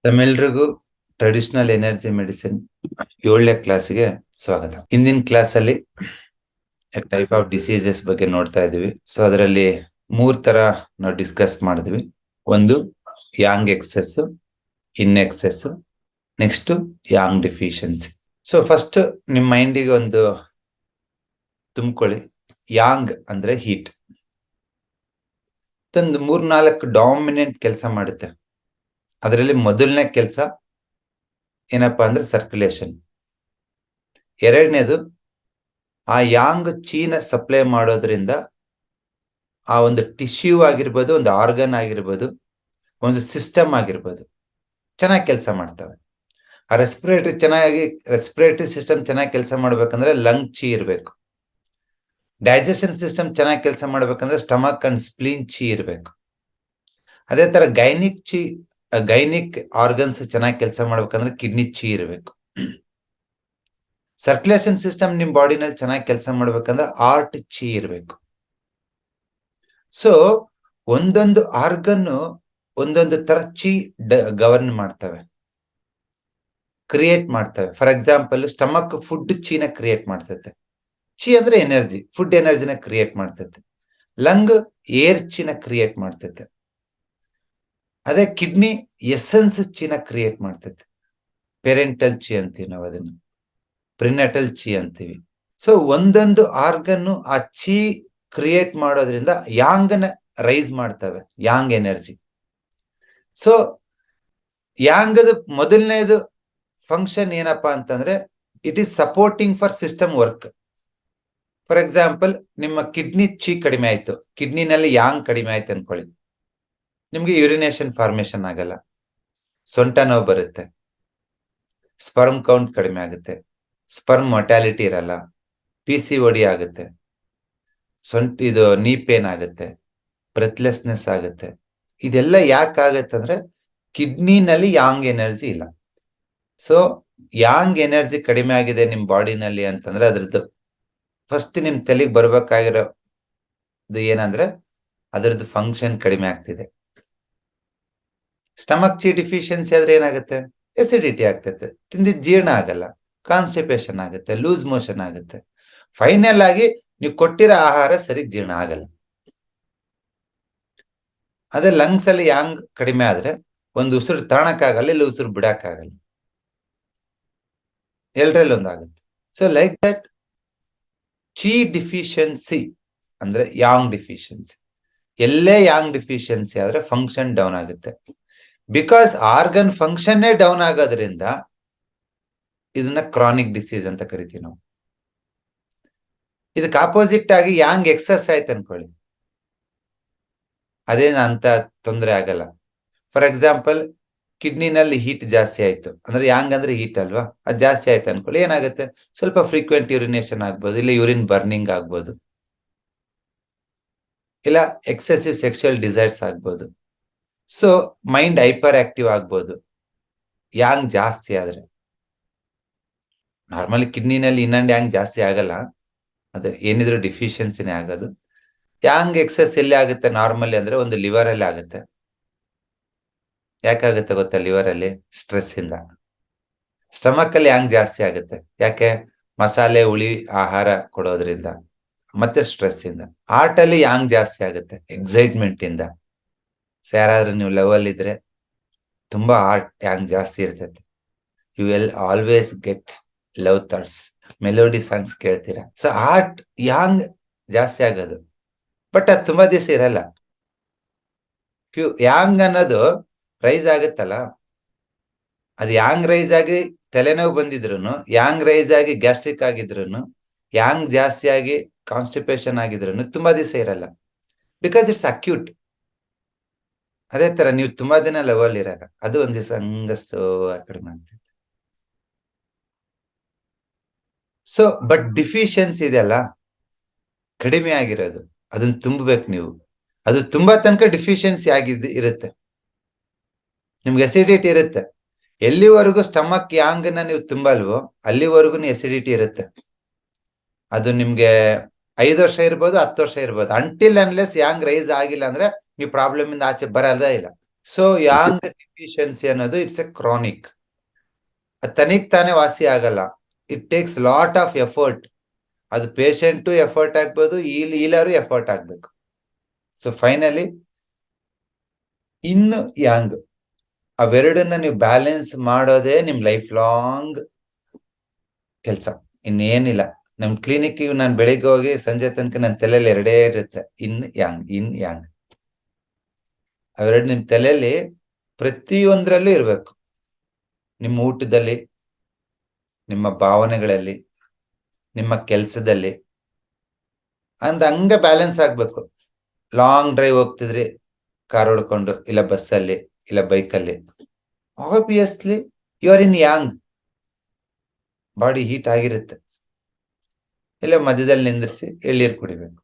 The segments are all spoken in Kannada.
ತಮ್ಮೆಲ್ರಿಗೂ ಟ್ರೆಡಿಷನಲ್ ಎನರ್ಜಿ ಮೆಡಿಸಿನ್ 7ನೇ ಕ್ಲಾಸ್ಗೆ ಸ್ವಾಗತ. ಇಂದಿನ ಕ್ಲಾಸ್ ಅಲ್ಲಿ ಟೈಪ್ ಆಫ್ ಡಿಸೀಸಸ್ ಬಗ್ಗೆ ನೋಡ್ತಾ ಇದೀವಿ. ಸೊ ಅದರಲ್ಲಿ 3 ತರ ನಾವು ಡಿಸ್ಕಸ್ ಮಾಡಿದ್ವಿ. ಒಂದು yang excess, in excess, next yang deficiency. So first ನಿಮ್ ಮೈಂಡಿಗೆ ಒಂದು ತುಂಬಿಕೊಳ್ಳಿ. ಯಾಂಗ್ ಅಂದ್ರೆ ಹೀಟ್. ಒಂದು 3-4 ಡಾಮಿನೆಂಟ್ ಕೆಲಸ ಮಾಡುತ್ತೆ. ಅದರಲ್ಲಿ ಮೊದಲನೇ ಕೆಲಸ ಏನಪ್ಪಾ ಅಂದ್ರೆ ಸರ್ಕ್ಯುಲೇಷನ್. ಎರಡನೇದು ಆ ಯಾಂಗ್ ಚೀನ ಸಪ್ಲೈ ಮಾಡೋದ್ರಿಂದ ಆ ಒಂದು ಟಿಶ್ಯೂ ಆಗಿರ್ಬೋದು, ಒಂದು ಆರ್ಗನ್ ಆಗಿರ್ಬೋದು, ಒಂದು ಸಿಸ್ಟಮ್ ಆಗಿರ್ಬೋದು ಚೆನ್ನಾಗಿ ಕೆಲಸ ಮಾಡ್ತವೆ. ಆ ರೆಸ್ಪಿರೇಟರಿ ಸಿಸ್ಟಮ್ ಚೆನ್ನಾಗಿ ಕೆಲಸ ಮಾಡ್ಬೇಕಂದ್ರೆ ಲಂಗ್ ಚಿ ಇರಬೇಕು. ಡೈಜೆಷನ್ ಸಿಸ್ಟಮ್ ಚೆನ್ನಾಗಿ ಕೆಲಸ ಮಾಡ್ಬೇಕಂದ್ರೆ ಸ್ಟಮಕ್ ಅಂಡ್ ಸ್ಪ್ಲೀನ್ ಚಿ ಇರಬೇಕು. ಅದೇ ತರ ಗೈನಿಕ್ ಆರ್ಗನ್ಸ್ ಚೆನ್ನಾಗಿ ಕೆಲಸ ಮಾಡ್ಬೇಕಂದ್ರೆ ಕಿಡ್ನಿ ಚಿ ಇರಬೇಕು. ಸರ್ಕ್ಯುಲೇಷನ್ ಸಿಸ್ಟಮ್ ನಿಮ್ ಬಾಡಿನಲ್ಲಿ ಚೆನ್ನಾಗಿ ಕೆಲಸ ಮಾಡ್ಬೇಕಂದ್ರೆ ಆರ್ಟ್ ಚಿ ಇರಬೇಕು. ಸೊ ಒಂದೊಂದು ಆರ್ಗನ್ ಒಂದೊಂದು ತರ ಚಿ ಗವರ್ನ್ ಮಾಡ್ತವೆ, ಕ್ರಿಯೇಟ್ ಮಾಡ್ತವೆ. ಫಾರ್ ಎಕ್ಸಾಂಪಲ್ ಸ್ಟಮಕ್ ಫುಡ್ ಚೀನ ಕ್ರಿಯೇಟ್ ಮಾಡ್ತೈತೆ. ಚಿ ಅಂದ್ರೆ ಎನರ್ಜಿ, ಫುಡ್ ಎನರ್ಜಿನ ಕ್ರಿಯೇಟ್ ಮಾಡ್ತೈತೆ. ಲಂಗ್ ಏರ್ ಚಿನ ಕ್ರಿಯೇಟ್ ಮಾಡ್ತೈತೆ. ಅದೇ ಕಿಡ್ನಿ ಎಸೆನ್ಸ್ ಚಿನ ಕ್ರಿಯೇಟ್ ಮಾಡ್ತೈತೆ. ಪೆರೆಂಟಲ್ ಚಿ ಅಂತೀವಿ ನಾವು, ಅದನ್ನು ಪ್ರಿನೆಟಲ್ ಚಿ ಅಂತೀವಿ. ಸೊ ಒಂದೊಂದು ಆರ್ಗನ್ ಆ ಚಿ ಕ್ರಿಯೇಟ್ ಮಾಡೋದ್ರಿಂದ ಯಾಂಗ್ನ ರೈಸ್ ಮಾಡ್ತವೆ, ಯಾಂಗ್ ಎನರ್ಜಿ. ಸೊ ಯಾಂಗದ ಮೊದಲನೇದು ಫಂಕ್ಷನ್ ಏನಪ್ಪಾ ಅಂತಂದ್ರೆ it is supporting for system work. For example ನಿಮ್ಮ ಕಿಡ್ನಿ ಚಿ ಕಡಿಮೆ ಆಯ್ತು, ಕಿಡ್ನಿನಲ್ಲಿ ಯಾಂಗ್ ಕಡಿಮೆ ಆಯ್ತು ಅನ್ಕೊಳ್ಳಿ, ನಿಮ್ಗೆ ಯೂರಿನೇಷನ್ ಫಾರ್ಮೇಶನ್ ಆಗಲ್ಲ, ಸೊಂಟ ನೋವು ಬರುತ್ತೆ, ಸ್ಪರ್ಮ್ ಕೌಂಟ್ ಕಡಿಮೆ ಆಗುತ್ತೆ, ಸ್ಪರ್ಮ್ ಮೊರ್ಟಾಲಿಟಿ ಇರಲ್ಲ, PCOD ಆಗುತ್ತೆ, ನೀ ಪೇನ್ ಆಗುತ್ತೆ, ಬ್ರೆತ್ಲೆಸ್ನೆಸ್ ಆಗುತ್ತೆ. ಇದೆಲ್ಲ ಯಾಕಾಗತ್ತೆ ಅಂದ್ರೆ ಕಿಡ್ನಿನಲ್ಲಿ ಯಾಂಗ್ ಎನರ್ಜಿ ಇಲ್ಲ. ಸೊ ಯಾಂಗ್ ಎನರ್ಜಿ ಕಡಿಮೆ ಆಗಿದೆ ನಿಮ್ ಬಾಡಿನಲ್ಲಿ ಅಂತಂದ್ರೆ ಅದ್ರದ್ದು ಫಸ್ಟ್ ನಿಮ್ ತಲೆಗೆ ಬರ್ಬೇಕಾಗಿರೋದು ಏನಂದ್ರೆ ಅದರದ್ದು ಫಂಕ್ಷನ್ ಕಡಿಮೆ ಆಗ್ತಿದೆ. ಸ್ಟಮಕ್ ಚಿ ಡಿಫಿಷಿಯನ್ಸಿ ಆದ್ರೆ ಏನಾಗುತ್ತೆ? ಎಸಿಡಿಟಿ ಆಗ್ತೈತೆ, ತಿಂದಿದ್ ಜೀರ್ಣ ಆಗಲ್ಲ, ಕಾನ್ಸ್ಟಿಪೇಷನ್ ಆಗುತ್ತೆ, ಲೂಸ್ ಮೋಷನ್ ಆಗುತ್ತೆ. ಫೈನಲ್ ಆಗಿ ನೀವು ಕೊಟ್ಟಿರೋ ಆಹಾರ ಸರಿ ಜೀರ್ಣ ಆಗಲ್ಲ. ಅದೇ ಲಂಗ್ಸ್ ಅಲ್ಲಿ ಯಾಂಗ್ ಕಡಿಮೆ ಆದ್ರೆ ಒಂದು ಉಸಿರು ತಾಣಕ್ಕಾಗಲ್ಲ, ಇಲ್ಲ ಉಸಿರು ಬಿಡಕ್ಕಾಗಲ್ಲ, ಎಲ್ಲರಲ್ಲಿ ಒಂದಾಗುತ್ತೆ. So like that chi deficiency ಅಂದ್ರೆ ಯಾಂಗ್ ಡಿಫಿಷಿಯನ್ಸಿ. ಎಲ್ಲೇ ಯಾಂಗ್ ಡಿಫಿಷಿಯನ್ಸಿ ಆದ್ರೆ ಫಂಕ್ಷನ್ ಡೌನ್ ಆಗುತ್ತೆ. ಬಿಕಾಸ್ ಆರ್ಗನ್ ಫಂಕ್ಷನ್ನೇ ಡೌನ್ ಆಗೋದ್ರಿಂದ ಇದನ್ನ ಕ್ರಾನಿಕ್ ಡಿಸೀಸ್ ಅಂತ ಕರಿತೀವಿ ನಾವು. ಇದಕ್ಕೆ ಆಪೋಸಿಟ್ ಆಗಿ ಯಾಂಗ್ ಎಕ್ಸಸ್ ಆಯ್ತು ಅನ್ಕೊಳ್ಳಿ, ಅದೇನು ಅಂತ ತೊಂದರೆ ಆಗಲ್ಲ. ಫಾರ್ ಎಕ್ಸಾಂಪಲ್ ಕಿಡ್ನಿನಲ್ಲಿ ಹೀಟ್ ಜಾಸ್ತಿ ಆಯ್ತು ಅಂದ್ರೆ ಯಾಂಗ್ ಅಂದ್ರೆ ಹೀಟ್ ಅಲ್ವಾ, ಅದು ಜಾಸ್ತಿ ಆಯ್ತು ಅನ್ಕೊಳ್ಳಿ, ಏನಾಗುತ್ತೆ? ಸ್ವಲ್ಪ ಫ್ರೀಕ್ವೆಂಟ್ ಯೂರಿನೇಷನ್ ಆಗ್ಬೋದು, ಇಲ್ಲ ಯೂರಿನ್ ಬರ್ನಿಂಗ್ ಆಗ್ಬೋದು, ಇಲ್ಲ ಎಕ್ಸೆಸಿವ್ ಸೆಕ್ಷುಯಲ್ ಡಿಸೈರ್ಸ್ ಆಗ್ಬೋದು. ಸೊ ಮೈಂಡ್ ಹೈಪರ್ ಆಕ್ಟಿವ್ ಆಗ್ಬೋದು ಯಾಂಗ್ ಜಾಸ್ತಿ ಆದ್ರೆ. ನಾರ್ಮಲಿ ಕಿಡ್ನಿನಲ್ಲಿ ಇನ್ನೊಂದು ಯಾಂಗ್ ಜಾಸ್ತಿ ಆಗಲ್ಲ, ಅದು ಏನಿದ್ರು ಡಿಫಿಷಿಯನ್ಸಿನೇ ಆಗೋದು. ಯಾಂಗ್ ಎಕ್ಸೆಸ್ ಎಲ್ಲಿ ಆಗುತ್ತೆ ನಾರ್ಮಲಿ ಅಂದ್ರೆ ಒಂದು ಲಿವರ್ ಅಲ್ಲಿ ಆಗುತ್ತೆ. ಯಾಕಾಗುತ್ತೆ ಗೊತ್ತಾ? ಲಿವರ್ ಅಲ್ಲಿ ಸ್ಟ್ರೆಸ್ ಇಂದ. ಸ್ಟಮಕ್ ಅಲ್ಲಿ ಯಾಂಗ್ ಜಾಸ್ತಿ ಆಗುತ್ತೆ, ಯಾಕೆ? ಮಸಾಲೆ ಹುಳಿ ಆಹಾರ ಕೊಡೋದ್ರಿಂದ ಮತ್ತೆ ಸ್ಟ್ರೆಸ್ ಇಂದ. ಹಾರ್ಟ್ ಅಲ್ಲಿ ಯಾಂಗ್ ಜಾಸ್ತಿ ಆಗುತ್ತೆ ಎಕ್ಸೈಟ್ಮೆಂಟ್ ಇಂದ. ಯಾರಾದ್ರೂ ನೀವು ಲವ್ ಅಲ್ಲಿ ಇದ್ರೆ ತುಂಬಾ ಹಾರ್ಟ್ ಯಾಂಗ್ ಜಾಸ್ತಿ ಇರ್ತೈತೆ. You will always get love thoughts, melody songs ಕೇಳ್ತೀರಾ. ಸೊ ಹಾರ್ಟ್ ಯಾಂಗ್ ಜಾಸ್ತಿ ಆಗೋದು, ಬಟ್ ಅದು ತುಂಬಾ ದಿವಸ ಇರಲ್ಲ. ಯಾಂಗ್ ಅನ್ನೋದು ರೈಸ್ ಆಗುತ್ತಲ್ಲ, ಅದು ಯಾಂಗ್ ರೈಸ್ ಆಗಿ ತಲೆನೋವು ಬಂದಿದ್ರು, ಯಾಂಗ್ ರೈಸ್ ಆಗಿ ಗ್ಯಾಸ್ಟ್ರಿಕ್ ಆಗಿದ್ರು, ಯಾಂಗ್ ಜಾಸ್ತಿ ಆಗಿ ಕಾನ್ಸ್ಟಿಪೇಷನ್ ಆಗಿದ್ರು ತುಂಬಾ ದಿವಸ ಇರಲ್ಲ, ಬಿಕಾಸ್ ಇಟ್ಸ್ ಅಕ್ಯೂಟ್. ಅದೇ ತರ ನೀವು ತುಂಬಾ ದಿನ ಲವ್ ಅಲ್ಲಿ ಇರಲ್ಲ, ಅದು ಒಂದ್ ದಿವಸ ಹಂಗಸ್ತು ಆ ಕಡೆ ಮಾಡ್ತೈತೆ. ಸೊ ಬಟ್ ಡಿಫಿಷಿಯನ್ಸಿ ಇದೆಯಲ್ಲ ಕಡಿಮೆ ಆಗಿರೋದು, ಅದನ್ನ ತುಂಬಬೇಕು ನೀವು. ಅದು ತುಂಬಾ ತನಕ ಡಿಫಿಷಿಯನ್ಸಿ ಇರುತ್ತೆ. ನಿಮ್ಗೆ ಎಸಿಡಿಟಿ ಇರುತ್ತೆ. ಎಲ್ಲಿವರೆಗೂ ಸ್ಟಮಕ್ ಯಾಂಗ್ ನ ನೀವು ತುಂಬಲ್ವೋ ಅಲ್ಲಿವರೆಗೂ ಎಸಿಡಿಟಿ ಇರುತ್ತೆ. ಅದು ನಿಮ್ಗೆ 5 ವರ್ಷ ಇರ್ಬೋದು, 10 ವರ್ಷ ಇರ್ಬೋದು. ಅಂಟಿಲ್ ಅನ್ಲೆಸ್ ಯಾಂಗ್ ರೈಸ್ ಆಗಿಲ್ಲ ಅಂದ್ರೆ ನೀವು ಪ್ರಾಬ್ಲಮ್ ಇಂದ ಆಚೆ ಬರದೇ ಇಲ್ಲ. ಸೊ ಯಾಂಗ್ ಡಿಫಿಷಿಯನ್ಸಿ ಅನ್ನೋದು ಇಟ್ಸ್ ಎ ಕ್ರಾನಿಕ್. ತನಿಗ್ ತಾನೇ ವಾಸಿ ಆಗಲ್ಲ. It takes lot of effort. ಅದು ಪೇಷಂಟು ಎಫರ್ಟ್ ಆಗ್ಬೋದು, ಈಲರು ಎಫರ್ಟ್ ಆಗ್ಬೇಕು. ಸೊ ಫೈನಲಿ ಇನ್ನು ಯಾಂಗ್, ಅವೆರಡನ್ನ ನೀವು ಬ್ಯಾಲೆನ್ಸ್ ಮಾಡೋದೇ ನಿಮ್ ಲೈಫ್ ಲಾಂಗ್ ಕೆಲ್ಸ, ಇನ್ನೇನಿಲ್ಲ. ನಮ್ ಕ್ಲಿನಿಕ್ ನಾನು ಬೆಳಿಗ್ಗೆ ಹೋಗಿ ಸಂಜೆ ತನಕ ನನ್ನ ತಲೆಯಲ್ಲಿ ಎರಡೇ ಇರುತ್ತೆ, ಇನ್ ಯಾಂಗ್. ಅವೆರಡು ನಿಮ್ ತಲೆಯಲ್ಲಿ ಪ್ರತಿಯೊಂದ್ರಲ್ಲೂ ಇರ್ಬೇಕು. ನಿಮ್ಮ ಊಟದಲ್ಲಿ, ನಿಮ್ಮ ಭಾವನೆಗಳಲ್ಲಿ, ನಿಮ್ಮ ಕೆಲ್ಸದಲ್ಲಿ ಹಂಗ ಬ್ಯಾಲೆನ್ಸ್ ಆಗ್ಬೇಕು. ಲಾಂಗ್ ಡ್ರೈವ್ ಹೋಗ್ತಿದ್ರಿ ಕಾರ್ ಹೊಡ್ಕೊಂಡು, ಇಲ್ಲ ಬಸ್ಸಲ್ಲಿ, ಇಲ್ಲ ಬೈಕಲ್ಲಿ, obviously you are in yang. Body heat ಆಗಿರುತ್ತೆ. ಇಲ್ಲ ಮಧ್ಯದಲ್ಲಿ ನಿಂದಿರಿಸಿ ಎಳ್ನೀರು ಕುಡಿಬೇಕು.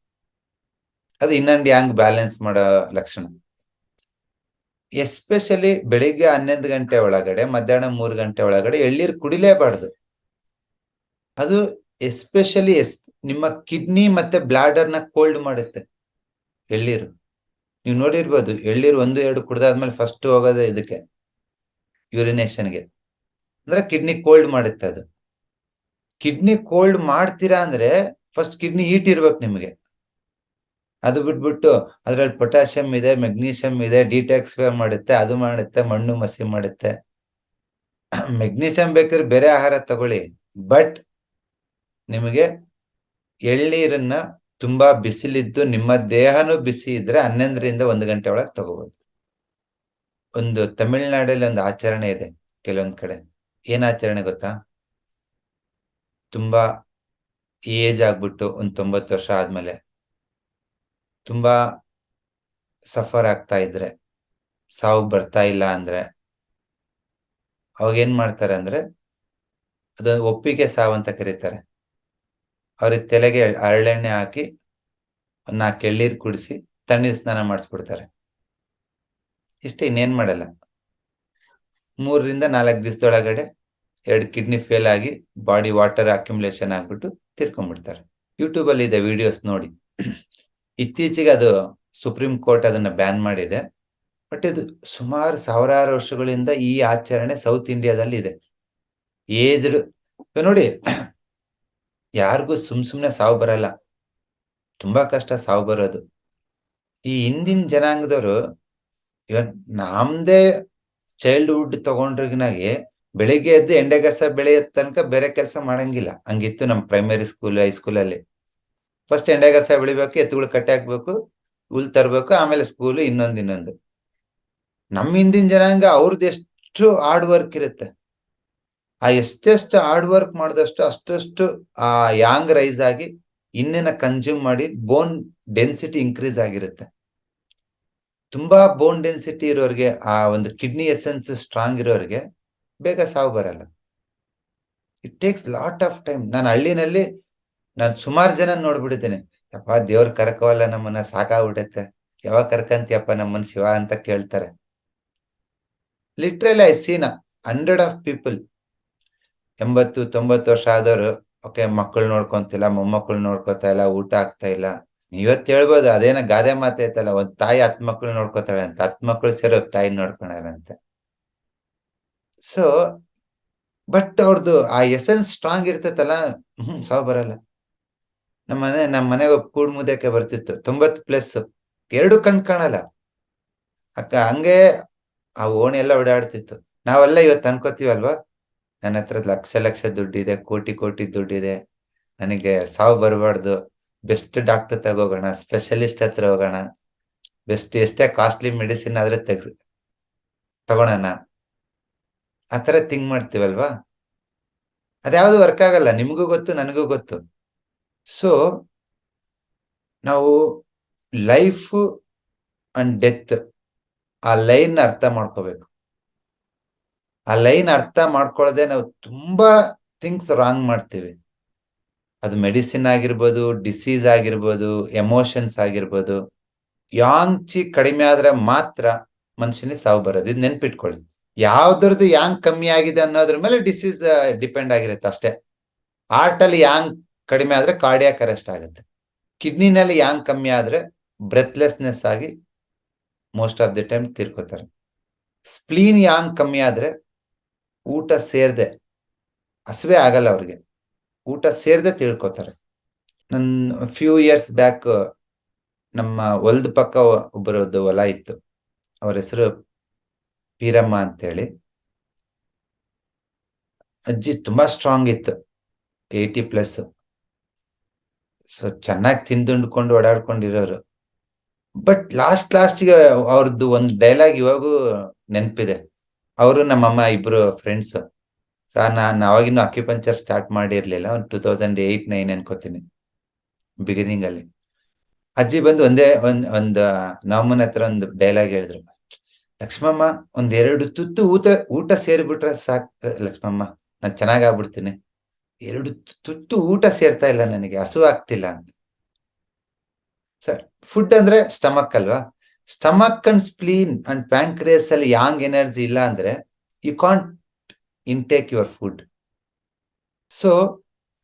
ಅದು ಇನ್ನೊಂದು ಯಾಂಗ್ ಬ್ಯಾಲೆನ್ಸ್ ಮಾಡೋ ಲಕ್ಷಣ. ಎಸ್ಪೆಷಲಿ ಬೆಳಿಗ್ಗೆ 11 ಗಂಟೆ ಒಳಗಡೆ, ಮಧ್ಯಾಹ್ನ 3 ಗಂಟೆ ಒಳಗಡೆ ಎಳ್ನೀರು ಕುಡಿಲೇಬಾರ್ದು. ಅದು ಎಸ್ಪೆಷಲಿ ನಿಮ್ಮ ಕಿಡ್ನಿ ಮತ್ತೆ ಬ್ಲಾಡರ್ನ ಕೋಲ್ಡ್ ಮಾಡುತ್ತೆ ಎಳ್ನೀರು. ನೀವು ನೋಡಿರ್ಬೋದು, ಎಳ್ನೀರು 1-2 ಕುಡ್ದಾದ್ಮೇಲೆ ಫಸ್ಟ್ ಹೋಗೋದು ಇದಕ್ಕೆ, ಯೂರಿನೇಷನ್ಗೆ. ಅಂದ್ರೆ ಕಿಡ್ನಿ ಕೋಲ್ಡ್ ಮಾಡುತ್ತೆ ಅದು. ಕಿಡ್ನಿ ಕೋಲ್ಡ್ ಮಾಡ್ತೀರಾ ಅಂದ್ರೆ ಫಸ್ಟ್ ಕಿಡ್ನಿ ಹೀಟ್ ಇರ್ಬೇಕು ನಿಮಗೆ. ಅದು ಬಿಟ್ಬಿಟ್ಟು ಅದ್ರಲ್ಲಿ ಪೊಟ್ಯಾಷಿಯಂ ಇದೆ, ಮೆಗ್ನೀಷಿಯಂ ಇದೆ, ಡಿಟಾಕ್ಸಿಫೈ ಮಾಡುತ್ತೆ, ಅದು ಮಾಡುತ್ತೆ, ಮಣ್ಣು ಮಸಿ ಮಾಡುತ್ತೆ. ಮೆಗ್ನೀಷಿಯಂ ಬೇಕಾದ್ರೆ ಬೇರೆ ಆಹಾರ ತಗೊಳ್ಳಿ, ಬಟ್ ನಿಮಗೆ ಎಳ್ನೀರನ್ನ ತುಂಬಾ ಬಿಸಿಲಿದ್ದು ನಿಮ್ಮ ದೇಹನೂ ಬಿಸಿ ಇದ್ರೆ 11ರಿಂದ 1 ಗಂಟೆ ಒಳಗೆ ತಗೋಬಹುದು. ಒಂದು ತಮಿಳ್ನಾಡಲ್ಲಿ ಒಂದು ಆಚರಣೆ ಇದೆ ಕೆಲವೊಂದ್ ಕಡೆ. ಏನ್ ಆಚರಣೆ ಗೊತ್ತಾ? ತುಂಬಾ ಏಜ್ ಆಗ್ಬಿಟ್ಟು ಒಂದು 90 ವರ್ಷ ಆದ್ಮೇಲೆ ತುಂಬಾ ಸಫರ್ ಆಗ್ತಾ ಇದ್ರೆ, ಸಾವು ಬರ್ತಾ ಇಲ್ಲ ಅಂದ್ರೆ, ಅವಾಗ ಏನ್ ಮಾಡ್ತಾರೆ ಅಂದ್ರೆ, ಅದು ಒಪ್ಪಿಗೆ ಸಾವು ಅಂತ ಕರೀತಾರೆ. ಅವ್ರಿಗೆ ತಲೆಗೆ ಹರಳೆಣ್ಣೆ ಹಾಕಿ 4 ಎಳ್ನೀರು ಕುಡಿಸಿ ತಣ್ಣೀರ್ ಸ್ನಾನ ಮಾಡಿಸ್ಬಿಡ್ತಾರೆ. ಇಷ್ಟೇ, ಇನ್ನೇನ್ ಮಾಡಲ್ಲ. 3ರಿಂದ 4 ದಿವಸದೊಳಗಡೆ 2 ಕಿಡ್ನಿ ಫೇಲ್ ಆಗಿ ಬಾಡಿ ವಾಟರ್ ಅಕ್ಯುಮುಲೇಷನ್ ಆಗ್ಬಿಟ್ಟು ತೀರ್ಕೊಂಡ್ಬಿಡ್ತಾರೆ. ಯೂಟ್ಯೂಬ್ ಅಲ್ಲಿ ಇದೆ, ವಿಡಿಯೋಸ್ ನೋಡಿ. ಇತ್ತೀಚೆಗೆ ಅದು ಸುಪ್ರೀಂ ಕೋರ್ಟ್ ಅದನ್ನ ಬ್ಯಾನ್ ಮಾಡಿದೆ. ಬಟ್ ಇದು ಸುಮಾರು ಸಾವಿರಾರು ವರ್ಷಗಳಿಂದ ಈ ಆಚರಣೆ ಸೌತ್ ಇಂಡಿಯಾದಲ್ಲಿ ಇದೆ. ಏಜ್ಡ್ ನೋಡಿ, ಯಾರಿಗೂ ಸುಮ್ನೆ ಸಾವು ಬರಲ್ಲ, ತುಂಬಾ ಕಷ್ಟ ಸಾವು ಬರೋದು. ಈ ಹಿಂದಿನ ಜನಾಂಗದವರು, ಇವನ್ ನಮ್ದೇ ಚೈಲ್ಡ್ಹುಡ್ ತಗೊಂಡ್ರಿಗಿನಾಗೆ ಬೆಳಿಗ್ಗೆ ಎದ್ದು ಎಂಡೆಗಸ ಬೆಳೆಯೋ ತನಕ ಬೇರೆ ಕೆಲಸ ಮಾಡಂಗಿಲ್ಲ. ಹಂಗಿತ್ತು ನಮ್ ಪ್ರೈಮರಿ ಸ್ಕೂಲ್, ಹೈಸ್ಕೂಲಲ್ಲಿ. ಫಸ್ಟ್ ಎಂಡೆಗಸ ಬೆಳಿಬೇಕು, ಎತ್ತುಗಳು ಕಟ್ಟೆ ಹಾಕ್ಬೇಕು, ಹುಲ್ ತರಬೇಕು, ಆಮೇಲೆ ಸ್ಕೂಲು, ಇನ್ನೊಂದು. ನಮ್ಮ ಹಿಂದಿನ ಜನಾಂಗ ಅವ್ರದ್ದು ಎಷ್ಟು ಹಾರ್ಡ್ ವರ್ಕ್ ಇರುತ್ತೆ. ಆ ಎಷ್ಟೆಷ್ಟು ಹಾರ್ಡ್ ವರ್ಕ್ ಮಾಡಿದಷ್ಟು ಅಷ್ಟಷ್ಟು ಆ ಯಾಂಗ್ ರೈಸ್ ಆಗಿ ಇನ್ನೇನ ಕನ್ಸ್ಯೂಮ್ ಮಾಡಿ ಬೋನ್ ಡೆನ್ಸಿಟಿ ಇನ್ಕ್ರೀಸ್ ಆಗಿರುತ್ತೆ. ತುಂಬಾ ಬೋನ್ ಡೆನ್ಸಿಟಿ ಇರೋರಿಗೆ, ಆ ಒಂದು ಕಿಡ್ನಿ ಎಸೆನ್ಸ್ ಸ್ಟ್ರಾಂಗ್ ಇರೋರಿಗೆ ಬೇಗ ಸಾವು ಬರಲ್ಲ. It takes lot of time. ನಾನು ಹಳ್ಳಿನಲ್ಲಿ ಸುಮಾರು ಜನ ನೋಡ್ಬಿಟ್ಟಿದ್ದೇನೆ. ಯಪ್ಪ ದೇವ್ರ ಕರ್ಕವಲ್ಲ ನಮ್ಮನ್ನ, ಸಾಕಾಗ್ಬಿಟ್ಟೈತೆ, ಯಾವಾಗ ಕರ್ಕಂತೀಯಪ್ಪ ನಮ್ಮನ್ ಶಿವ ಅಂತ ಕೇಳ್ತಾರೆ. Literally I seen 100 of people. 80-90 ವರ್ಷ ಆದವರು, ಓಕೆ ಮಕ್ಕಳು ನೋಡ್ಕೊಂತಿಲ್ಲ, ಮೊಮ್ಮಕ್ಕಳು ನೋಡ್ಕೊತಾ ಇಲ್ಲ, ಊಟ ಆಗ್ತಾ ಇಲ್ಲ. ಇವತ್ತು ಹೇಳ್ಬೋದು, ಅದೇನ ಗಾದೆ ಮಾತೆ ಐತಲ್ಲ, ಒಂದ್ ತಾಯಿ 10 ಮಕ್ಕಳು ನೋಡ್ಕೋತಾಳೆ ಅಂತ, 10 ಮಕ್ಕಳು ಸೇರಿ ತಾಯಿ ನೋಡ್ಕೊಳಲ್ಲಂತೆ. ಸೊ ಬಟ್ ಅವ್ರದ್ದು ಆ ಎಸೆನ್ಸ್ ಸ್ಟ್ರಾಂಗ್ ಇರ್ತೈತಲ್ಲ, ಸಾವು ಬರಲ್ಲ. ನಮ್ಮ ಮನೆಗೆ ಕೂಡ್ ಮುದ್ದಕ್ಕೆ ಬರ್ತಿತ್ತು, 90+, 2 ಕಣ್ ಕಾಣಲ್ಲ ಅಕ್ಕ, ಹಂಗೆ ಆ ಓಣಿ ಎಲ್ಲ ಓಡಾಡ್ತಿತ್ತು. ನಾವೆಲ್ಲ ಇವತ್ತು ಅನ್ಕೋತೀವಲ್ವಾ, ನನ್ನ ಹತ್ರ ಲಕ್ಷ ದುಡ್ಡಿದೆ, ಕೋಟಿ ದುಡ್ಡಿದೆ, ನನಗೆ ಸಾವು ಬರಬಾರ್ದು, ಬೆಸ್ಟ್ ಡಾಕ್ಟರ್ ತಗೋಗೋಣ, ಸ್ಪೆಷಲಿಸ್ಟ್ ಹತ್ರ ಹೋಗೋಣ, ಬೆಸ್ಟ್ ಎಷ್ಟೇ ಕಾಸ್ಟ್ಲಿ ಮೆಡಿಸಿನ್ ಆದ್ರೆ ತಗೋಣ, ಆ ತರ ಥಿಂಕ್ ಮಾಡ್ತೀವಲ್ವಾ. ಅದ್ಯಾವುದು ವರ್ಕ್ ಆಗಲ್ಲ, ನಿಮಗೂ ಗೊತ್ತು, ನನಗೂ ಗೊತ್ತು. ಸೊ ನಾವು ಲೈಫ್ ಅಂಡ್ ಡೆತ್, ಆ ಲೈನ್ ಅರ್ಥ ಮಾಡ್ಕೋಬೇಕು. ಆ ಲೈನ್ ಅರ್ಥ ಮಾಡ್ಕೊಳ್ಳದೆ ನಾವು ತುಂಬಾ ಥಿಂಗ್ಸ್ ರಾಂಗ್ ಮಾಡ್ತೀವಿ. ಅದು ಮೆಡಿಸಿನ್ ಆಗಿರ್ಬೋದು, ಡಿಸೀಸ್ ಆಗಿರ್ಬೋದು, ಎಮೋಷನ್ಸ್ ಆಗಿರ್ಬೋದು. ಯಾಂಗ್ ಕಡಿಮೆ ಆದ್ರೆ ಮಾತ್ರ ಮನುಷ್ಯನಿಗೆ ಸಾವು ಬರೋದು. ಇದು ನೆನ್ಪಿಟ್ಕೊಳ್ಳಿ. ಯಾವ್ದ್ರದ್ದು ಯಾಂಗ್ ಕಮ್ಮಿ ಆಗಿದೆ ಅನ್ನೋದ್ರ ಮೇಲೆ ಡಿಸೀಸ್ ಡಿಪೆಂಡ್ ಆಗಿರುತ್ತೆ ಅಷ್ಟೇ. ಹಾರ್ಟ್ ಅಲ್ಲಿ ಯಾಂಗ್ ಕಡಿಮೆ ಆದ್ರೆ ಕಾರ್ಡಿಯಾಕ್ ಅರೆಸ್ಟ್ ಆಗುತ್ತೆ. ಕಿಡ್ನಿನಲ್ಲಿ ಯಾಂಗ್ ಕಮ್ಮಿ ಆದ್ರೆ ಬ್ರೆತ್ಲೆಸ್ನೆಸ್ ಆಗಿ ಮೋಸ್ಟ್ ಆಫ್ ದಿ ಟೈಮ್ ತೀರ್ಕೋತಾರೆ. ಸ್ಪ್ಲೀನ್ ಯಾಂಗ್ ಕಮ್ಮಿ ಆದ್ರೆ ಊಟ ಸೇರ್ದೆ, ಹಸಿವೆ ಆಗಲ್ಲ ಅವ್ರಿಗೆ, ಊಟ ಸೇರ್ದೆ ತಿಳ್ಕೊತಾರೆ. ನನ್ನ ಫ್ಯೂ ಇಯರ್ಸ್ ಬ್ಯಾಕ್ ನಮ್ಮ ಹೊಲದ ಪಕ್ಕ ಒಬ್ಬರದ್ದು ಹೊಲ ಇತ್ತು. ಅವ್ರ ಹೆಸರು ಪೀರಮ್ಮ ಅಂತೇಳಿ. ಅಜ್ಜಿ ತುಂಬಾ ಸ್ಟ್ರಾಂಗ್ ಇತ್ತು, 80+. ಸೊ ಚೆನ್ನಾಗಿ ತಿಂದುಂಡ್ಕೊಂಡು ಓಡಾಡ್ಕೊಂಡಿರೋರು. ಬಟ್ ಲಾಸ್ಟ್ಗೆ ಅವ್ರದ್ದು ಒಂದು ಡೈಲಾಗ್ ಇವಾಗೂ ನೆನಪಿದೆ. ಅವರು ನಮ್ಮಮ್ಮ ಇಬ್ರು ಫ್ರೆಂಡ್ಸ್. ನಾನು ಅವಾಗಿನ್ನೂ ಅಕ್ಯುಪಂಚರ್ ಸ್ಟಾರ್ಟ್ ಮಾಡಿರ್ಲಿಲ್ಲ, ಒಂದು 2008-9 ಅನ್ಕೋತೀನಿ, ಬಿಗಿನಿಂಗ್ ಅಲ್ಲಿ. ಅಜ್ಜಿ ಬಂದು ಒಂದು ನಮ್ಮನ ಹತ್ರ ಒಂದು ಡೈಲಾಗ್ ಹೇಳಿದ್ರು, ಲಕ್ಷ್ಮಮ್ಮ 2 ತುತ್ತು ಊಟ ಸೇರಿಬಿಟ್ರೆ ಸಾಕು ಲಕ್ಷ್ಮಮ್ಮ, ನಾನು ಚೆನ್ನಾಗಾಗ್ಬಿಡ್ತೀನಿ. 2 ತುತ್ತು ಊಟ ಸೇರ್ತಾ ಇಲ್ಲ ನನಗೆ, ಹಸು ಆಗ್ತಿಲ್ಲ ಅಂತ. ಸರ್, ಫುಡ್ ಅಂದ್ರೆ ಸ್ಟಮಕ್ ಅಲ್ವಾ? Stomach and spleen and pancreas ಅಲ್ಲಿ ಯಾಂಗ್ ಎನರ್ಜಿ ಇಲ್ಲ ಅಂದ್ರೆ you can't intake your food. So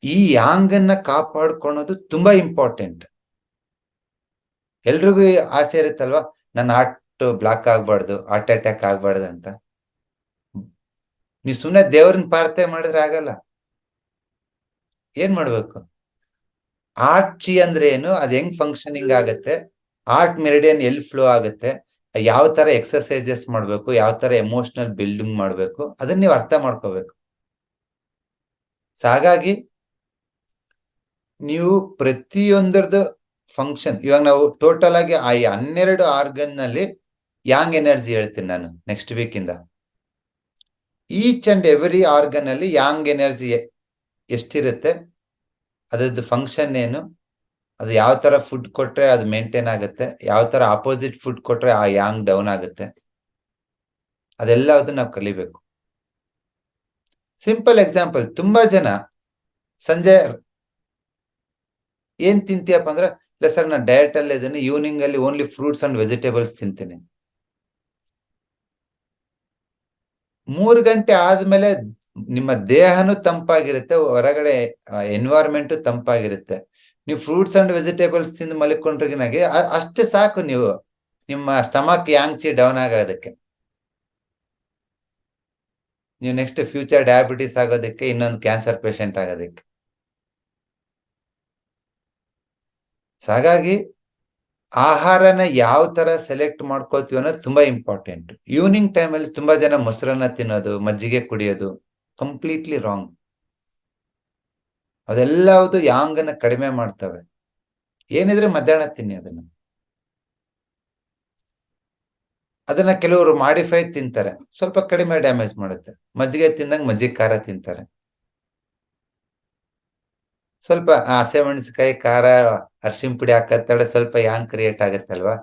ಈ ಯಾಂಗ್ ಅನ್ನ ಕಾಪಾಡ್ಕೊಳೋದು ತುಂಬಾ ಇಂಪಾರ್ಟೆಂಟ್. ಎಲ್ರಿಗೂ ಆಸೆ ಇರುತ್ತಲ್ವಾ, ನನ್ನ ಹಾರ್ಟ್ ಬ್ಲಾಕ್ ಆಗ್ಬಾರ್ದು, ಹಾರ್ಟ್ ಅಟ್ಯಾಕ್ ಆಗ್ಬಾರ್ದು ಅಂತ. ನೀವು ಸುಮ್ಮನೆ ದೇವ್ರನ್ನ ಪ್ರಾರ್ಥನೆ ಮಾಡಿದ್ರೆ ಆಗಲ್ಲ. ಏನ್ ಮಾಡ್ಬೇಕು? ಹಾರ್ಟ್ ಚಿ ಅಂದ್ರೆ ಏನು, ಅದ್ ಹೆಂಗ್ ಫಂಕ್ಷನಿಂಗ್ ಆಗುತ್ತೆ, ಹಾರ್ಟ್ ಮೆರಿಡಿಯನ್ ಎಲ್ಲಿ ಫ್ಲೋ ಆಗುತ್ತೆ, ಯಾವ ತರ ಎಕ್ಸರ್ಸೈಸಸ್ ಮಾಡ್ಬೇಕು, ಯಾವ ತರ ಎಮೋಷನಲ್ ಬಿಲ್ಡಿಂಗ್ ಮಾಡ್ಬೇಕು, ಅದನ್ನ ನೀವು ಅರ್ಥ ಮಾಡ್ಕೋಬೇಕು. ಹಾಗಾಗಿ ನೀವು ಪ್ರತಿಯೊಂದರದ್ದು ಫಂಕ್ಷನ್, ಇವಾಗ ನಾವು ಟೋಟಲ್ ಆಗಿ ಆ 12 ಆರ್ಗನ್ ನಲ್ಲಿ ಯಾಂಗ್ ಎನರ್ಜಿ ಹೇಳ್ತೀನಿ ನಾನು ನೆಕ್ಸ್ಟ್ ವೀಕ್ ಇಂದ. ಈಚ್ ಅಂಡ್ ಎವ್ರಿ ಆರ್ಗನ್ ಅಲ್ಲಿ ಯಾಂಗ್ ಎನರ್ಜಿ ಎಷ್ಟಿರುತ್ತೆ, ಅದ್ರದ್ದು ಫಂಕ್ಷನ್ ಏನು, ಅದು ಯಾವ ತರ ಫುಡ್ ಕೊಟ್ರೆ ಅದು ಮೇಂಟೈನ್ ಆಗುತ್ತೆ, ಯಾವ ತರ ಆಪೋಸಿಟ್ ಫುಡ್ ಕೊಟ್ರೆ ಆ ಯಾಂಗ್ ಡೌನ್ ಆಗುತ್ತೆ, ಅದೆಲ್ಲ ನಾವು ಕಲಿಬೇಕು. ಸಿಂಪಲ್ ಎಕ್ಸಾಂಪಲ್, ತುಂಬಾ ಜನ ಸಂಜೆ ಏನ್ ತಿಂತೀಯಪ್ಪ ಅಂದ್ರೆ, ಇಲ್ಲ ಸರ್ ನಾನು ಡಯಟ್ ಅಲ್ಲಿ ಇದ್ದೀನಿ, ಈವ್ನಿಂಗ್ ಅಲ್ಲಿ ಓನ್ಲಿ ಫ್ರೂಟ್ಸ್ ಅಂಡ್ ವೆಜಿಟೇಬಲ್ಸ್ ತಿಂತೀನಿ. 3 ಗಂಟೆ ಆದ್ಮೇಲೆ ನಿಮ್ಮ ದೇಹನೂ ತಂಪಾಗಿರುತ್ತೆ, ಹೊರಗಡೆ ಎನ್ವೈರನ್ಮೆಂಟ್ ತಂಪಾಗಿರುತ್ತೆ. ನೀವು ಫ್ರೂಟ್ಸ್ ಅಂಡ್ ವೆಜಿಟೇಬಲ್ಸ್ ತಿಂದು ಮಲ್ಕೊಂಡ್ರಿಗಿನಾಗೆ ಅಷ್ಟೇ ಸಾಕು, ನೀವು ನಿಮ್ಮ ಸ್ಟಮಕ್ ಯಾಂಗ್ಚಿ ಡೌನ್ ಆಗೋದಕ್ಕೆ. ನೀವು ನೆಕ್ಸ್ಟ್ ಫ್ಯೂಚರ್ ಡಯಾಬಿಟಿಸ್ ಆಗೋದಕ್ಕೆ, ಇನ್ನೊಂದು ಕ್ಯಾನ್ಸರ್ ಪೇಷಂಟ್ ಆಗೋದಕ್ಕೆ. ಹಾಗಾಗಿ ಆಹಾರನ ಯಾವ ತರ ಸೆಲೆಕ್ಟ್ ಮಾಡ್ಕೋತೀವಿ ಅನ್ನೋದು ತುಂಬಾ ಇಂಪಾರ್ಟೆಂಟ್. ಈವ್ನಿಂಗ್ ಟೈಮ್ ಅಲ್ಲಿ ತುಂಬಾ ಜನ ಮೊಸರನ್ನ ತಿನ್ನೋದು, ಮಜ್ಜಿಗೆ ಕುಡಿಯೋದು ಕಂಪ್ಲೀಟ್ಲಿ ರಾಂಗ್. ಅದೆಲ್ಲವುದು ಯಾಂಗ್ ಅನ್ನ ಕಡಿಮೆ ಮಾಡ್ತವೆ. ಏನಿದ್ರೆ ಮಧ್ಯಾಹ್ನ ತಿನ್ನಿ ಅದನ್ನ ಕೆಲವರು ಮಾಡಿಫೈ ತಿಂತಾರೆ, ಸ್ವಲ್ಪ ಕಡಿಮೆ ಡ್ಯಾಮೇಜ್ ಮಾಡುತ್ತೆ. ಮಜ್ಜಿಗೆ ತಿಂದಂಗ ಮಜ್ಜಿಗೆ ಖಾರ ತಿಂತಾರೆ, ಸ್ವಲ್ಪ ಹಸಿಮೆಣಸಿನಕಾಯಿ ಖಾರ ಅರಿಶಿನ ಪುಡಿ ಹಾಕತ್ತಡೆ ಸ್ವಲ್ಪ ಯಾಂಗ್ ಕ್ರಿಯೇಟ್ ಆಗತ್ತಲ್ವಾ.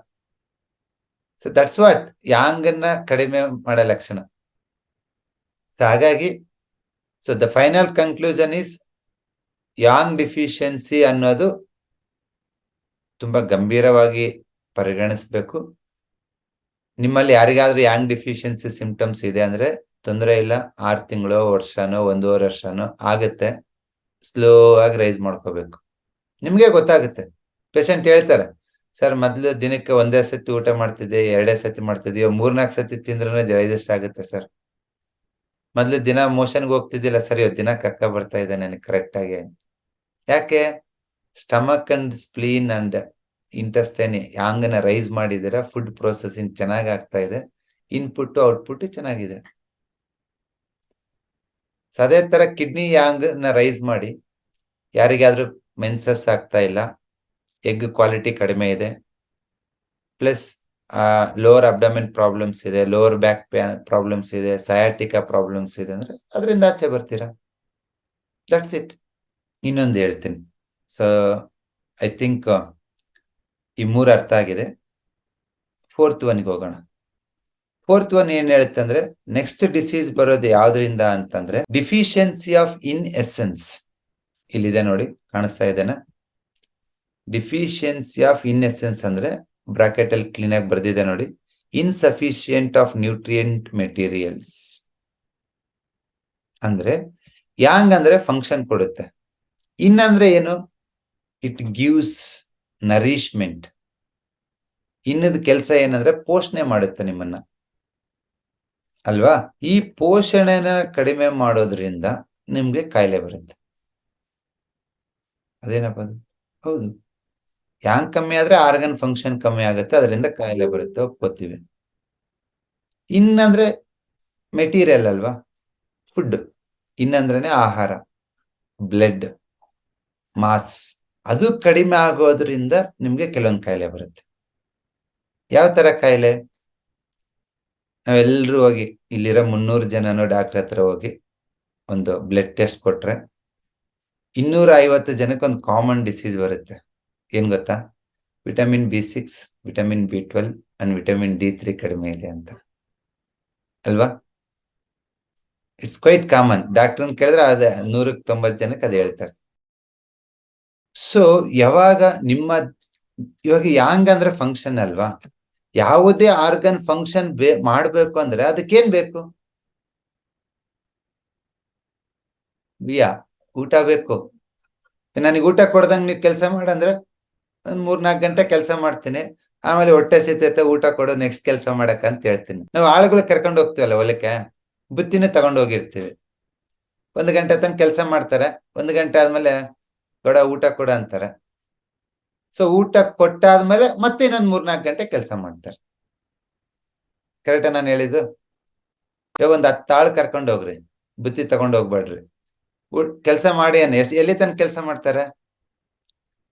ಸೊ ದಟ್ಸ್ ವಾಟ್ ಯಾಂಗ್ ಅನ್ನ ಕಡಿಮೆ ಮಾಡೋ ಲಕ್ಷಣ. ಹಾಗಾಗಿ so the final conclusion is, yang deficiency ಅನ್ನೋದು ತುಂಬಾ ಗಂಭೀರವಾಗಿ ಪರಿಗಣಿಸ್ಬೇಕು. ನಿಮ್ಮಲ್ಲಿ ಯಾರಿಗಾದ್ರೂ ಯಾಂಗ್ ಡಿಫಿಷಿಯನ್ಸಿ ಸಿಂಪ್ಟಮ್ಸ್ ಇದೆ ಅಂದ್ರೆ ತೊಂದರೆ ಇಲ್ಲ, 6 ತಿಂಗಳು, ವರ್ಷನೋ 1.5 ವರ್ಷನೋ ಆಗುತ್ತೆ. ಸ್ಲೋ ಆಗಿ ರೈಸ್ ಮಾಡ್ಕೋಬೇಕು, ನಿಮ್ಗೆ ಗೊತ್ತಾಗುತ್ತೆ. ಪೇಷಂಟ್ ಹೇಳ್ತಾರೆ, ಸರ್ ಮೊದ್ಲು ದಿನಕ್ಕೆ 1 ಸತಿ ಊಟ ಮಾಡ್ತಿದ್ದೆ, 2 ಸತಿ ಮಾಡ್ತಿದ್ದೆ, 3-4 ಸತಿ ತಿಂದ್ರೂ ಡೈಜೆಸ್ಟ್ ಆಗುತ್ತೆ ಸರ್. ಮೊದ್ಲು ದಿನ ಮೋಷನ್ಗೆ ಹೋಗ್ತಿದ್ದಿಲ್ಲ ಸರ್, ಇವತ್ತು ದಿನ ಕಕ್ಕ ಬರ್ತಾ ಇದೆ ನನಗೆ ಕರೆಕ್ಟ್ ಆಗಿ. ಯಾಕೆ? Stomach and spleen and intestine ಯಾಂಗನ್ನ ರೈಸ್ ಮಾಡಿದಿರ, ಫುಡ್ ಪ್ರೊಸೆಸಿಂಗ್ ಚೆನ್ನಾಗಿ ಆಗ್ತಾ ಇದೆ, ಇನ್ಪುಟ್ ಔಟ್ಪುಟ್ ಚೆನ್ನಾಗಿದೆ. ಅದೇ ತರ ಕಿಡ್ನಿ ಯಾಂಗ್ ನ ರೈಸ್ ಮಾಡಿ, ಯಾರಿಗಾದ್ರೂ ಮೆನ್ಸಸ್ ಆಗ್ತಾ ಇಲ್ಲ, ಎಗ್ ಕ್ವಾಲಿಟಿ ಕಡಿಮೆ ಇದೆ, ಪ್ಲಸ್ ಲೋವರ್ ಅಬ್ಡಮೆನ್ ಪ್ರಾಬ್ಲಮ್ಸ್ ಇದೆ, ಲೋವರ್ ಬ್ಯಾಕ್ ಪ್ರಾಬ್ಲಮ್ಸ್ ಇದೆ, ಸಯಾಟಿಕಾ ಪ್ರಾಬ್ಲಮ್ಸ್ ಇದೆ ಅಂದ್ರೆ ಅದರಿಂದ ಆಚೆ ಬರ್ತೀರಾ. That's it. ಇನ್ನೊಂದು ಹೇಳ್ತೀನಿ. ಸೊ ಐ ಥಿಂಕ್ ಈ 3 ಅರ್ಥ ಆಗಿದೆ. 4th ಒನ್ಗೆ ಹೋಗೋಣ. 4th ಒನ್ ಏನ್ ಹೇಳುತ್ತೆ ಅಂದ್ರೆ, ನೆಕ್ಸ್ಟ್ ಡಿಸೀಸ್ ಬರೋದು ಯಾವ್ದ್ರಿಂದ ಅಂತಂದ್ರೆ ಡಿಫಿಷಿಯನ್ಸಿ ಆಫ್ ಇನ್ ಎಸೆನ್ಸ್. ಇಲ್ಲಿದೆ ನೋಡಿ, ಕಾಣಿಸ್ತಾ ಇದೆನಾ? ಡಿಫಿಷಿಯನ್ಸಿ ಆಫ್ ಇನ್ ಎಸೆನ್ಸ್ ಅಂದ್ರೆ ಬ್ರಾಕೆಟ್ ಅಲ್ಲಿ ಕ್ಲೀನ್ ಆಗಿ ಬರ್ದಿದೆ ನೋಡಿ, ಇನ್ಸಫಿಷಿಯಂಟ್ ಆಫ್ ನ್ಯೂಟ್ರಿಯೆಂಟ್ ಮೆಟೀರಿಯಲ್ಸ್. ಅಂದ್ರೆ ಯಾಂಗ್ ಅಂದ್ರೆ ಫಂಕ್ಷನ್ ಕೊಡುತ್ತೆ, ಇನ್ ಅಂದ್ರೆ ಏನು? It gives nourishment. ಇನ್ನದ ಕೆಲಸ ಏನಂದ್ರೆ ಪೋಷಣೆ ಮಾಡುತ್ತೆ ನಿಮ್ಮನ್ನ. ಅಲ್ವಾ? ಈ ಪೋಷಣೆನ ಕಡಿಮೆ ಮಾಡೋದ್ರಿಂದ ನಿಮ್ಗೆ ಕಾಯಿಲೆ ಬರುತ್ತೆ. ಅದೇನಪ್ಪ ಅದು? ಹೌದು. ಯಾಂಗ್ ಕಮ್ಮಿ ಆದ್ರೆ ಆರ್ಗನ್ ಫಂಕ್ಷನ್ ಕಮ್ಮಿ ಆಗುತ್ತೆ, ಅದರಿಂದ ಕಾಯಿಲೆ ಬರುತ್ತೆ, ಒಪ್ಕೋತೀವಿ. ಇನ್ನಂದ್ರೆ ಮೆಟೀರಿಯಲ್ ಅಲ್ವಾ, ಫುಡ್. ಇನ್ನಂದ್ರೇನೆ ಆಹಾರ, ಬ್ಲಡ್, ಮಾಸ್. ಅದು ಕಡಿಮೆ ಆಗೋದ್ರಿಂದ ನಿಮ್ಗೆ ಕೆಲವೊಂದು ಕಾಯಿಲೆ ಬರುತ್ತೆ. ಯಾವ ತರ ಕಾಯಿಲೆ? ನಾವೆಲ್ಲರೂ ಹೋಗಿ, ಇಲ್ಲಿರೋ 300 ಜನನು ಡಾಕ್ಟರ್ ಹತ್ರ ಹೋಗಿ ಒಂದು ಬ್ಲಡ್ ಟೆಸ್ಟ್ ಕೊಟ್ರೆ 250 ಜನಕ್ಕೆ ಒಂದು ಕಾಮನ್ ಡಿಸೀಸ್ ಬರುತ್ತೆ. ಏನ್ ಗೊತ್ತಾ? Vitamin B6, vitamin B12 and vitamin D3 ಕಡಿಮೆ ಇದೆ ಅಂತ. ಅಲ್ವಾ? It's quite common. ಡಾಕ್ಟರ್ ಕೇಳಿದ್ರೆ ಅದೇ 100ಕ್ಕೆ 90 ಜನಕ್ಕೆ ಅದೇ ಹೇಳ್ತಾರೆ. ಸೊ ಯಾವಾಗ ಇವಾಗ ಯಾಂಗ್ ಅಂದ್ರೆ ಫಂಕ್ಷನ್ ಅಲ್ವಾ? ಯಾವುದೇ ಆರ್ಗನ್ ಫಂಕ್ಷನ್ ಮಾಡ್ಬೇಕು ಅಂದ್ರೆ ಅದಕ್ಕೇನ್ ಬೇಕು? ಊಟ ಬೇಕು. ನನಗೆ ಊಟ ಕೊಡ್ದಂಗ್ ನೀವು ಕೆಲಸ ಮಾಡಂದ್ರೆ ಒಂದ್ 3-4 ಗಂಟೆ ಕೆಲಸ ಮಾಡ್ತೀನಿ, ಆಮೇಲೆ ಹೊಟ್ಟೆ ಸಿತೈತೆ, ಊಟ ಕೊಡೋ, ನೆಕ್ಸ್ಟ್ ಕೆಲಸ ಮಾಡಕ್ ಅಂತ ಹೇಳ್ತೀನಿ. ನಾವು ಆಳುಗಳು ಕರ್ಕೊಂಡು ಹೋಗ್ತೀವಲ್ಲ ಹೊಲಕ್ಕೆ, ಬುತ್ತಿನೇ ತಗೊಂಡು ಹೋಗಿರ್ತೀವಿ. 1 ಗಂಟೆ ತನಕ ಕೆಲಸ ಮಾಡ್ತಾರೆ, 1 ಗಂಟೆ ಆದ್ಮೇಲೆ ಕೊಡ, ಊಟ ಕೊಡ ಅಂತಾರೆ. ಸೊ ಊಟ ಕೊಟ್ಟಾದ್ಮೇಲೆ ಮತ್ತೆ ಇನ್ನೊಂದ್ 3-4 ಗಂಟೆ ಕೆಲಸ ಮಾಡ್ತಾರೆ. ಕರೆಕ್ಟಾ ನಾನು ಹೇಳಿದ್ದು? ಇವಾಗ ಒಂದ್ 10 ಆಳು ಕರ್ಕೊಂಡು ಹೋಗ್ರಿ, ಬುತ್ತಿ ತಗೊಂಡು ಹೋಗ್ಬೇಡ್ರಿ. ಕೆಲಸ ಮಾಡಿ ಎಲ್ಲಿ ತನಕ ಕೆಲಸ ಮಾಡ್ತಾರೆ?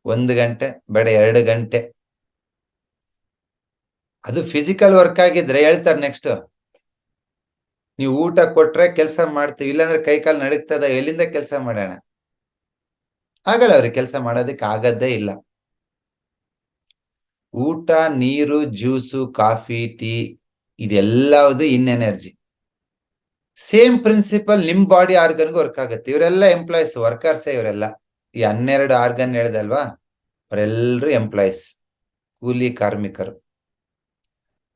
1 ಗಂಟೆ, ಬೇಡ 2 ಗಂಟೆ. ಅದು ಫಿಸಿಕಲ್ ವರ್ಕ್ ಆಗಿದ್ರೆ ಹೇಳ್ತಾರೆ ನೆಕ್ಸ್ಟ್, ನೀವು ಊಟ ಕೊಟ್ರೆ ಕೆಲಸ ಮಾಡ್ತೀವಿ, ಇಲ್ಲಾಂದ್ರೆ ಕೈ ಕಾಲು ನಡುಗ್ತದ, ಎಲ್ಲಿಂದ ಕೆಲಸ ಮಾಡೋಣ? ಆಗಲ್ಲ, ಅವ್ರಿಗೆ ಕೆಲಸ ಮಾಡೋದಕ್ಕೆ ಆಗದ್ದೇ ಇಲ್ಲ. ಊಟ, ನೀರು, ಜ್ಯೂಸು, ಕಾಫಿ, ಟೀ ಇದೆಲ್ಲವುದು ಇನ್ ಎನರ್ಜಿ. ಸೇಮ್ ಪ್ರಿನ್ಸಿಪಲ್ ನಿಮ್ ಬಾಡಿ ಆರ್ಗನ್ಗೂ ವರ್ಕ್ ಆಗುತ್ತೆ. ಇವರೆಲ್ಲ ಎಂಪ್ಲಾಯ್ಸ್, ವರ್ಕರ್ಸ್. ಇವರೆಲ್ಲ ಈ 12 ಆರ್ಗನ್ ಹೇಳಿದಲ್ವಾ, ಅವರೆಲ್ಲರೂ ಎಂಪ್ಲಾಯ್ಸ್, ಕೂಲಿ ಕಾರ್ಮಿಕರು.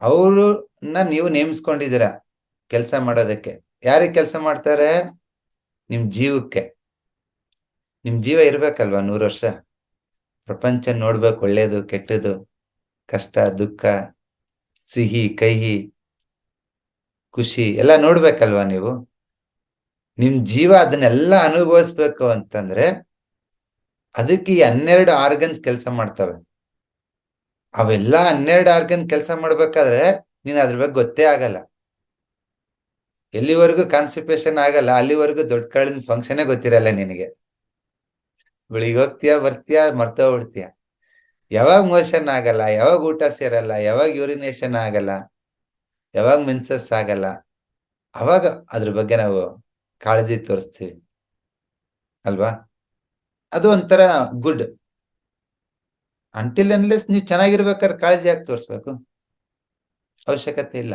ಅವ್ರನ್ನ ನೀವು ನೇಮಿಸ್ಕೊಂಡಿದ್ದೀರಾ ಕೆಲಸ ಮಾಡೋದಕ್ಕೆ. ಯಾರಿಗೆ ಕೆಲಸ ಮಾಡ್ತಾರೆ? ನಿಮ್ ಜೀವಕ್ಕೆ. ನಿಮ್ ಜೀವ ಇರ್ಬೇಕಲ್ವಾ 100 ವರ್ಷ? ಪ್ರಪಂಚ ನೋಡ್ಬೇಕು, ಒಳ್ಳೇದು ಕೆಟ್ಟದು, ಕಷ್ಟ ದುಃಖ, ಸಿಹಿ ಕಹಿ, ಖುಷಿ ಎಲ್ಲ ನೋಡ್ಬೇಕಲ್ವಾ ನೀವು? ನಿಮ್ ಜೀವ ಅದನ್ನೆಲ್ಲ ಅನುಭವಿಸ್ಬೇಕು ಅಂತಂದ್ರೆ ಅದಕ್ಕೆ ಈ 12 ಆರ್ಗನ್ಸ್ ಕೆಲಸ ಮಾಡ್ತವೆ. ಅವೆಲ್ಲ 12 ಆರ್ಗನ್ ಕೆಲಸ ಮಾಡ್ಬೇಕಾದ್ರೆ ನೀನ್ ಅದ್ರ ಬಗ್ಗೆ ಗೊತ್ತೇ ಆಗಲ್ಲ. ಎಲ್ಲಿವರೆಗೂ ಕಾನ್ಸ್ಟಿಪೇಷನ್ ಆಗಲ್ಲ ಅಲ್ಲಿವರೆಗೂ ದೊಡ್ಡ ಕಾಳಿನ ಫಂಕ್ಷನ್ ಗೊತ್ತಿರಲ್ಲ ನಿನಗೆ. ಬೆಳಿಗ್ಗೆ ಹೋಗ್ತೀಯ, ಬರ್ತೀಯ, ಮರ್ತೋಗ್ಬಿಡ್ತೀಯ. ಯಾವಾಗ ಮೋಷನ್ ಆಗಲ್ಲ, ಯಾವಾಗ ಊಟ ಸೇರಲ್ಲ, ಯಾವಾಗ ಯೂರಿನೇಷನ್ ಆಗಲ್ಲ, ಯಾವಾಗ ಮೆನ್ಸಸ್ ಆಗಲ್ಲ, ಅವಾಗ ಅದ್ರ ಬಗ್ಗೆ ನಾವು ಕಾಳಜಿ ತೋರಿಸ್ತೀವಿ ಅಲ್ವಾ? ಅದು ಒಂಥರ ಗುಡ್. ಅಂಟಿಲ್ ಅನ್ಲೆಸ್ ನೀವು ಚೆನ್ನಾಗಿರ್ಬೇಕಾದ್ರೆ ಕಾಳಜಿ ಯಾಕೆ ತೋರಿಸ್ಬೇಕು? ಅವಶ್ಯಕತೆ ಇಲ್ಲ.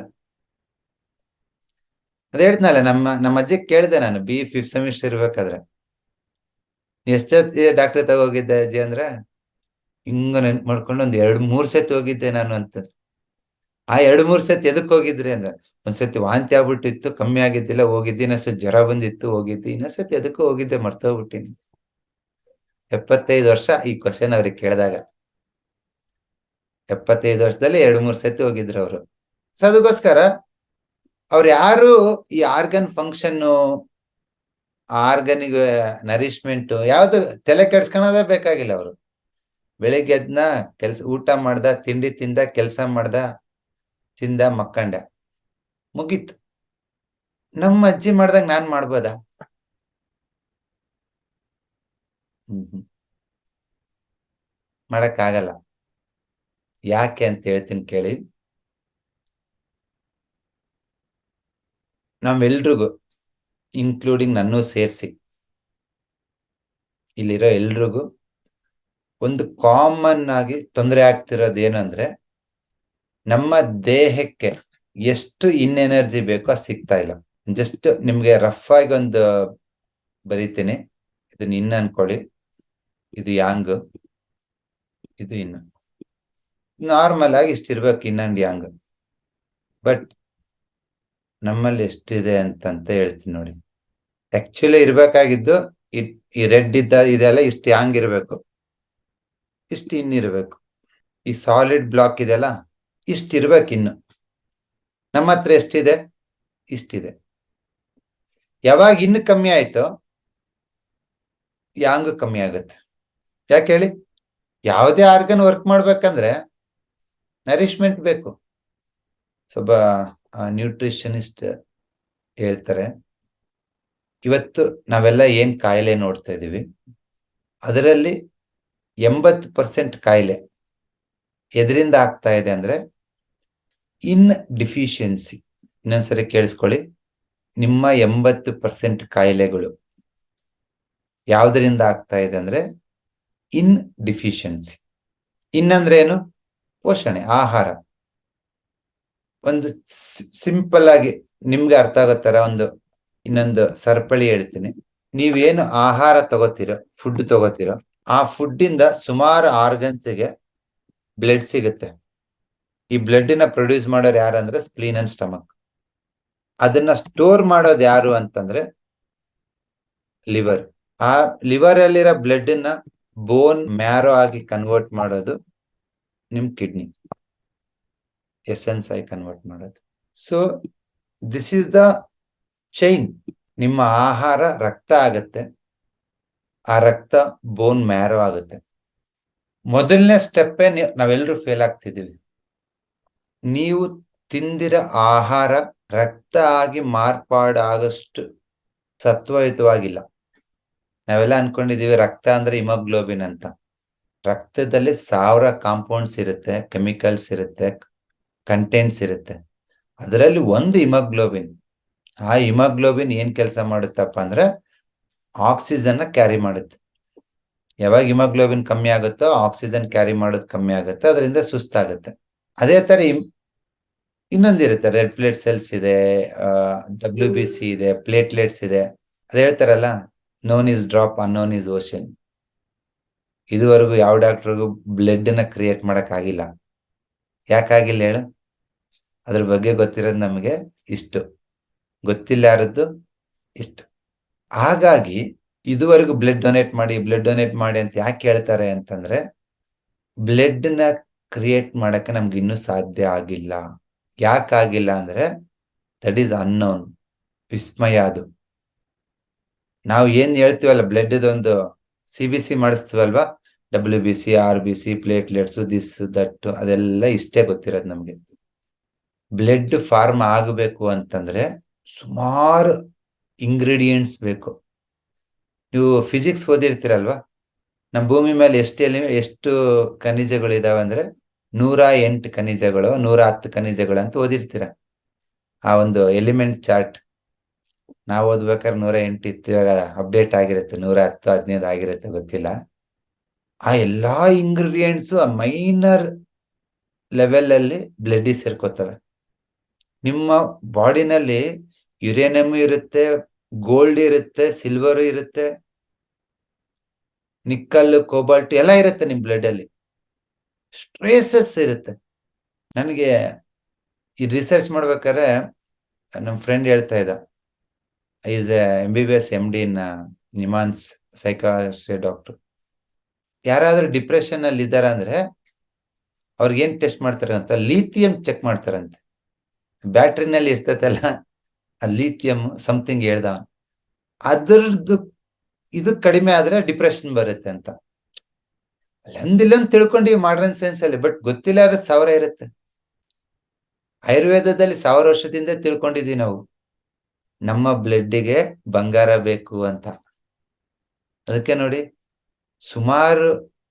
ಅದ್ ಹೇಳ್ತನಲ್ಲ, ನಮ್ಮ ಅಜ್ಜಿ ಕೇಳಿದೆ ನಾನು, BE 5th ಸೆಮಿಸ್ಟರ್ ಇರ್ಬೇಕಾದ್ರೆ, ಎಷ್ಟೊತ್ತಿ ಡಾಕ್ಟರ್ ತಗೋಗಿದ್ದೆ ಅಜ್ಜಿ ಅಂದ್ರೆ, ಹಿಂಗ ನೆನ್ಪು ಮಾಡ್ಕೊಂಡು 1 2-3 ಸತಿ ಹೋಗಿದ್ದೆ ನಾನು ಅಂತ. ಆ 2-3 ಸತಿ ಎದಕ್ ಹೋಗಿದ್ರಿ ಅಂದ್ರೆ, ಒಂದ್ಸತಿ ವಾಂತಿ ಆಗ್ಬಿಟ್ಟಿತ್ತು, ಕಮ್ಮಿ ಆಗಿದ್ದಿಲ್ಲ, ಹೋಗಿದ್ದಿ. ಇನ್ನೊಂದ್ಸತಿ ಜ್ವರ ಬಂದಿತ್ತು, ಹೋಗಿದ್ದಿ. ಇನ್ನೊಂದ್ಸತಿ ಎದಕ್ಕೂ ಹೋಗಿದ್ದೆ, ಮರ್ತೋಗ್ಬಿಟ್ಟಿನಿ. 75 ವರ್ಷ ಈ ಕ್ವಶನ್ ಅವ್ರಿಗೆ ಕೇಳಿದಾಗ. 75 ವರ್ಷದಲ್ಲಿ 2-3 ಸತಿ ಹೋಗಿದ್ರು ಅವರು. ಸೊ ಅದಕ್ಕೋಸ್ಕರ ಅವ್ರು ಯಾರು ಈ ಆರ್ಗನ್ ಫಂಕ್ಷನ್, ಆರ್ಗನಿಗೆ ನರಿಶ್ಮೆಂಟ್ ಯಾವ್ದು ತಲೆ ಕೆಡ್ಸ್ಕೊಳೋದೇ ಬೇಕಾಗಿಲ್ಲ. ಅವರು ಬೆಳಿಗ್ಗೆ ಎದ್ನ ಊಟ ಮಾಡ್ದ, ತಿಂಡಿ ತಿಂದ, ಕೆಲಸ ಮಾಡ್ದ, ತಿಂದ, ಮಕ್ಕಂಡ, ಮುಗೀತು. ನಮ್ಮ ಅಜ್ಜಿ ಮಾಡ್ದಾಗ ನಾನ್ ಮಾಡ್ಬೋದಾ? ಮಾಡಕ್ಕಾಗಲ್ಲ. ಯಾಕೆ ಅಂತ ಹೇಳ್ತೀನಿ ಕೇಳಿ. ನಾವೆಲ್ರಿಗೂ, ಇನ್ಕ್ಲೂಡಿಂಗ್ ನನ್ನೂ ಸೇರಿಸಿ, ಇಲ್ಲಿರೋ ಎಲ್ರಿಗೂ ಒಂದು ಕಾಮನ್ ಆಗಿ ತೊಂದರೆ ಆಗ್ತಿರೋದು ಏನಂದ್ರೆ, ನಮ್ಮ ದೇಹಕ್ಕೆ ಎಷ್ಟು ಇನ್ ಎನರ್ಜಿ ಬೇಕೋ ಅದು ಸಿಗ್ತಾ ಇಲ್ಲ. ಜಸ್ಟ್ ನಿಮ್ಗೆ ರಫ್ ಆಗಿ ಒಂದು ಬರೀತೀನಿ, ಇದನ್ನ ಇನ್ ಅನ್ಕೊಳ್ಳಿ, ಇದು ಯಾಂಗ್, ಇದು ಇನ್. ನಾರ್ಮಲ್ ಆಗಿ ಇಷ್ಟಿರ್ಬೇಕು ಇನ್ ಅಂಡ್ ಯಾಂಗ್. ಬಟ್ ನಮ್ಮಲ್ಲಿ ಎಷ್ಟಿದೆ ಅಂತ ಹೇಳ್ತೀನಿ ನೋಡಿ. ಆಕ್ಚುಲಿ ಇರ್ಬೇಕಾಗಿದ್ದು ಈ ರೆಡ್ ಇದೆಲ್ಲ ಇಷ್ಟು ಯಾಂಗ್ ಇರ್ಬೇಕು, ಇಷ್ಟು ಇನ್ ಇರ್ಬೇಕು. ಈ ಸಾಲಿಡ್ ಬ್ಲಾಕ್ ಇದೆಲ್ಲ ಇಷ್ಟಿರ್ಬೇಕು ಇನ್ನು. ನಮ್ಮ ಹತ್ರ ಎಷ್ಟಿದೆ? ಇಷ್ಟಿದೆ. ಯಾವಾಗ ಇನ್ನು ಕಮ್ಮಿ ಆಯ್ತೋ ಯಾಂಗ್ ಕಮ್ಮಿ ಆಗುತ್ತೆ. ಯಾಕೆ ಹೇಳಿ? ಯಾವುದೇ ಆರ್ಗನ್ ವರ್ಕ್ ಮಾಡ್ಬೇಕಂದ್ರೆ ನರಿಶ್ಮೆಂಟ್ ಬೇಕು. ಸ್ವಲ್ಪ ನ್ಯೂಟ್ರಿಷನಿಸ್ಟ್ ಹೇಳ್ತಾರೆ, ಇವತ್ತು ನಾವೆಲ್ಲ ಏನ್ ಕಾಯಿಲೆ ನೋಡ್ತಾ ಇದೀವಿ ಅದರಲ್ಲಿ 80% ಕಾಯಿಲೆ ಎದರಿಂದ ಆಗ್ತಾ ಇದೆ ಅಂದ್ರೆ ಇನ್ ಡಿಫಿಷಿಯನ್ಸಿ. ಇನ್ನೊಂದ್ಸರಿ ಕೇಳಿಸ್ಕೊಳ್ಳಿ, ನಿಮ್ಮ 80% ಕಾಯಿಲೆಗಳು ಯಾವ್ದರಿಂದ ಆಗ್ತಾ ಇದೆ ಅಂದ್ರೆ ಇನ್ ಡಿಫಿಷಿಯನ್ಸಿ. ಇನ್ನಂದ್ರೆ ಏನು? ಪೋಷಣೆ, ಆಹಾರ. ಒಂದು ಸಿಂಪಲ್ ಆಗಿ ನಿಮ್ಗೆ ಅರ್ಥ ಆಗೋ ತರ ಇನ್ನೊಂದು ಸರಪಳಿ ಹೇಳ್ತೀನಿ. ನೀವೇನು ಆಹಾರ ತಗೋತೀರೋ, ಫುಡ್ ತಗೋತೀರೋ, ಆ ಫುಡ್ ಇಂದ ಸುಮಾರು ಆರ್ಗನ್ಸ್ಗೆ ಬ್ಲಡ್ ಸಿಗುತ್ತೆ. ಈ ಬ್ಲಡ್ ನ ಪ್ರೊಡ್ಯೂಸ್ ಮಾಡೋರು ಯಾರಂದ್ರೆ ಸ್ಪ್ಲೀನ್ ಅಂಡ್ ಸ್ಟಮಕ್. ಅದನ್ನ ಸ್ಟೋರ್ ಮಾಡೋದು ಯಾರು ಅಂತಂದ್ರೆ ಲಿವರ್. ಆ ಲಿವರ್ ಅಲ್ಲಿರೋ ಬ್ಲಡ್ ನ ಬೋನ್ ಮ್ಯಾರೋ ಆಗಿ ಕನ್ವರ್ಟ್ ಮಾಡೋದು ನಿಮ್ ಕಿಡ್ನಿ, ಎಸೆನ್ಸ್ ಆಗಿ ಕನ್ವರ್ಟ್ ಮಾಡೋದು. So this is the chain. ನಿಮ್ಮ ಆಹಾರ ರಕ್ತ ಆಗತ್ತೆ, ಆ ರಕ್ತ ಬೋನ್ ಮ್ಯಾರೋ ಆಗುತ್ತೆ. ಮೊದಲನೇ ಸ್ಟೆಪ್ಪೇ ನಾವೆಲ್ಲರೂ ಫೇಲ್ ಆಗ್ತಿದೀವಿ. ನೀವು ತಿಂದಿರ ಆಹಾರ ರಕ್ತ ಆಗಿ ಮಾರ್ಪಾಡಾಗಷ್ಟು ಸತ್ವಯುತವಾಗಿಲ್ಲ. ನಾವೆಲ್ಲ ಅನ್ಕೊಂಡಿದೀವಿ ರಕ್ತ ಅಂದ್ರೆ ಹಿಮೋಗ್ಲೋಬಿನ್ ಅಂತ. ರಕ್ತದಲ್ಲಿ 1000 ಕಾಂಪೌಂಡ್ಸ್ ಇರುತ್ತೆ, ಕೆಮಿಕಲ್ಸ್ ಇರುತ್ತೆ, ಕಂಟೆಂಟ್ಸ್ ಇರುತ್ತೆ. ಅದರಲ್ಲಿ ಒಂದು ಹಿಮೋಗ್ಲೋಬಿನ್. ಆ ಹಿಮೋಗ್ಲೋಬಿನ್ ಏನ್ ಕೆಲಸ ಮಾಡುತ್ತಪ್ಪ ಅಂದ್ರೆ ಆಕ್ಸಿಜನ್ ಕ್ಯಾರಿ ಮಾಡುತ್ತೆ. ಯಾವಾಗ ಹಿಮೋಗ್ಲೋಬಿನ್ ಕಮ್ಮಿ ಆಗುತ್ತೋ ಆಕ್ಸಿಜನ್ ಕ್ಯಾರಿ ಮಾಡೋದು ಕಮ್ಮಿ ಆಗುತ್ತೆ, ಅದರಿಂದ ಸುಸ್ತಾಗುತ್ತೆ. ಅದೇ ತರ ಇನ್ನೊಂದಿರುತ್ತೆ, ರೆಡ್ ಬ್ಲಡ್ ಸೆಲ್ಸ್ ಇದೆ, WBC ಇದೆ, ಪ್ಲೇಟ್ಲೆಟ್ಸ್ ಇದೆ. ಅದ್ ಹೇಳ್ತಾರಲ್ಲ, known is drop unknown is ocean. ಇದುವರೆಗೂ ಯಾವ ಡಾಕ್ಟರ್ಗೂ ಬ್ಲಡ್ ನ ಕ್ರಿಯೇಟ್ ಮಾಡಕ್ ಆಗಿಲ್ಲ. ಯಾಕಾಗಿಲ್ಲ ಹೇಳು? ಅದ್ರ ಬಗ್ಗೆ ಗೊತ್ತಿರೋದು ನಮಗೆ ಇಷ್ಟು, ಗೊತ್ತಿಲ್ಲ ಯಾರದ್ದು ಇಷ್ಟು. ಹಾಗಾಗಿ ಇದುವರೆಗೂ ಬ್ಲಡ್ ಡೊನೇಟ್ ಮಾಡಿ ಅಂತ ಯಾಕೆ ಹೇಳ್ತಾರೆ ಅಂತಂದ್ರೆ ಬ್ಲಡ್ ನ ಕ್ರಿಯೇಟ್ ಮಾಡಕ್ಕೆ ನಮ್ಗೆ ಇನ್ನೂ ಸಾಧ್ಯ ಆಗಿಲ್ಲ. ಯಾಕಾಗಿಲ್ಲ ಅಂದ್ರೆ ದಟ್ ಈಸ್ ಅನ್ನೋನ್, ವಿಸ್ಮಯ. ಅದು ನಾವು ಏನ್ ಹೇಳ್ತೀವಲ್ಲ, ಬ್ಲಡ್ ಒಂದು CBC ಮಾಡಿಸ್ತೀವಲ್ವಾ, WBC, RBC, platelets, this that, ಅದೆಲ್ಲ ಇಷ್ಟೇ ಗೊತ್ತಿರೋದು ನಮ್ಗೆ. ಬ್ಲಡ್ ಫಾರ್ಮ್ ಆಗಬೇಕು ಅಂತಂದ್ರೆ ಸುಮಾರು ಇಂಗ್ರೀಡಿಯೆಂಟ್ಸ್ ಬೇಕು. ನೀವು ಫಿಸಿಕ್ಸ್ ಓದಿರ್ತೀರಲ್ವಾ, ನಮ್ಮ ಭೂಮಿ ಮೇಲೆ ಎಷ್ಟು ಖನಿಜಗಳು ಇದಾವೆ ಅಂದ್ರೆ 108 ಖನಿಜಗಳು, 110 ಖನಿಜಗಳು ಅಂತ ಓದಿರ್ತೀರ. ಆ ಒಂದು ಎಲಿಮೆಂಟ್ ಚಾರ್ಟ್ ನಾವು ಓದ್ಬೇಕಾದ್ರೆ 108 ಇತ್ತು, ಇವಾಗ ಅಪ್ಡೇಟ್ ಆಗಿರುತ್ತೆ 110, 15 ಆಗಿರುತ್ತೆ, ಗೊತ್ತಿಲ್ಲ. ಆ ಎಲ್ಲಾ ಇಂಗ್ರೀಡಿಯೆಂಟ್ಸ್ ಮೈನರ್ ಲೆವೆಲ್ ಅಲ್ಲಿ ಬ್ಲಡ್ ಸೇರ್ಕೋತವೆ. ನಿಮ್ಮ ಬಾಡಿನಲ್ಲಿ ಯುರೇನಿಯಂ ಇರುತ್ತೆ, ಗೋಲ್ಡ್ ಇರುತ್ತೆ, ಸಿಲ್ವರ್ ಇರುತ್ತೆ, ನಿಕ್ಕಲ್, ಕೋಬಾಲ್ಟ್ ಎಲ್ಲ ಇರುತ್ತೆ ನಿಮ್ ಬ್ಲಡ್ ಅಲ್ಲಿ. ಸ್ಟ್ರೇಸಸ್ ಇರುತ್ತೆ. ನನಗೆ ಈ ರಿಸರ್ಚ್ ಮಾಡ್ಬೇಕಾದ್ರೆ ನಮ್ ಫ್ರೆಂಡ್ ಹೇಳ್ತಾ ಇದ್ದ, is MBBS MD in NIMHANS, psychiatry doctor. ಯಾರಾದ್ರೂ ಡಿಪ್ರೆಷನ್ ಅಲ್ಲಿ ಇದ್ದಾರ ಅಂದ್ರೆ ಅವ್ರಿಗೆ ಏನ್ ಟೆಸ್ಟ್ ಮಾಡ್ತಾರೆ ಅಂತ, ಲೀಥಿಯಂ ಚೆಕ್ ಮಾಡ್ತಾರಂತೆ. ಬ್ಯಾಟ್ರಿನಲ್ಲಿ ಇರ್ತೈತಲ್ಲ ಆ ಲೀಥಿಯಂ ಸಮಥಿಂಗ್ ಹೇಳ್ದ, ಅದ್ರದ್ದು ಇದು ಕಡಿಮೆ ಆದ್ರೆ ಡಿಪ್ರೆಷನ್ ಬರುತ್ತೆ ಅಂತ. ಅಲ್ಲೊಂದಿಲ್ಲೊಂದು ತಿಳ್ಕೊಂಡಿವಿ ಮಾಡರ್ನ್ ಸೈನ್ಸ್ ಅಲ್ಲಿ, ಬಟ್ ಗೊತ್ತಿಲ್ಲ ಅದು 1000 ಇರುತ್ತೆ. ಆಯುರ್ವೇದದಲ್ಲಿ 1000 ವರ್ಷದಿಂದ ತಿಳ್ಕೊಂಡಿದ್ವಿ ನಾವು, ನಮ್ಮ ಬ್ಲಡ್ಗೆ ಬಂಗಾರ ಬೇಕು ಅಂತ. ಅದಕ್ಕೆ ನೋಡಿ, ಸುಮಾರು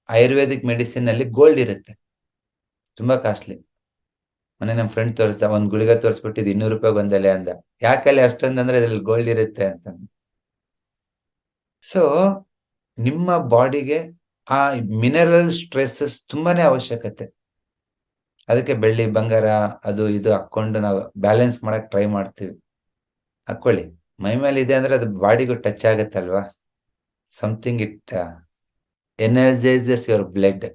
ಆಯುರ್ವೇದಿಕ್ ಮೆಡಿಸಿನ್ ಅಲ್ಲಿ ಗೋಲ್ಡ್ ಇರುತ್ತೆ, ತುಂಬಾ ಕಾಸ್ಟ್ಲಿ. ಮೊನ್ನೆ ನಮ್ಮ ಫ್ರೆಂಡ್ ತೋರಿಸ್ದ, ಒಂದ್ ಗುಳಿಗೆ ತೋರಿಸ್ಬಿಟ್ಟಿದ್ 200 ರೂಪಾಯಿ ಒಂದೆಲೆ ಅಂದ. ಯಾಕಲ್ಲಿ ಅಷ್ಟೊಂದಂದ್ರೆ ಅದ್ರಲ್ಲಿ ಗೋಲ್ಡ್ ಇರುತ್ತೆ ಅಂತ. ಸೊ ನಿಮ್ಮ ಬಾಡಿಗೆ ಆ ಮಿನರಲ್ ಸ್ಟ್ರೆಸಸ್ ತುಂಬಾನೇ ಅವಶ್ಯಕತೆ. ಅದಕ್ಕೆ ಬೆಳ್ಳಿ, ಬಂಗಾರ, ಅದು ಇದು ಹಾಕೊಂಡು ನಾವು ಬ್ಯಾಲೆನ್ಸ್ ಮಾಡಕ್ ಟ್ರೈ ಮಾಡ್ತೀವಿ. ಹಾಕೊಳ್ಳಿ, ಮೈ ಮೇಲೆ ಇದೆ ಅಂದ್ರೆ ಅದು ಬಾಡಿಗೂ ಟಚ್ ಆಗತ್ತಲ್ವಾ. Something it energises your blood.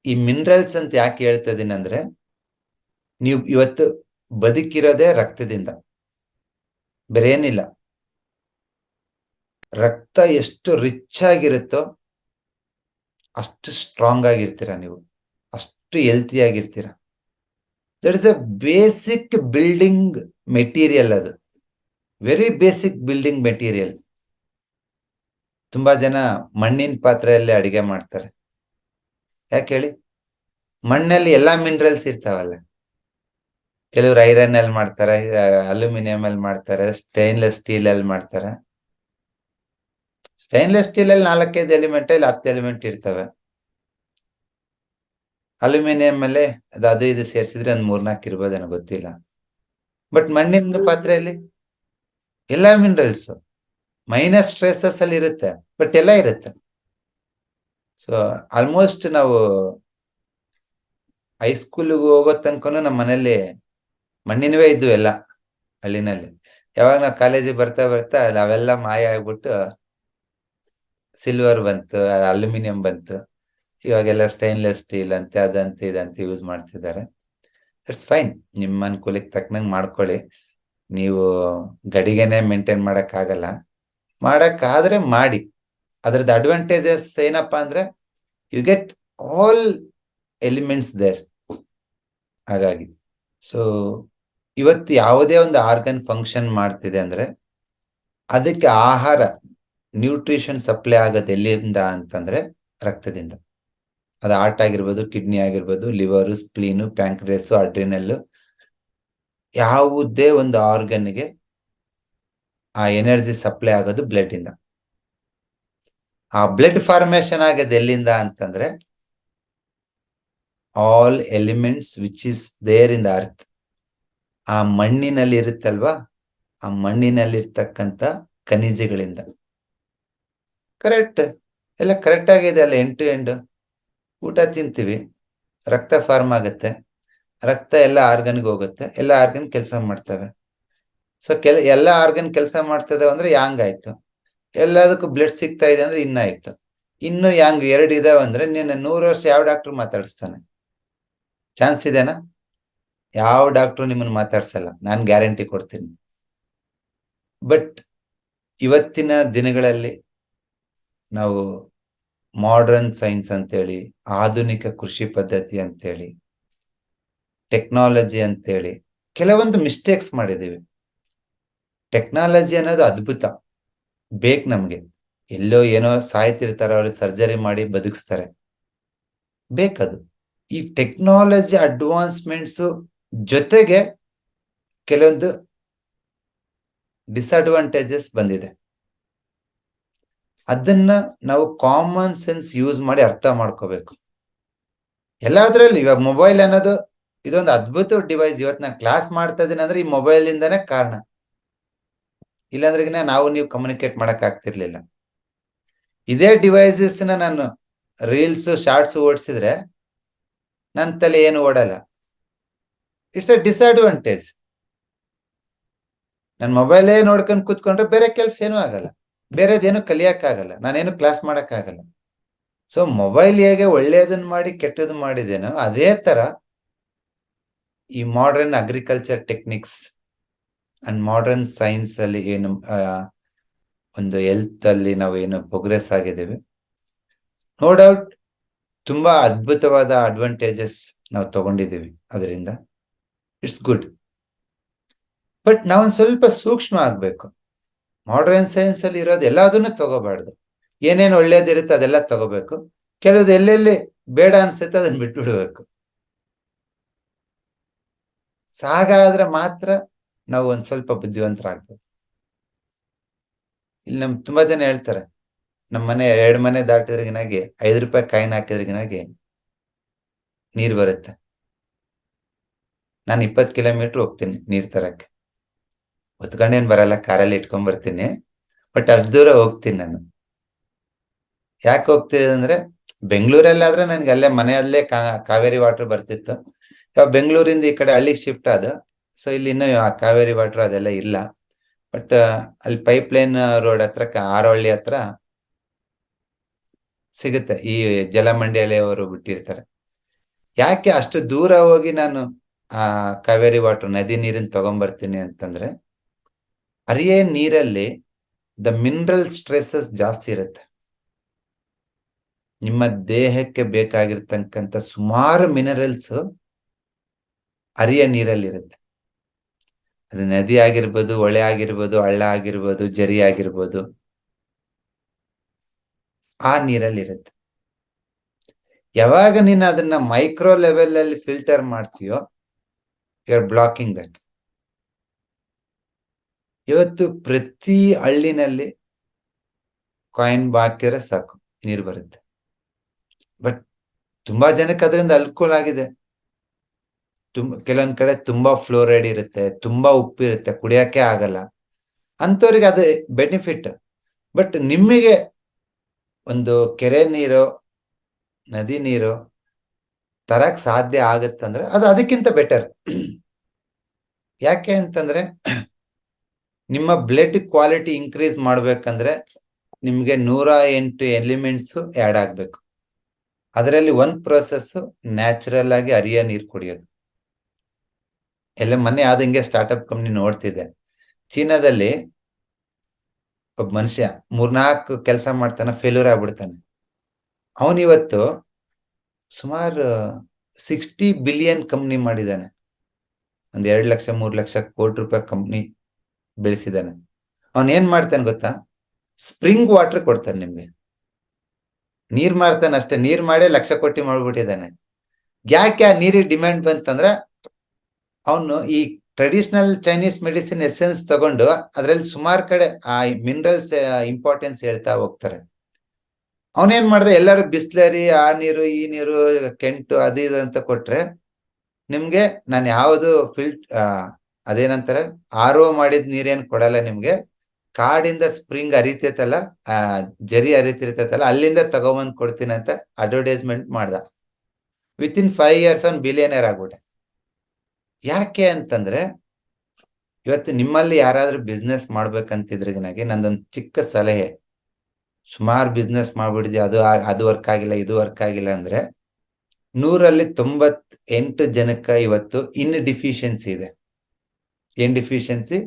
ಈ ಮಿನರಲ್ಸ್ ಅಂತ ಯಾಕೆ ಹೇಳ್ತಾ ಇದೀನಿ ಅಂದ್ರೆ, ನೀವು ಇವತ್ತು ಬದುಕಿರೋದೇ ರಕ್ತದಿಂದ, ಬೇರೆ ಏನಿಲ್ಲ. ರಕ್ತ ಎಷ್ಟು ರಿಚ್ ಆಗಿರುತ್ತೋ ಅಷ್ಟು ಸ್ಟ್ರಾಂಗ್ ಆಗಿರ್ತೀರ ನೀವು, ಅಷ್ಟು ಹೆಲ್ತಿ ಆಗಿರ್ತೀರ. That is a basic building material ಅದು, ವೆರಿ ಬೇಸಿಕ್ ಬಿಲ್ಡಿಂಗ್ ಮೆಟೀರಿಯಲ್. ತುಂಬಾ ಜನ ಮಣ್ಣಿನ ಪಾತ್ರೆಯಲ್ಲಿ ಅಡಿಗೆ ಮಾಡ್ತಾರೆ. ಯಾಕೆ ಹೇಳಿ? ಮಣ್ಣಲ್ಲಿ ಎಲ್ಲಾ ಮಿನರಲ್ಸ್ ಇರ್ತಾವಲ್ಲ. ಕೆಲವರು ಐರನ್ ಅಲ್ಲಿ ಮಾಡ್ತಾರೆ, ಅಲ್ಯೂಮಿನಿಯಂ ಅಲ್ಲಿ ಮಾಡ್ತಾರೆ, ಸ್ಟೈನ್ಲೆಸ್ ಸ್ಟೀಲ್ ಅಲ್ಲಿ ಮಾಡ್ತಾರೆ. ಸ್ಟೈನ್ಲೆಸ್ ಸ್ಟೀಲ್ ಅಲ್ಲಿ 4-5 ಎಲಿಮೆಂಟ್, ಇಲ್ಲಿ 10 ಎಲಿಮೆಂಟ್ ಇರ್ತವೆ. ಅಲ್ಯೂಮಿನಿಯಂ ಅಲ್ಲೇ ಅದು ಇದು ಸೇರಿಸಿದ್ರೆ ಒಂದ್ 3-4 ಇರ್ಬೋದೇನೋ, ಗೊತ್ತಿಲ್ಲ. ಬಟ್ ಮಣ್ಣಿನ ಪಾತ್ರೆಯಲ್ಲಿ ಎಲ್ಲಾ ಮಿನರಲ್ಸ್, ಮೈನಸ್ ಟ್ರೇಸಸ್ ಅಲ್ಲಿ ಇರುತ್ತೆ, ಬಟ್ ಎಲ್ಲ ಇರುತ್ತೆ. ಸೊ ಆಲ್ಮೋಸ್ಟ್ ನಾವು ಹೈಸ್ಕೂಲ್ಗೆ ಹೋಗೋ ತನಕನು ನಮ್ಮ ಮನೇಲಿ ಮಣ್ಣಿನವೇ ಇದ್ವು ಎಲ್ಲ ಹಳ್ಳಿನಲ್ಲಿ. ಯಾವಾಗ ನಾವು ಕಾಲೇಜಿಗೆ ಬರ್ತಾ ಬರ್ತಾ ಅವೆಲ್ಲ ಮಾಯ ಆಗ್ಬಿಟ್ಟು ಸಿಲ್ವರ್ ಬಂತು, ಅಲ್ಯೂಮಿನಿಯಂ ಬಂತು. ಇವಾಗೆಲ್ಲ ಸ್ಟೈನ್ಲೆಸ್ ಸ್ಟೀಲ್ ಅಂತೆ, ಅದಂತೆ ಇದಂತೆ ಯೂಸ್ ಮಾಡ್ತಿದ್ದಾರೆ. ಇಟ್ಸ್ ಫೈನ್, ನಿಮ್ಮ ಅನುಕೂಲಕ್ಕೆ ತಕ್ಕನಂಗೆ ಮಾಡ್ಕೊಳ್ಳಿ. ನೀವು ಗಡಿಗೆನೆ ಮೇಂಟೈನ್ ಮಾಡಕ್ಕಾಗಲ್ಲ, ಮಾಡಕ್ಕಾದ್ರೆ ಮಾಡಿ. ಅದ್ರದ್ದು ಅಡ್ವಾಂಟೇಜಸ್ ಏನಪ್ಪಾ ಅಂದ್ರೆ, you get all elements there. ಹಾಗಾಗಿ ಸೊ ಇವತ್ತು ಯಾವುದೇ ಒಂದು ಆರ್ಗನ್ ಫಂಕ್ಷನ್ ಮಾಡ್ತಿದೆ ಅಂದ್ರೆ ಅದಕ್ಕೆ ಆಹಾರ, ನ್ಯೂಟ್ರಿಷನ್ ಸಪ್ಲೈ ಆಗೋದು ಎಲ್ಲಿಂದ ಅಂತಂದ್ರೆ ರಕ್ತದಿಂದ. ಅದು ಹಾರ್ಟ್ ಆಗಿರ್ಬೋದು, ಕಿಡ್ನಿ ಆಗಿರ್ಬೋದು, ಲಿವರು, ಸ್ಪ್ಲೀನು, ಪ್ಯಾಂಕ್ರಿಯಸ್, ಅಡ್ರಿನಲ್, ಯಾವುದೇ ಒಂದು ಆರ್ಗನ್ಗೆ ಆ ಎನರ್ಜಿ ಸಪ್ಲೈ ಆಗೋದು ಬ್ಲಡ್ ಇಂದ. ಆ ಬ್ಲಡ್ ಫಾರ್ಮೇಶನ್ ಆಗೋದು ಎಲ್ಲಿಂದ ಅಂತಂದ್ರೆ all elements which is there in the earth. ಆ ಮಣ್ಣಿನಲ್ಲಿ ಇರುತ್ತಲ್ವಾ, ಆ ಮಣ್ಣಿನಲ್ಲಿ ಇರ್ತಕ್ಕಂಥ ಖನಿಜಗಳಿಂದ. ಕರೆಕ್ಟ್, ಎಲ್ಲ ಕರೆಕ್ಟ್ ಆಗಿದೆ ಅಲ್ಲ. ಎಂಡ್ ಟು ಎಂಡ್ ಊಟ ತಿಂತೀವಿ, ರಕ್ತ ಫಾರ್ಮ್ ಆಗುತ್ತೆ, ರಕ್ತ ಎಲ್ಲ ಆರ್ಗನ್ಗೆ ಹೋಗುತ್ತೆ, ಎಲ್ಲ ಆರ್ಗನ್ ಕೆಲಸ ಮಾಡ್ತವೆ. ಸೊ ಎಲ್ಲ ಆರ್ಗನ್ ಕೆಲಸ ಮಾಡ್ತದೆ ಅಂದ್ರೆ ಯಾಂಗ್ ಆಯ್ತು. ಎಲ್ಲದಕ್ಕೂ ಬ್ಲಡ್ ಸಿಗ್ತಾ ಇದೆ ಅಂದ್ರೆ ಇನ್ನಾಯ್ತು. ಇನ್ನು ಯಾಂಗ್ 2 ಇದಾವೆ ಅಂದ್ರೆ ನೀನು 100 ವರ್ಷ ಯಾವ ಡಾಕ್ಟರ್ ಮಾತಾಡಿಸ್ತಾನೆ? ಚಾನ್ಸ್ ಇದೆನಾ? ಯಾವ ಡಾಕ್ಟ್ರು ನಿಮ್ಮನ್ನು ಮಾತಾಡ್ಸಲ್ಲ, ನಾನು ಗ್ಯಾರಂಟಿ ಕೊಡ್ತೀನಿ. ಬಟ್ ಇವತ್ತಿನ ದಿನಗಳಲ್ಲಿ ನಾವು ಮಾಡರ್ನ್ ಸೈನ್ಸ್ ಅಂತೇಳಿ, ಆಧುನಿಕ ಕೃಷಿ ಪದ್ಧತಿ ಅಂತೇಳಿ, ಟೆಕ್ನಾಲಜಿ ಅಂತೇಳಿ ಕೆಲವೊಂದು ಮಿಸ್ಟೇಕ್ಸ್ ಮಾಡಿದೀವಿ. ಟೆಕ್ನಾಲಜಿ ಅನ್ನೋದು ಅದ್ಭುತ, ಬೇಕು ನಮ್ಗೆ. ಎಲ್ಲೋ ಏನೋ ಸಾಯ್ತಿರ್ತಾರೆ, ಅವ್ರಿಗೆ ಸರ್ಜರಿ ಮಾಡಿ ಬದುಕಿಸ್ತಾರೆ, ಬೇಕದು. ಈ ಟೆಕ್ನಾಲಜಿ ಅಡ್ವಾನ್ಸ್ಮೆಂಟ್ಸ್ ಜೊತೆಗೆ ಕೆಲವೊಂದು ಡಿಸ್ಅಡ್ವಾಂಟೇಜಸ್ ಬಂದಿದೆ. ಅದನ್ನ ನಾವು ಕಾಮನ್ ಸೆನ್ಸ್ ಯೂಸ್ ಮಾಡಿ ಅರ್ಥ ಮಾಡ್ಕೋಬೇಕು. ಎಲ್ಲಾದ್ರಲ್ಲಿ ಇವಾಗ ಮೊಬೈಲ್ ಅನ್ನೋದು ಇದೊಂದು ಅದ್ಭುತ ಡಿವೈಸ್. ಇವತ್ತು ನಾನು ಕ್ಲಾಸ್ ಮಾಡ್ತಾ ಇದ್ದೀನಿ ಅಂದ್ರೆ ಈ ಮೊಬೈಲ್ ಇಂದಾನೆ ಕಾರಣ. ಇಲ್ಲಾಂದ್ರೆ ನಾವು ನೀವು ಕಮ್ಯುನಿಕೇಟ್ ಮಾಡಕ್ ಆಗ್ತಿರ್ಲಿಲ್ಲ. ಇದೇ ಡಿವೈಸಸ್ ನಾನು ರೀಲ್ಸ್, ಶಾರ್ಟ್ಸ್ ಓಡಿಸಿದ್ರೆ ನನ್ನ ತಲೆ ಏನು ಓಡಲ್ಲ. It's a disadvantage. ನನ್ನ ಮೊಬೈಲೇ ನೋಡ್ಕೊಂಡು ಕೂತ್ಕೊಂಡ್ರೆ ಬೇರೆ ಕೆಲಸ ಏನೂ ಆಗಲ್ಲ, ಬೇರೆದೇನು ಕಲಿಯಕ್ಕಾಗಲ್ಲ, ನಾನೇನು ಕ್ಲಾಸ್ ಮಾಡಕ್ಕಾಗಲ್ಲ. ಸೊ ಮೊಬೈಲ್ ಹೇಗೆ ಒಳ್ಳೆಯದನ್ನ ಮಾಡಿ ಕೆಟ್ಟದ್ದು ಮಾಡಿದೇನೋ ಅದೇ ತರ ಈ modern agriculture techniques and modern science ಅಲ್ಲಿ ಏನು ಒಂದು ಹೆಲ್ತ್ ಅಲ್ಲಿ ನಾವು ಏನು ಪ್ರೋಗ್ರೆಸ್ ಆಗಿದ್ದೇವೆ, ನೋ ಡೌಟ್ ತುಂಬಾ ಅದ್ಭುತವಾದ ಅಡ್ವಾಂಟೇಜಸ್ ನಾವು ತಗೊಂಡಿದ್ದೀವಿ ಅದರಿಂದ. It's good. ಬಟ್ ನಾವೊಂದು ಸ್ವಲ್ಪ ಸೂಕ್ಷ್ಮ ಆಗ್ಬೇಕು. ಮಾಡರ್ನ್ ಸೈನ್ಸ್ ಅಲ್ಲಿ ಇರೋದು ಎಲ್ಲದನ್ನು ತಗೋಬಾರ್ದು. ಏನೇನು ಒಳ್ಳೇದಿರುತ್ತೆ ಅದೆಲ್ಲ ತಗೋಬೇಕು. ಕೆಲವ್ದು ಎಲ್ಲೆಲ್ಲಿ ಬೇಡ ಅನ್ಸುತ್ತೆ ಅದನ್ನ ಬಿಟ್ಬಿಡ್ಬೇಕು. ಹಾಗಾದ್ರೆ ಮಾತ್ರ ನಾವು ಒಂದ್ ಸ್ವಲ್ಪ ಬುದ್ಧಿವಂತರಾಗ್ಬೋದು. ಇಲ್ಲಿ ತುಂಬಾ ಜನ ಹೇಳ್ತಾರೆ, ನಮ್ಮ ಮನೆ 2 ಮನೆ ದಾಟಿದ್ರಿಗಿನಾಗೆ 5 ರೂಪಾಯಿ ಕಾಯಿನ್ ಹಾಕಿದ್ರಿಗಿನಾಗೆ ನೀರ್ ಬರುತ್ತೆ. ನಾನು 20 ಕಿಲೋಮೀಟರ್ ಹೋಗ್ತೀನಿ ನೀರ್ ತರಕ್ಕೆ. ಹೊತ್ಕೊಂಡೇನ್ ಬರಲ್ಲ, ಕಾರಲ್ಲಿ ಇಟ್ಕೊಂಡ್ ಬರ್ತೀನಿ. ಬಟ್ ಅಷ್ಟು ದೂರ ಹೋಗ್ತೀನಿ ನಾನು. ಯಾಕೆ ಹೋಗ್ತಿದೆ ಅಂದ್ರೆ, ಬೆಂಗಳೂರಲ್ಲಾದ್ರೆ ನನ್ಗೆ ಅಲ್ಲೇ ಮನೆಯಲ್ಲೇ ಕಾವೇರಿ ವಾಟರ್ ಬರ್ತಿತ್ತು. ಇವಾಗ ಬೆಂಗಳೂರಿಂದ ಈ ಕಡೆ ಹಳ್ಳಿಗೆ ಶಿಫ್ಟ್ ಆದ. ಸೊ ಇಲ್ಲಿ ಇನ್ನೂ ಕಾವೇರಿ ವಾಟರ್ ಅದೆಲ್ಲ ಇಲ್ಲ. ಬಟ್ ಅಲ್ಲಿ ಪೈಪ್ ಲೈನ್ ರೋಡ್ ಹತ್ರ, ಆರೋಹಳ್ಳಿ ಹತ್ರ ಸಿಗುತ್ತೆ. ಈ ಜಲಮಂಡಳಿ ಅವರು ಬಿಟ್ಟಿರ್ತಾರೆ. ಯಾಕೆ ಅಷ್ಟು ದೂರ ಹೋಗಿ ನಾನು ಆ ಕಾವೇರಿ ವಾಟರ್, ನದಿ ನೀರನ್ನ ತಗೊಂಡ್ಬರ್ತೀನಿ ಅಂತಂದ್ರೆ, ಹರಿಯೇ ನೀರಲ್ಲಿ ದ ಮಿನರಲ್ ಸ್ಟ್ರೆಸಸ್ ಜಾಸ್ತಿ ಇರುತ್ತೆ. ನಿಮ್ಮ ದೇಹಕ್ಕೆ ಬೇಕಾಗಿರ್ತಕ್ಕಂಥ ಸುಮಾರು ಮಿನರಲ್ಸ್ ಹರಿಯ ನೀರಲ್ಲಿ ಇರುತ್ತೆ. ಅದು ನದಿ ಆಗಿರ್ಬೋದು, ಹೊಳೆ ಆಗಿರ್ಬೋದು, ಹಳ್ಳ ಆಗಿರ್ಬೋದು, ಜರಿ ಆಗಿರ್ಬೋದು, ಆ ನೀರಲ್ಲಿ ಇರುತ್ತೆ. ಯಾವಾಗ ನೀನು ಅದನ್ನ ಮೈಕ್ರೋ ಲೆವೆಲ್ ಅಲ್ಲಿ ಫಿಲ್ಟರ್ ಮಾಡ್ತೀಯೋ, ಯು ಆರ್ ಬ್ಲಾಕಿಂಗ್ ದಟ್. ಇವತ್ತು ಪ್ರತಿ ಹಳ್ಳಿನಲ್ಲಿ ಕಾಯಿನ್ ಹಾಕಿದ್ರೆ ಸಾಕು, ನೀರು ಬರುತ್ತೆ. ಬಟ್ ತುಂಬಾ ಜನಕ್ಕೆ ಅದರಿಂದ ಅನುಕೂಲ ಆಗಿದೆ. ಕೆಲವೊಂದ್ ಕಡೆ ತುಂಬಾ ಫ್ಲೋರೈಡ್ ಇರುತ್ತೆ, ತುಂಬಾ ಉಪ್ಪಿರುತ್ತೆ, ಕುಡಿಯಕ್ಕೆ ಆಗಲ್ಲ, ಅಂತವ್ರಿಗೆ ಅದು ಬೆನಿಫಿಟ್. ಬಟ್ ನಿಮಗೆ ಒಂದು ಕೆರೆ ನೀರು, ನದಿ ನೀರು ತರಕ್ ಸಾಧ್ಯ ಆಗತ್ತಂದ್ರೆ ಅದು ಅದಕ್ಕಿಂತ ಬೆಟರ್. ಯಾಕೆ ಅಂತಂದ್ರೆ ನಿಮ್ಮ ಬ್ಲಡ್ ಕ್ವಾಲಿಟಿ ಇನ್ಕ್ರೀಸ್ ಮಾಡ್ಬೇಕಂದ್ರೆ ನಿಮ್ಗೆ 108 ಎಲಿಮೆಂಟ್ಸ್ ಆಡ್ ಆಗ್ಬೇಕು. ಅದರಲ್ಲಿ ಒಂದು ಪ್ರೋಸೆಸ್ ನ್ಯಾಚುರಲ್ ಆಗಿ ಹರಿಯ ನೀರು ಕುಡಿಯೋದು. ಎಲ್ಲ ಮೊನ್ನೆ ಯಾವ್ದು ಹಿಂಗೆ ಸ್ಟಾರ್ಟ್ಅಪ್ ಕಂಪ್ನಿ ನೋಡ್ತಿದ್ದೆ. ಚೀನಾದಲ್ಲಿ ಒಬ್ಬ ಮನುಷ್ಯ 3-4 ಕೆಲಸ ಮಾಡ್ತಾನೆ, ಫೇಲ್ಯೂರ್ ಆಗ್ಬಿಡ್ತಾನೆ. ಅವನಿವತ್ತು ಸುಮಾರು 60 ಬಿಲಿಯನ್ ಕಂಪ್ನಿ ಮಾಡಿದ್ದಾನೆ. 2 ಲಕ್ಷ 3 ಲಕ್ಷ ಕೋಟಿ ರೂಪಾಯಿ ಕಂಪ್ನಿ ಬೆಳೆಸಿದ್ದಾನೆ. ಅವನ್ ಏನ್ ಮಾಡ್ತಾನೆ ಗೊತ್ತಾ? ಸ್ಪ್ರಿಂಗ್ ವಾಟರ್ ಕೊಡ್ತಾನೆ ನಿಮ್ಗೆ. ನೀರ್ ಮಾರ್ತಾನೆ ಅಷ್ಟೇ, ನೀರ್ ಮಾಡೇ ಲಕ್ಷ ಕೋಟಿ ಮಾಡ್ಬಿಟ್ಟಿದ್ದಾನೆ. ಯಾಕೆ ಆ ನೀರಿಗೆ ಡಿಮ್ಯಾಂಡ್ ಬಂತಂದ್ರೆ ಅವನು ಈ ಟ್ರೆಡಿಷನಲ್ ಚೈನೀಸ್ ಮೆಡಿಸಿನ್ ಎಸೆನ್ಸ್ ತಗೊಂಡು ಅದ್ರಲ್ಲಿ ಸುಮಾರು ಕಡೆ ಆ ಮಿನರಲ್ಸ್ ಇಂಪಾರ್ಟೆನ್ಸ್ ಹೇಳ್ತಾ ಹೋಗ್ತಾರೆ. ಅವನೇನ್ ಮಾಡ್ದೆ, ಎಲ್ಲರೂ ಬಿಸ್ಲರಿ, ಆ ನೀರು ಈ ನೀರು ಕೆಂಟು ಅದು ಇದು ಅಂತ ಕೊಟ್ರೆ ನಿಮ್ಗೆ ನಾನು ಯಾವುದು ಅದೇನಂತಾರೆ ಆರ್ ಒ ಮಾಡಿದ ನೀರೇನ್ ಕೊಡಲ್ಲ ನಿಮ್ಗೆ. ಕಾಡಿಂದ ಸ್ಪ್ರಿಂಗ್ ಹರಿತೈತಲ್ಲ, ಜರಿ ಹರಿತಿರ್ತೈತಲ್ಲ, ಅಲ್ಲಿಂದ ತಗೊಂಬಂದ್ ಕೊಡ್ತೀನಿ ಅಂತ ಅಡ್ವರ್ಟೈಸ್ಮೆಂಟ್ ಮಾಡ್ದ. ವಿತಿನ್ 5 years ಅವ್ನು ಬಿಲಿಯನರ್ ಆಗ್ಬಿಟ್ಟೆ. ಯಾಕೆ ಅಂತಂದ್ರೆ ಇವತ್ತು ನಿಮ್ಮಲ್ಲಿ ಯಾರಾದ್ರೂ ಬಿಸ್ನೆಸ್ ಮಾಡ್ಬೇಕಂತಿದ್ರಿಗಿನಾಗೆ ನಂದೊಂದು ಚಿಕ್ಕ ಸಲಹೆ. ಸುಮಾರು ಬಿಸ್ನೆಸ್ ಮಾಡ್ಬಿಡಿದ್ವಿ, ಅದು ವರ್ಕ್ ಆಗಿಲ್ಲ, ಇದು ವರ್ಕ್ ಆಗಿಲ್ಲ ಅಂದ್ರೆ 100ರಲ್ಲಿ 98 ಜನಕ್ಕ ಇವತ್ತು ಡಿಫಿಷಿಯನ್ಸಿ ಇದೆ. ಏನ್ ಡಿಫಿಷಿಯನ್ಸಿ?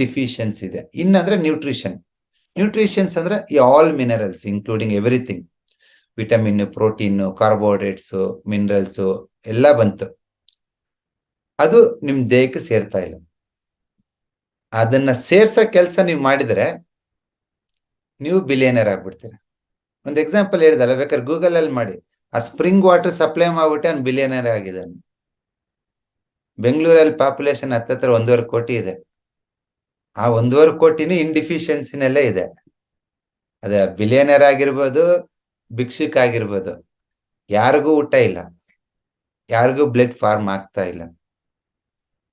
ಡಿಫಿಷಿಯನ್ಸಿ ಇದೆ. ಅಂದ್ರೆ ನ್ಯೂಟ್ರಿಷನ್ಸ್ ಅಂದ್ರೆ ಈ all minerals including everything, vitamin, protein, carbohydrates, minerals ಎಲ್ಲ ಬಂತು. ಅದು ನಿಮ್ ದೇಹಕ್ಕೆ ಸೇರ್ತಾ ಇಲ್ಲ. ಅದನ್ನ ಸೇರ್ಸೋ ಕೆಲಸ ನೀವು ಮಾಡಿದ್ರೆ ನೀವು ಬಿಲಿಯನರ್ ಆಗ್ಬಿಡ್ತೀರ. ಒಂದು ಎಕ್ಸಾಂಪಲ್ ಹೇಳಿದಲ್ಲ, ಬೇಕಾದ್ರೆ ಗೂಗಲ್ ಅಲ್ಲಿ ಮಾಡಿ. ಆ ಸ್ಪ್ರಿಂಗ್ ವಾಟರ್ ಸಪ್ಲೈ ಮಾಡ್ಬಿಟ್ಟೆ ಅವ್ನು ಬಿಲಿಯನರ್ ಆಗಿದ್ದಾನೆ. ಬೆಂಗಳೂರಲ್ಲಿ ಪಾಪ್ಯುಲೇಷನ್ ಹತ್ತತ್ರ 1.5 ಕೋಟಿ ಇದೆ. ಆ 1.5 ಕೋಟಿನೂ ಡಿಫಿಷಿಯನ್ಸಿನಲ್ಲೇ ಇದೆ. ಅದೇ ಬಿಲಿಯನರ್ ಆಗಿರ್ಬೋದು, ಭಿಕ್ಷುಕ್ ಆಗಿರ್ಬೋದು, ಯಾರಿಗೂ ಊಟ ಇಲ್ಲ, ಯಾರಿಗೂ ಬ್ಲಡ್ ಫಾರ್ಮ್ ಆಗ್ತಾ ಇಲ್ಲ.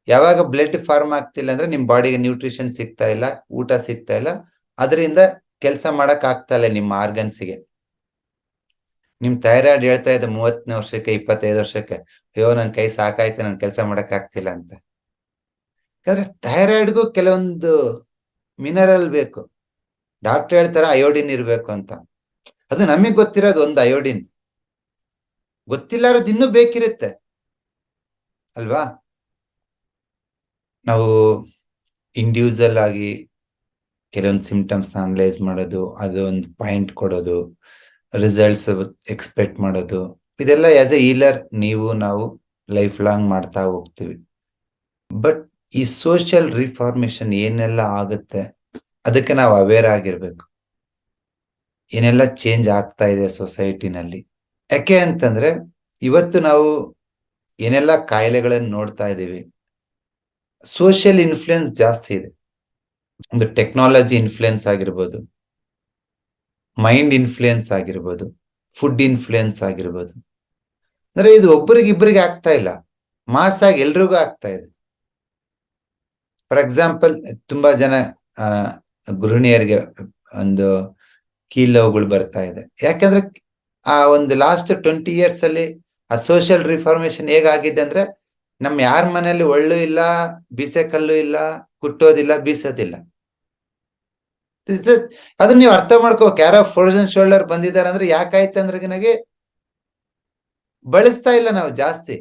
ಯಾವಾಗ ಬ್ಲಡ್ ಫಾರ್ಮ್ ಆಗ್ತಿಲ್ಲ ಅಂದ್ರೆ ನಿಮ್ ಬಾಡಿಗೆ ನ್ಯೂಟ್ರಿಷನ್ ಸಿಗ್ತಾ ಇಲ್ಲ, ಊಟ ಸಿಗ್ತಾ ಇಲ್ಲ, ಅದರಿಂದ ಕೆಲಸ ಮಾಡಕ್ ಆಗ್ತಾ ಇಲ್ಲ ನಿಮ್ಮ ಆರ್ಗನ್ಸ್ಗೆ. ನಿಮ್ ಥೈರಾಯ್ಡ್ ಹೇಳ್ತಾ ಇದೆ 30ನೇ ವರ್ಷಕ್ಕೆ 25 ವರ್ಷಕ್ಕೆ, ಅಯ್ಯೋ ನನ್ ಕೈ ಸಾಕಾಯ್ತು, ನನ್ ಕೆಲಸ ಮಾಡಕ್ ಆಗ್ತಿಲ್ಲ ಅಂತ. ಯಾಕಂದ್ರೆ ಥೈರಾಯ್ಡ್ಗೂ ಕೆಲವೊಂದು ಮಿನರಲ್ ಬೇಕು. ಡಾಕ್ಟರ್ ಹೇಳ್ತಾರ ಅಯೋಡಿನ್ ಇರ್ಬೇಕು ಅಂತ. ಅದು ನಮಗ್ ಗೊತ್ತಿರೋದು ಒಂದು ಅಯೋಡಿನ್, ಗೊತ್ತಿಲ್ಲಾರದು ಇನ್ನೂ ಬೇಕಿರುತ್ತೆ ಅಲ್ವಾ? ನಾವು ಇಂಡಿವಿಜುವಲ್ ಆಗಿ ಕೆಲವೊಂದು ಸಿಂಪ್ಟಮ್ಸ್ ಅನಲೈಸ್ ಮಾಡೋದು, ಅದು ಒಂದು ಪಾಯಿಂಟ್ ಕೊಡೋದು, ರಿಸಲ್ಟ್ಸ್ ಎಕ್ಸ್ಪೆಕ್ಟ್ ಮಾಡೋದು, ಇದೆಲ್ಲ ಆಸ್ ಎ ಹೀಲರ್ ನಾವು ಲೈಫ್ ಲಾಂಗ್ ಮಾಡ್ತಾ ಹೋಗ್ತೀವಿ. ಬಟ್ ಈ ಸೋಷಿಯಲ್ ರಿಫಾರ್ಮೇಶನ್ ಏನೆಲ್ಲ ಆಗುತ್ತೆ ಅದಕ್ಕೆ ನಾವು ಅವೇರ್ ಆಗಿರ್ಬೇಕು. ಏನೆಲ್ಲ ಚೇಂಜ್ ಆಗ್ತಾ ಇದೆ ಸೊಸೈಟಿನಲ್ಲಿ. ಯಾಕೆ ಅಂತಂದ್ರೆ ಇವತ್ತು ನಾವು ಏನೆಲ್ಲ ಕಾಯಿಲೆಗಳನ್ನು ನೋಡ್ತಾ ಇದ್ದೀವಿ, ಸೋಷಿಯಲ್ ಇನ್ಫ್ಲುಯೆನ್ಸ್ ಜಾಸ್ತಿ ಇದೆ. ಒಂದು ಟೆಕ್ನಾಲಜಿ ಇನ್ಫ್ಲುಯೆನ್ಸ್ ಆಗಿರ್ಬೋದು, ಮೈಂಡ್ ಇನ್ಫ್ಲುಯೆನ್ಸ್ ಆಗಿರ್ಬೋದು, ಫುಡ್ ಇನ್ಫ್ಲುಯೆನ್ಸ್ ಆಗಿರ್ಬೋದು. ಅಂದ್ರೆ ಇದು ಒಬ್ಬರಿಗಿಬ್ಬರಿಗೆ ಆಗ್ತಾ ಇಲ್ಲ, ಮಾಸ್ ಆಗಿ ಎಲ್ರಿಗೂ ಆಗ್ತಾ ಇದೆ. ಫಾರ್ ಎಕ್ಸಾಂಪಲ್, ತುಂಬಾ ಜನ ಗೃಹಿಣಿಯರಿಗೆ ಒಂದು ಕೀಲೋಗಳು ಬರ್ತಾ ಇದೆ. ಯಾಕಂದ್ರೆ ಆ ಒಂದು ಲಾಸ್ಟ್ 20 years ಅಲ್ಲಿ ಆ ಸೋಷಿಯಲ್ ರಿಫಾರ್ಮೇಶನ್ ಹೇಗಾಗಿದೆ ಅಂದ್ರೆ, ನಮ್ ಯಾರ ಮನೆಯಲ್ಲಿ ಒಳ್ಳು ಇಲ್ಲ, ಬೀಸೆ ಕಲ್ಲು ಇಲ್ಲ, ಕುಟ್ಟೋದಿಲ್ಲ, ಬೀಸೋದಿಲ್ಲ. ಅದನ್ನ ನೀವು ಅರ್ಥ ಮಾಡ್ಕೋಬೇಕು. ಯಾರೋ ಫ್ರೋಜನ್ ಶೋಲ್ಡರ್ ಬಂದಿದ್ದಾರೆ ಅಂದ್ರೆ ಯಾಕಾಯ್ತು ಅಂದ್ರೆ ನನಗೆ ಬಳಸ್ತಾ ಇಲ್ಲ ನಾವು ಜಾಸ್ತಿ.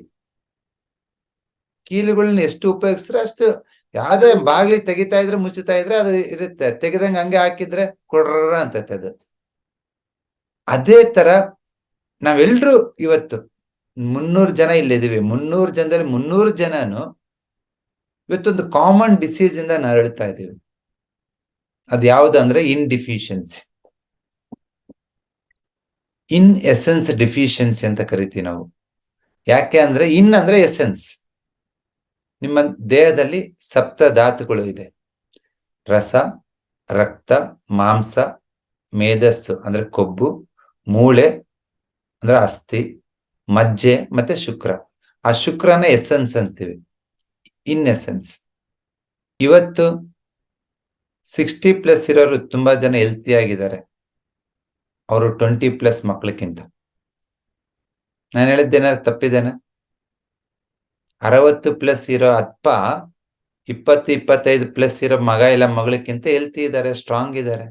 ಕೀಲುಗಳನ್ನ ಎಷ್ಟು ಉಪಯೋಗಿಸಿದ್ರೆ ಅಷ್ಟು. ಯಾವ್ದೇ ಬಾಗ್ಲಿ ತೆಗಿತಾ ಇದ್ರೆ ಮುಚ್ಚುತ್ತಾ ಇದ್ರೆ ಅದು ಇರುತ್ತೆ, ತೆಗೆದಂಗ ಹಂಗೆ ಹಾಕಿದ್ರೆ ಕೊಡ್ರ ಅಂತೈತೆ ಅದು. ಅದೇ ತರ ನಾವೆಲ್ರು ಇವತ್ತು 300 ಜನ ಇಲ್ಲಿದೀವಿ. 300 ಜನದಲ್ಲಿ 300 ಜನನು ಇವತ್ತೊಂದು ಕಾಮನ್ ಡಿಸೀಸ್ ಇಂದ ನರಳ್ತಾ ಇದೀವಿ. ಅದು ಯಾವ್ದು ಅಂದ್ರೆ ಇನ್ ಡಿಫಿಷಿಯನ್ಸಿ, ಇನ್ ಎಸೆನ್ಸ್ ಡಿಫಿಷಿಯನ್ಸಿ ಅಂತ ಕರಿತೀವಿ ನಾವು. ಯಾಕೆ ಅಂದ್ರೆ ಇನ್ ಅಂದ್ರೆ ಎಸೆನ್ಸ್. ನಿಮ್ಮ ದೇಹದಲ್ಲಿ ಸಪ್ತ ಧಾತುಗಳು ಇದೆ: ರಸ, ರಕ್ತ, ಮಾಂಸ, ಮೇಧಸ್ಸು ಅಂದ್ರೆ ಕೊಬ್ಬು, ಮೂಳೆ ಅಂದ್ರೆ ಅಸ್ಥಿ, ಮಜ್ಜೆ ಮತ್ತೆ ಶುಕ್ರ. ಆ ಶುಕ್ರನ ಎಸೆನ್ಸ್ ಅಂತೀವಿ, ಇನ್ ಎಸೆನ್ಸ್. ಇವತ್ತು 60+ ಇರೋರು ತುಂಬಾ ಜನ ಹೆಲ್ತಿ ಆಗಿದ್ದಾರೆ, ಅವರು 20+ ಮಕ್ಕಳಕ್ಕಿಂತ. ನಾನು ಹೇಳಿದ್ದೇನಾದ್ರು ತಪ್ಪಿದ್ದೇನೆ? 60+ ಇರೋ ಅಪ್ಪ 20-25+ ಇರೋ ಮಗ ಇಲ್ಲ ಮಗಳಕ್ಕಿಂತ ಹೆಲ್ತಿ ಇದ್ದಾರೆ, ಸ್ಟ್ರಾಂಗ್ ಇದ್ದಾರೆ.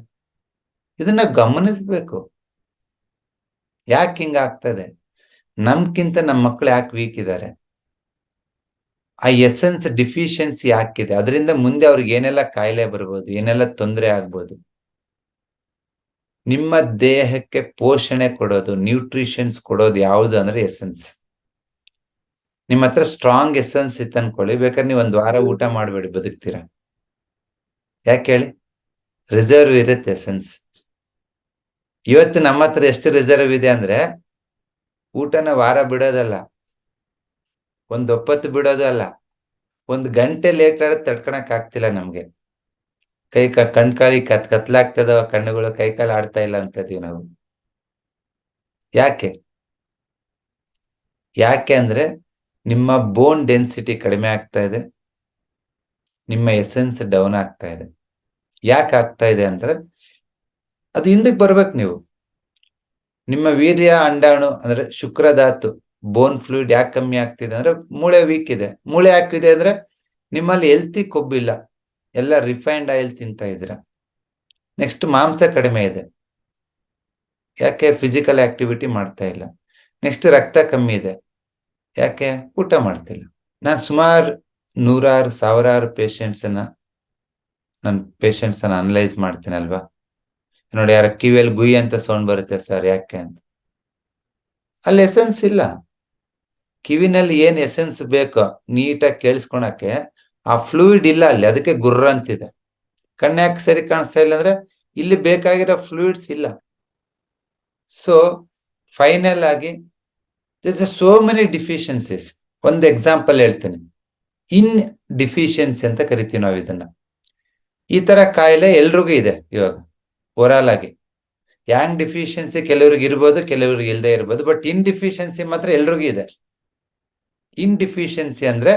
ಇದನ್ನ ಗಮನಿಸ್ಬೇಕು. ಯಾಕೆ ಹಿಂಗ ಆಗ್ತದೆ? ನಮ್ಗಿಂತ ನಮ್ಮ ಮಕ್ಕಳು ಯಾಕೆ ವೀಕ್ ಇದ್ದಾರೆ? ಆ ಎಸೆನ್ಸ್ ಡಿಫಿಷಿಯನ್ಸಿ ಯಾಕಿದೆ? ಅದರಿಂದ ಮುಂದೆ ಅವ್ರಿಗೆ ಏನೆಲ್ಲ ಕಾಯಿಲೆ ಬರ್ಬೋದು, ಏನೆಲ್ಲ ತೊಂದರೆ ಆಗ್ಬೋದು. ನಿಮ್ಮ ದೇಹಕ್ಕೆ ಪೋಷಣೆ ಕೊಡೋದು, ನ್ಯೂಟ್ರಿಷನ್ಸ್ ಕೊಡೋದು ಯಾವುದು ಅಂದ್ರೆ ಎಸೆನ್ಸ್. ನಿಮ್ಮ ಹತ್ರ ಸ್ಟ್ರಾಂಗ್ ಎಸೆನ್ಸ್ ಇತ್ತು ಅನ್ಕೊಳ್ಳಿ, ಬೇಕಾದ್ರೆ ನೀವು 1 ವಾರ ಊಟ ಮಾಡಬೇಡಿ, ಬದುಕ್ತೀರಾ. ಯಾಕೆ ಹೇಳಿ? ರಿಸರ್ವ್ ಇರುತ್ತೆ ಎಸೆನ್ಸ್. ಇವತ್ತು ನಮ್ಮ ಹತ್ರ ಎಷ್ಟು ರಿಸರ್ವ್ ಇದೆ ಅಂದ್ರೆ, ಊಟನ ವಾರ ಬಿಡೋದಲ್ಲ, 1 ಒಪ್ಪತ್ತು ಬಿಡೋದು ಅಲ್ಲ, 1 ಗಂಟೆ ಲೇಟ್ ಆಡೋದು ತಡ್ಕೊಳಕ್ ಆಗ್ತಿಲ್ಲ ನಮ್ಗೆ. ಕಣ್ಕಾಲಿ ಕತ್ಲಾಗ್ತದವ, ಕಣ್ಣುಗಳು ಕೈಕಾಲು ಆಡ್ತಾ ಇಲ್ಲ ಅಂತದೀವಿ ನಾವು. ಯಾಕೆ? ಯಾಕೆ ಅಂದ್ರೆ ನಿಮ್ಮ ಬೋನ್ ಡೆನ್ಸಿಟಿ ಕಡಿಮೆ ಆಗ್ತಾ ಇದೆ, ನಿಮ್ಮ ಎಸೆನ್ಸ್ ಡೌನ್ ಆಗ್ತಾ ಇದೆ. ಯಾಕೆ ಆಗ್ತಾ ಇದೆ ಅಂದ್ರೆ ಅದು ಹಿಂದಕ್ಕೆ ಬರ್ಬೇಕು ನೀವು. ನಿಮ್ಮ ವೀರ್ಯ ಅಂಡಾಣು ಅಂದ್ರೆ ಶುಕ್ರಧಾತು, ಬೋನ್ ಫ್ಲೂಯಿಡ್ ಯಾಕೆ ಕಮ್ಮಿ ಆಗ್ತಿದೆ ಅಂದ್ರೆ ಮೂಳೆ ವೀಕ್ ಇದೆ. ಮೂಳೆ ಯಾಕಿದೆ ಅಂದ್ರೆ ನಿಮ್ಮಲ್ಲಿ ಹೆಲ್ತಿ ಕೊಬ್ಬಿಲ್ಲ, ಎಲ್ಲ ರಿಫೈನ್ಡ್ ಆಯಿಲ್ ತಿಂತ ಇದ್ದೀರ. ನೆಕ್ಸ್ಟ್ ಮಾಂಸ ಕಡಿಮೆ ಇದೆ, ಯಾಕೆ? ಫಿಸಿಕಲ್ ಆಕ್ಟಿವಿಟಿ ಮಾಡ್ತಾ ಇಲ್ಲ. ನೆಕ್ಸ್ಟ್ ರಕ್ತ ಕಮ್ಮಿ ಇದೆ, ಯಾಕೆ? ಊಟ ಮಾಡ್ತಿಲ್ಲ. ನಾನು ಸುಮಾರು 100 ಸಾವಿರಾರು ಪೇಷಂಟ್ಸ್ ಅನ್ನ ಅನಲೈಸ್ ಮಾಡ್ತೀನಲ್ವಾ. ನೋಡಿ, ಯಾರ ಕಿವಿಯಲ್ಲಿ ಗುಯ್ ಅಂತ ಸೌಂಡ್ ಬರುತ್ತೆ ಸರ್, ಯಾಕೆ ಅಂತ. ಅಲ್ಲಿ ಎಸೆನ್ಸ್ ಇಲ್ಲ. ಕಿವಿನಲ್ಲಿ ಏನ್ ಎಸೆನ್ಸ್ ಬೇಕೋ ನೀಟಾಗಿ ಕೇಳಿಸ್ಕೊಳಕ್ಕೆ ಆ ಫ್ಲೂಯಿಡ್ ಇಲ್ಲ ಅಲ್ಲಿ, ಅದಕ್ಕೆ ಗುರ್ರ ಅಂತಿದೆ. ಕಣ್ಯಾಕೆ ಸರಿ ಕಾಣಿಸ್ತಾ ಇಲ್ಲ ಅಂದ್ರೆ ಇಲ್ಲಿ ಬೇಕಾಗಿರೋ ಫ್ಲೂಯಿಡ್ಸ್ ಇಲ್ಲ. ಸೊ ಫೈನಲ್ ಆಗಿ ಸೋ ಮೆನಿ ಡಿಫಿಷಿಯನ್ಸೀಸ್. ಒಂದು ಎಕ್ಸಾಂಪಲ್ ಹೇಳ್ತೀನಿ, ಇನ್ ಡಿಫಿಷಿಯನ್ಸಿ ಅಂತ ಕರಿತೀವಿ ನಾವು ಇದನ್ನ. ಈ ತರ ಕಾಯಿಲೆ ಎಲ್ರಿಗೂ ಇದೆ ಇವಾಗ ಓವರಾಲ್ ಆಗಿ. ಯಾಂಗ್ ಡಿಫಿಷಿಯನ್ಸಿ ಕೆಲವ್ರಿಗೆ ಇರ್ಬೋದು, ಕೆಲವ್ರಿಗೆ ಇಲ್ಲದೆ ಇರ್ಬೋದು, ಬಟ್ ಇನ್ ಡಿಫಿಷಿಯನ್ಸಿ ಮಾತ್ರ ಎಲ್ರಿಗೂ ಇದೆ. ಇನ್ ಡಿಫಿಷಿಯನ್ಸಿ ಅಂದ್ರೆ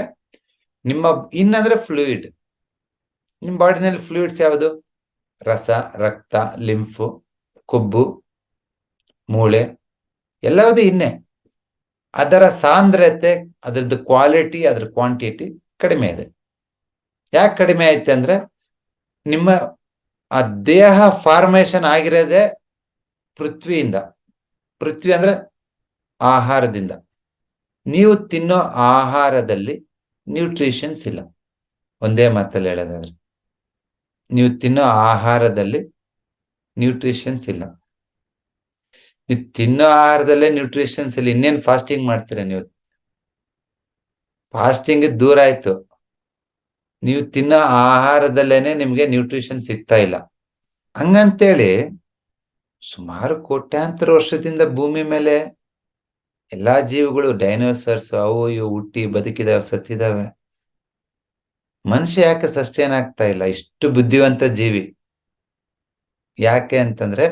ನಿಮ್ಮ ಇನ್ ಅಂದ್ರೆ ಫ್ಲೂಯಿಡ್. ನಿಮ್ಮ ಬಾಡಿನಲ್ಲಿ ಫ್ಲೂಯಿಡ್ಸ್ ಯಾವುದು? ರಸ, ರಕ್ತ, ಲಿಂಫು, ಕೊಬ್ಬು, ಮೂಳೆ, ಎಲ್ಲವುದು ಇನ್ನೇ. ಅದರ ಸಾಂದ್ರತೆ, ಅದರದ್ದು ಕ್ವಾಲಿಟಿ, ಅದರ ಕ್ವಾಂಟಿಟಿ ಕಡಿಮೆ ಇದೆ. ಯಾಕೆ ಕಡಿಮೆ ಆಯ್ತು ಅಂದ್ರೆ ನಿಮ್ಮ ಆ ದೇಹ ಫಾರ್ಮೇಶನ್ ಆಗಿರೋದೇ ಪೃಥ್ವಿಯಿಂದ. ಪೃಥ್ವಿ ಅಂದ್ರೆ ಆಹಾರದಿಂದ. ನೀವು ತಿನ್ನೋ ಆಹಾರದಲ್ಲಿ ನ್ಯೂಟ್ರಿಷನ್ಸ್ ಇಲ್ಲ. ಒಂದೇ ಮಾತಲ್ಲಿ ಹೇಳೋದಾದ್ರೆ, ನೀವು ತಿನ್ನೋ ಆಹಾರದಲ್ಲಿ ನ್ಯೂಟ್ರಿಷನ್ಸ್ ಇಲ್ಲ. ನೀವು ತಿನ್ನೋ ಆಹಾರದಲ್ಲೇ ನ್ಯೂಟ್ರಿಷನ್ಸ್ ಇಲ್ಲ, ಇನ್ನೇನು ಫಾಸ್ಟಿಂಗ್ ಮಾಡ್ತೀರಾ ನೀವು? ಫಾಸ್ಟಿಂಗ್ ದೂರ ಆಯ್ತು, ನೀವು ತಿನ್ನೋ ಆಹಾರದಲ್ಲೇನೆ ನಿಮ್ಗೆ ನ್ಯೂಟ್ರಿಷನ್ ಸಿಗ್ತಾ ಇಲ್ಲ. ಹಂಗಂತೇಳಿ ಸುಮಾರು ಕೋಟ್ಯಾಂತರ ವರ್ಷದಿಂದ ಭೂಮಿ ಮೇಲೆ ಎಲ್ಲಾ ಜೀವಿಗಳು, ಡೈನೋಸರ್ಸ್, ಅವು ಇವು ಹುಟ್ಟಿ ಬದುಕಿದಾವೆ, ಸತ್ತಿದಾವೆ. ಮನುಷ್ಯ ಯಾಕೆ ಸಸ್ಟೈನ್ ಆಗ್ತಾ ಇಲ್ಲ? ಇಷ್ಟು ಬುದ್ಧಿವಂತ ಜೀವಿ. ಯಾಕೆ ಅಂತಂದ್ರೆ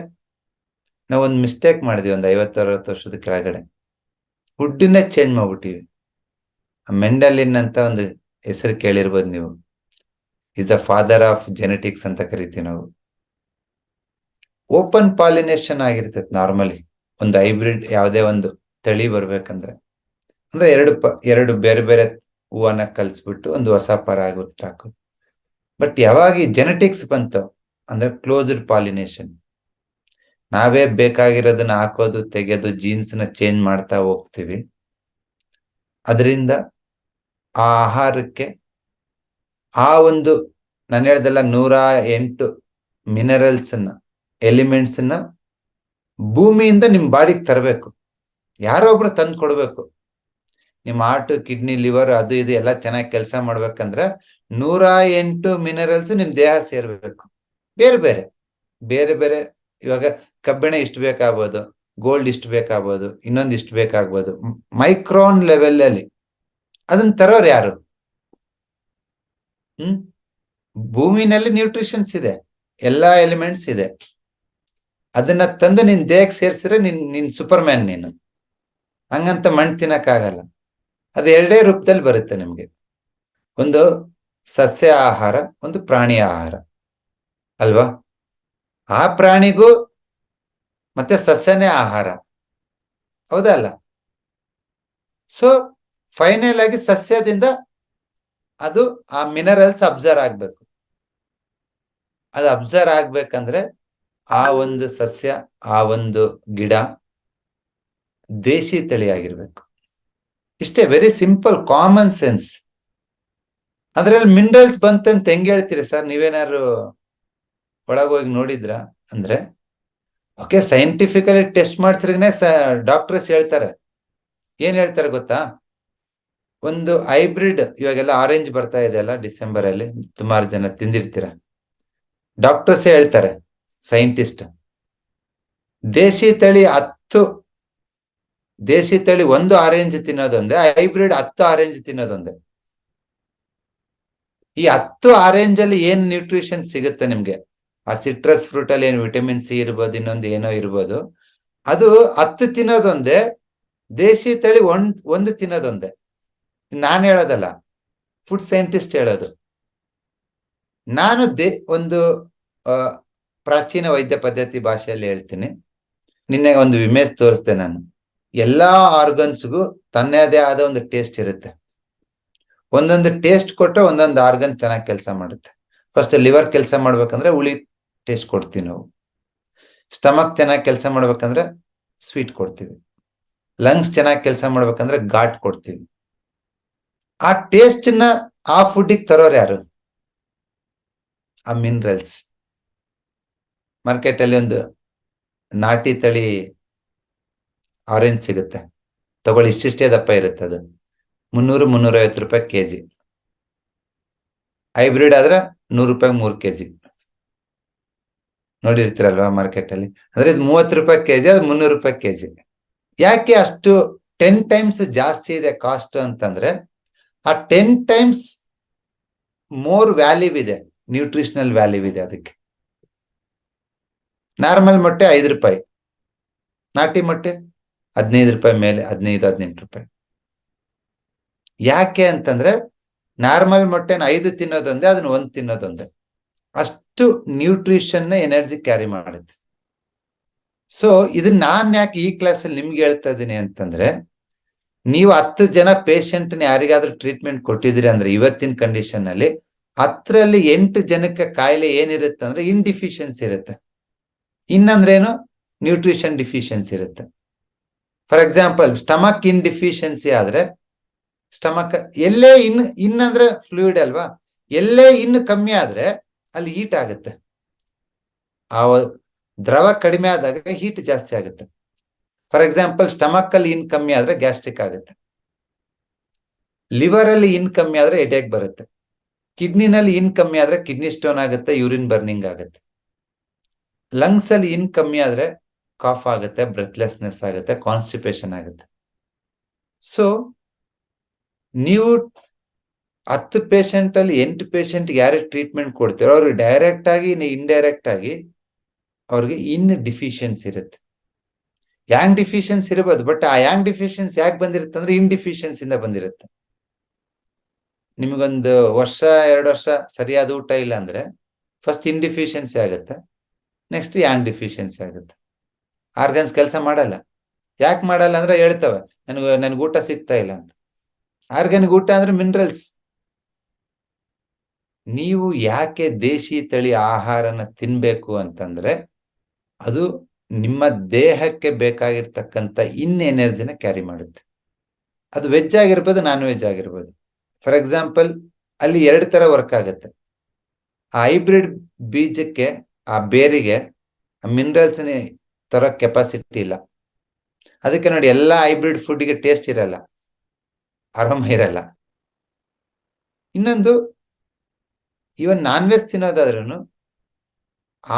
ನಾವೊಂದು ಮಿಸ್ಟೇಕ್ ಮಾಡಿದ್ವಿ ಒಂದು 50-60 ವರ್ಷದ ಕೆಳಗಡೆ. ಫುಡ್ಡನ್ನೇ ಚೇಂಜ್ ಮಾಡ್ಬಿಟ್ಟಿವಿ. ಮೆಂಡಲಿನ್ ಅಂತ ಒಂದು ಹೆಸರು ಕೇಳಿರ್ಬೋದು ನೀವು. Is the father of genetics ಅಂತ ಕರಿತೀವಿ ನಾವು. ಓಪನ್ ಪಾಲಿನೇಷನ್ ಆಗಿರ್ತೈತೆ ನಾರ್ಮಲಿ. ಒಂದು ಹೈಬ್ರಿಡ್ ಯಾವುದೇ ಒಂದು ತಳಿ ಬರ್ಬೇಕಂದ್ರೆ, ಅಂದ್ರೆ ಎರಡು ಬೇರೆ ಬೇರೆ ಹೂವನ್ನ ಕಲ್ಸ್ಬಿಟ್ಟು ಒಂದು ಹೊಸ ಪರಾಗ ಹುಟ್ಟಾಕೋದು. ಬಟ್ ಯಾವಾಗ ಈ ಜೆನೆಟಿಕ್ಸ್ ಬಂತು ಅಂದ್ರೆ ಕ್ಲೋಸ್ಡ್ ಪಾಲಿನೇಷನ್, ನಾವೇ ಬೇಕಾಗಿರೋದನ್ನ ಹಾಕೋದು, ತೆಗೆಯೋದು, ಜೀನ್ಸ್ ನ ಚೇಂಜ್ ಮಾಡ್ತಾ ಹೋಗ್ತೀವಿ. ಅದರಿಂದ ಆ ಆಹಾರಕ್ಕೆ ಆ ಒಂದು ನಾನು ಹೇಳ್ದಲ್ಲ 108 ಮಿನರಲ್ಸ್ ಅನ್ನ, ಎಲಿಮೆಂಟ್ಸ್ ಅನ್ನ ಭೂಮಿಯಿಂದ ನಿಮ್ ಬಾಡಿಗೆ ತರಬೇಕು. ಯಾರೋ ಒಬ್ರು ತಂದು ಕೊಡ್ಬೇಕು. ನಿಮ್ಮ ಹಾರ್ಟ್, ಕಿಡ್ನಿ, ಲಿವರ್ ಅದು ಇದು ಎಲ್ಲ ಚೆನ್ನಾಗಿ ಕೆಲಸ ಮಾಡ್ಬೇಕಂದ್ರೆ 108 ಮಿನರಲ್ಸ್ ನಿಮ್ ದೇಹ ಸೇರ್ಬೇಕು. ಬೇರೆ ಬೇರೆ ಬೇರೆ ಬೇರೆ. ಇವಾಗ ಕಬ್ಬಿಣ ಇಷ್ಟು ಬೇಕಾಗ್ಬೋದು, ಗೋಲ್ಡ್ ಇಷ್ಟು ಬೇಕಾಗ್ಬೋದು, ಇನ್ನೊಂದು ಇಷ್ಟು ಬೇಕಾಗ್ಬೋದು. ಮೈಕ್ರಾನ್ ಲೆವೆಲ್ ಅಲ್ಲಿ ಅದನ್ನ ತರೋರು ಯಾರು? ಭೂಮಿನಲ್ಲಿ ನ್ಯೂಟ್ರಿಷನ್ಸ್ ಇದೆ, ಎಲ್ಲಾ ಎಲಿಮೆಂಟ್ಸ್ ಇದೆ. ಅದನ್ನ ತಂದು ನಿನ್ ದೇಹಕ್ಕೆ ಸೇರ್ಸಿದ್ರೆ ನಿನ್ ಸೂಪರ್ ಮ್ಯಾನ್ ನೀನು. ಹಂಗಂತ ಮಣ್ಣು ತಿನ್ನಕ್ಕಾಗಲ್ಲ. ಅದು ಎರಡೇ ರೂಪದಲ್ಲಿ ಬರುತ್ತೆ ನಿಮ್ಗೆ. ಒಂದು ಸಸ್ಯ ಆಹಾರ, ಒಂದು ಪ್ರಾಣಿ ಆಹಾರ ಅಲ್ವಾ? ಆ ಪ್ರಾಣಿಗೂ ಮತ್ತೆ ಸಸ್ಯನೇ ಆಹಾರ, ಹೌದಲ್ಲ? ಸೊ ಫೈನಲ್ ಆಗಿ ಸಸ್ಯದಿಂದ ಅದು ಆ ಮಿನರಲ್ಸ್ ಅಬ್ಸರ್ವ್ ಆಗ್ಬೇಕು. ಅದು ಅಬ್ಸರ್ವ್ ಆಗ್ಬೇಕಂದ್ರೆ ಆ ಒಂದು ಸಸ್ಯ, ಆ ಒಂದು ಗಿಡ ದೇಶಿ ತಳಿ ಆಗಿರ್ಬೇಕು. ಇಷ್ಟೇ, ವೆರಿ ಸಿಂಪಲ್, ಕಾಮನ್ ಸೆನ್ಸ್. ಅದ್ರಲ್ಲಿ ಮಿನರಲ್ಸ್ ಬಂತಂತ ಹೆಂಗ್ ಹೇಳ್ತೀರಿ ಸರ್? ನೀವೇನಾದ್ರು ಒಳಗೋಗಿ ನೋಡಿದ್ರ ಅಂದ್ರೆ? ಓಕೆ, ಸೈಂಟಿಫಿಕಲಿ ಟೆಸ್ಟ್ ಮಾಡಿಸ್ರಿಗನೆ ಡಾಕ್ಟರ್ಸ್ ಹೇಳ್ತಾರೆ. ಏನ್ ಹೇಳ್ತಾರೆ ಗೊತ್ತಾ? ಒಂದು ಹೈಬ್ರಿಡ್, ಇವಾಗೆಲ್ಲ ಆರೆಂಜ್ ಬರ್ತಾ ಇದೆ ಅಲ್ಲ, ಡಿಸೆಂಬರ್ ಅಲ್ಲಿ ಸುಮಾರು ಜನ ತಿಂದಿರ್ತೀರ. ಡಾಕ್ಟರ್ಸ್ ಹೇಳ್ತಾರೆ, ಸೈಂಟಿಸ್ಟ್, ದೇಶಿ ತಳಿ 1 ಆರೆಂಜ್ ತಿನ್ನೋದೊಂದೇ, ಹೈಬ್ರಿಡ್ 10 ಆರೆಂಜ್ ತಿನ್ನೋದೊಂದೇ. ಈ 10 ಆರೆಂಜ್ ಅಲ್ಲಿ ಏನ್ ನ್ಯೂಟ್ರಿಷನ್ ಸಿಗುತ್ತೆ ನಿಮ್ಗೆ? ಆ ಸಿಟ್ರಸ್ ಫ್ರೂಟ್ ಅಲ್ಲಿ ಏನು ವಿಟಮಿನ್ ಸಿ ಇರ್ಬೋದು, ಇನ್ನೊಂದು ಏನೋ ಇರ್ಬೋದು. ಅದು 10 ತಿನ್ನೋದೊಂದೇ, ದೇಶಿ ತಳಿ 1 ತಿನ್ನೋದೊಂದೇ. ನಾನು ಹೇಳೋದಲ್ಲ, ಫುಡ್ ಸೈಂಟಿಸ್ಟ್ ಹೇಳೋದು. ನಾನು ಒಂದು ಪ್ರಾಚೀನ ವೈದ್ಯ ಪದ್ಧತಿ ಭಾಷೆಯಲ್ಲಿ ಹೇಳ್ತೀನಿ. ನಿನ್ನೆ ಒಂದು ಇಮೇಜ್ ತೋರಿಸ್ದೆ ನಾನು. ಎಲ್ಲಾ ಆರ್ಗನ್ಸ್ಗೂ ತನ್ನದೇ ಆದ ಒಂದು ಟೇಸ್ಟ್ ಇರುತ್ತೆ. ಒಂದೊಂದು ಟೇಸ್ಟ್ ಕೊಟ್ರೆ ಒಂದೊಂದು ಆರ್ಗನ್ ಚೆನ್ನಾಗಿ ಕೆಲಸ ಮಾಡುತ್ತೆ. ಫಸ್ಟ್ ಲಿವರ್ ಕೆಲಸ ಮಾಡ್ಬೇಕಂದ್ರೆ ಹುಳಿ ಟೇಸ್ಟ್ ಕೊಡ್ತೀವಿ ನಾವು. ಸ್ಟಮಕ್ ಚೆನ್ನಾಗಿ ಕೆಲಸ ಮಾಡ್ಬೇಕಂದ್ರೆ ಸ್ವೀಟ್ ಕೊಡ್ತೀವಿ. ಲಂಗ್ಸ್ ಚೆನ್ನಾಗಿ ಕೆಲಸ ಮಾಡ್ಬೇಕಂದ್ರೆ ಘಾಟ್ ಕೊಡ್ತೀವಿ. ಆ ಟೇಸ್ಟ್ ನ ಆ ಫುಡ್ಡಿಗೆ ತರೋರು ಯಾರು? ಆ ಮಿನರಲ್ಸ್. ಮಾರ್ಕೆಟ್ ಅಲ್ಲಿ ಒಂದು ನಾಟಿ ತಳಿ ಆರೆಂಜ್ ಸಿಗುತ್ತೆ, ತಗೊಳ್ಳಿ, ಇಷ್ಟಿಷ್ಟೇ ದಪ್ಪ ಇರುತ್ತೆ. ಅದು 300-350 ರೂಪಾಯಿ ಕೆಜಿ. ಹೈಬ್ರಿಡ್ ಆದ್ರೆ 100 ರೂಪಾಯಿ 3 ಕೆಜಿ. ನೋಡಿರ್ತೀರಲ್ವಾ ಮಾರ್ಕೆಟ್ ಅಲ್ಲಿ? ಅಂದ್ರೆ ಇದು 30 ರೂಪಾಯಿ ಕೆಜಿ, ಅದು 300 ರೂಪಾಯಿ ಕೆಜಿ. ಯಾಕೆ ಅಷ್ಟು 10 ಟೈಮ್ಸ್ ಜಾಸ್ತಿ ಇದೆ ಕಾಸ್ಟ್ ಅಂತಂದ್ರೆ, ಆ 10 ಟೈಮ್ಸ್ ಮೋರ್ ವ್ಯಾಲ್ಯೂ ಇದೆ, ನ್ಯೂಟ್ರಿಷನಲ್ ವ್ಯಾಲ್ಯೂ ಇದೆ ಅದಕ್ಕೆ. ನಾರ್ಮಲ್ ಮೊಟ್ಟೆ 5 ರೂಪಾಯಿ, ನಾಟಿ ಮೊಟ್ಟೆ 15 ರೂಪಾಯಿ ಮೇಲೆ, 15-18 ರೂಪಾಯಿ. ಯಾಕೆ ಅಂತಂದ್ರೆ ನಾರ್ಮಲ್ ಮೊಟ್ಟೆನ 5 ತಿನ್ನೋದೊಂದೇ, ಅದನ್ನ 1 ತಿನ್ನೋದೊಂದೇ. ಅಷ್ಟು ನ್ಯೂಟ್ರಿಷನ್ ಎನರ್ಜಿ ಕ್ಯಾರಿ ಮಾಡುತ್ತೆ. ಸೊ ಇದನ್ನ ನಾನ್ ಯಾಕೆ ಈ ಕ್ಲಾಸಲ್ಲಿ ನಿಮ್ಗೆ ಹೇಳ್ತಾ ಇದ್ದೀನಿ ಅಂತಂದ್ರೆ, ನೀವು 10 ಜನ ಪೇಷಂಟ್ ಯಾರಿಗಾದ್ರೂ ಟ್ರೀಟ್ಮೆಂಟ್ ಕೊಟ್ಟಿದ್ರಿ ಅಂದ್ರೆ ಇವತ್ತಿನ ಕಂಡೀಷನ್ ಅಲ್ಲಿ 10ರಲ್ಲಿ 8 ಜನಕ್ಕೆ ಕಾಯಿಲೆ ಏನಿರುತ್ತೆ ಅಂದ್ರೆ ಇನ್ಡಿಫಿಷಿಯನ್ಸಿ ಇರುತ್ತೆ. ಇನ್ನಂದ್ರೇನು? ನ್ಯೂಟ್ರಿಷನ್ ಡಿಫಿಷಿಯನ್ಸಿ ಇರುತ್ತೆ. ಫಾರ್ ಎಕ್ಸಾಂಪಲ್, ಸ್ಟಮಕ್ ಡಿಫಿಷಿಯನ್ಸಿ ಆದ್ರೆ, ಸ್ಟಮಕ್ ಎಲ್ಲೇ ಇನ್ನಂದ್ರೆ ಫ್ಲೂಯಿಡ್ ಅಲ್ವಾ, ಎಲ್ಲೇ ಇನ್ನು ಕಮ್ಮಿ ಆದ್ರೆ ಅಲ್ಲಿ ಹೀಟ್ ಆಗುತ್ತೆ. ಆ ದ್ರವ ಕಡಿಮೆ ಆದಾಗ ಹೀಟ್ ಜಾಸ್ತಿ ಆಗುತ್ತೆ. ಫಾರ್ ಎಕ್ಸಾಂಪಲ್, ಸ್ಟಮಕ್ ಅಲ್ಲಿ ಕಮ್ಮಿ ಆದ್ರೆ ಗ್ಯಾಸ್ಟ್ರಿಕ್ ಆಗುತ್ತೆ. ಲಿವರ್ ಅಲ್ಲಿ ಕಮ್ಮಿ ಆದ್ರೆ ಹೆಡೇಕ್ ಬರುತ್ತೆ. ಕಿಡ್ನಿನಲ್ಲಿ ಕಮ್ಮಿ ಆದ್ರೆ ಕಿಡ್ನಿ ಸ್ಟೋನ್ ಆಗುತ್ತೆ, ಯೂರಿನ್ ಬರ್ನಿಂಗ್ ಆಗುತ್ತೆ. ಲಂಗ್ಸ್ ಅಲ್ಲಿ ಕಮ್ಮಿ ಆದ್ರೆ ಕಾಫ್ ಆಗುತ್ತೆ, ಬ್ರೆತ್ಲೆಸ್ನೆಸ್ ಆಗುತ್ತೆ, ಕಾನ್ಸ್ಟಿಪೇಷನ್ ಆಗುತ್ತೆ. ಸೊ ನೀವು 10 ಪೇಷಂಟ್ ಅಲ್ಲಿ 8 ಪೇಷಂಟ್ ಯಾರಿಗೆ ಟ್ರೀಟ್ಮೆಂಟ್ ಕೊಡ್ತೀರೋ ಅವ್ರಿಗೆ ಡೈರೆಕ್ಟ್ ಆಗಿ ಇಂಡೈರೆಕ್ಟ್ ಆಗಿ ಅವ್ರಿಗೆ ಡಿಫಿಷಿಯನ್ಸಿ ಇರುತ್ತೆ. ಯಾಂಗ್ ಡಿಫಿಷಿಯನ್ಸಿ ಇರಬಹುದು, ಬಟ್ ಆ ಯಾಂಗ್ ಡಿಫಿಷಿಯನ್ಸಿ ಯಾಕೆ ಬಂದಿರುತ್ತೆ ಅಂದ್ರೆ ಡಿಫಿಷಿಯನ್ಸಿ ಇಂದ ಬಂದಿರುತ್ತೆ. ನಿಮಗೊಂದು 1-2 ವರ್ಷ ಸರಿಯಾದ ಊಟ ಇಲ್ಲ ಅಂದ್ರೆ ಫಸ್ಟ್ ಡಿಫಿಷಿಯನ್ಸಿ ಆಗುತ್ತೆ, ನೆಕ್ಸ್ಟ್ ಯಾಂಗ್ ಡಿಫಿಷಿಯನ್ಸಿ ಆಗುತ್ತೆ. ಆರ್ಗನ್ಸ್ ಕೆಲಸ ಮಾಡಲ್ಲ. ಯಾಕೆ ಮಾಡಲ್ಲ ಅಂದ್ರೆ ಹೇಳ್ತವೆ, ನನ್ಗೆ ಊಟ ಸಿಗ್ತಾ ಇಲ್ಲ ಅಂತ. ಆರ್ಗನ್ಗೆ ಊಟ ಅಂದ್ರೆ ಮಿನರಲ್ಸ್. ನೀವು ಯಾಕೆ ದೇಶಿ ತಳಿ ಆಹಾರನ ತಿನ್ಬೇಕು ಅಂತಂದ್ರೆ, ಅದು ನಿಮ್ಮ ದೇಹಕ್ಕೆ ಬೇಕಾಗಿರ್ತಕ್ಕಂಥ ಎನರ್ಜಿನ ಕ್ಯಾರಿ ಮಾಡುತ್ತೆ. ಅದು ವೆಜ್ ಆಗಿರ್ಬೋದು, ನಾನ್ ವೆಜ್ ಆಗಿರ್ಬೋದು. ಫಾರ್ ಎಕ್ಸಾಂಪಲ್, ಅಲ್ಲಿ 2 ತರ ವರ್ಕ್ ಆಗುತ್ತೆ. ಆ ಹೈಬ್ರಿಡ್ ಬೀಜಕ್ಕೆ, ಆ ಬೇರಿಗೆ ಮಿನರಲ್ಸ್ ತರ ಕೆಪಾಸಿಟಿ ಇಲ್ಲ. ಅದಕ್ಕೆ ನೋಡಿ, ಎಲ್ಲಾ ಹೈಬ್ರಿಡ್ ಫುಡ್ಗೆ ಟೇಸ್ಟ್ ಇರಲ್ಲ. ಆರಾಮ ಇರಲ್ಲ. ಇನ್ನೊಂದು, ಇವನ್ ನಾನ್ ವೆಜ್ ತಿನ್ನೋದಾದ್ರೂ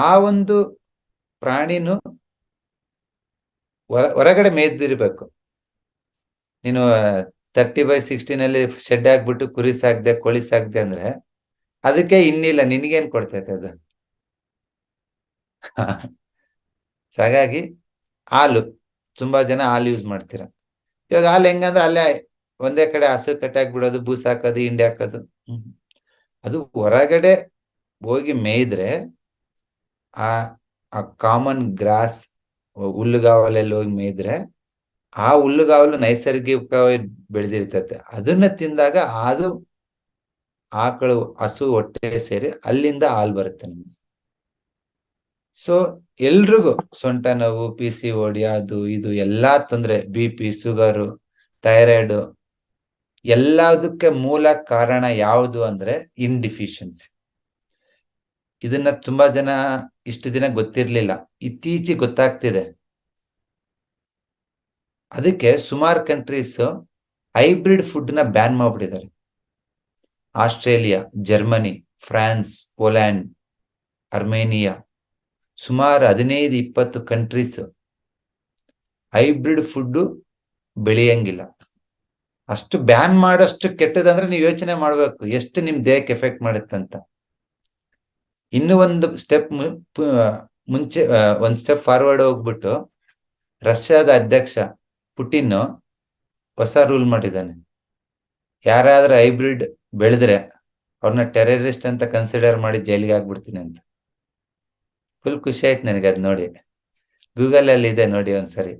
ಆ ಒಂದು ಪ್ರಾಣಿನೂ ಹೊರಗಡೆ ಮೇಯ್ದಿರ್ಬೇಕು. ನೀನು 30/60 ಶೆಡ್ ಹಾಕ್ಬಿಟ್ಟು ಕುರಿ ಸಾಕ್ದೆ, ಕೋಳಿ ಸಾಕ್ದೆ ಅಂದ್ರೆ ಅದಕ್ಕೆ ಇನ್ನಿಲ್ಲ, ನಿನಗೇನ್ ಕೊಡ್ತೈತೆ ಅದು? ಹಾಗಾಗಿ ಹಾಲು, ತುಂಬಾ ಜನ ಹಾಲು ಯೂಸ್ ಮಾಡ್ತೀರ. ಇವಾಗ ಹಾಲು ಹೆಂಗಂದ್ರೆ ಅಲ್ಲೇ ಒಂದೇ ಕಡೆ ಹಸು ಕಟ್ಟಾಕ್ ಬಿಡೋದು, ಬೂಸ್ ಹಾಕೋದು, ಹಿಂಡಿ ಹಾಕೋದು. ಅದು ಹೊರಗಡೆ ಹೋಗಿ ಮೇಯ್ದ್ರೆ ಆ ಕಾಮನ್ ಗ್ರಾಸ್, ಹುಲ್ಲುಗಾವಲಲ್ಲಿ ಹೋಗಿ ಮೇಯ್ದ್ರೆ ಆ ಹುಲ್ಲುಗಾವಲು ನೈಸರ್ಗಿಕವಾಗಿ ಬೆಳೆದಿರ್ತೈತೆ. ಅದನ್ನ ತಿಂದಾಗ ಅದು ಆಕಳು, ಹಸು ಹೊಟ್ಟೆ ಸೇರಿ ಅಲ್ಲಿಂದ ಹಾಲು ಬರುತ್ತೆ ನಮ್ಗೆ. ಸೊ ಎಲ್ರಿಗೂ ಸೊಂಟ ನೋವು, PCOD, ಅದು ಇದು ಎಲ್ಲಾ ತೊಂದ್ರೆ, BP, ಶುಗರು, ಥೈರಾಯ್ಡ್, ಎಲ್ಲದಕ್ಕೆ ಮೂಲ ಕಾರಣ ಯಾವುದು ಅಂದ್ರೆ ಇನ್ಡಿಫಿಷಿಯನ್ಸಿ. ಇದನ್ನ ತುಂಬಾ ಜನ ಇಷ್ಟು ದಿನ ಗೊತ್ತಿರ್ಲಿಲ್ಲ, ಇತ್ತೀಚೆಗೆ ಗೊತ್ತಾಗ್ತಿದೆ. ಅದಕ್ಕೆ ಸುಮಾರು ಕಂಟ್ರೀಸ್ ಹೈಬ್ರಿಡ್ ಫುಡ್ ನ ಬ್ಯಾನ್ ಮಾಡ್ಬಿಟ್ಟಿದ್ದಾರೆ. Australia, Germany, France, Poland, Armenia, ಸುಮಾರು 15-20 ಕಂಟ್ರೀಸ್ ಹೈಬ್ರಿಡ್ ಫುಡ್ ಬೆಳೆಯಂಗಿಲ್ಲ. ಅಷ್ಟು ಬ್ಯಾನ್ ಮಾಡೋಷ್ಟು ಕೆಟ್ಟದಂದ್ರೆ ನೀವು ಯೋಚನೆ ಮಾಡ್ಬೇಕು ಎಷ್ಟು ನಿಮ್ ದೇಹಕ್ಕೆ ಎಫೆಕ್ಟ್ ಮಾಡುತ್ತಂತ. ಇನ್ನು ಒಂದು ಸ್ಟೆಪ್ ಮುಂಚೆ, ಒಂದ್ ಸ್ಟೆಪ್ ಫಾರ್ವರ್ಡ್ ಹೋಗ್ಬಿಟ್ಟು ರಷ್ಯಾದ ಅಧ್ಯಕ್ಷ ಪುಟಿನ್ ಹೊಸ ರೂಲ್ ಮಾಡಿದ್ದಾನೆ. ಯಾರಾದ್ರೂ ಹೈಬ್ರಿಡ್ ಬೆಳೆದ್ರೆ ಅವ್ರನ್ನ ಟೆರರಿಸ್ಟ್ ಅಂತ ಕನ್ಸಿಡರ್ ಮಾಡಿ ಜೈಲಿಗೆ ಹಾಕ್ಬಿಡ್ತೀನಿ ಅಂತ. ಫುಲ್ ಖುಷಿ ಆಯ್ತು ನನಗೆ ಅದ್ ನೋಡಿ. ಗೂಗಲ್ ಅಲ್ಲಿ ಇದೆ ನೋಡಿ ಒಂದ್ಸರಿ.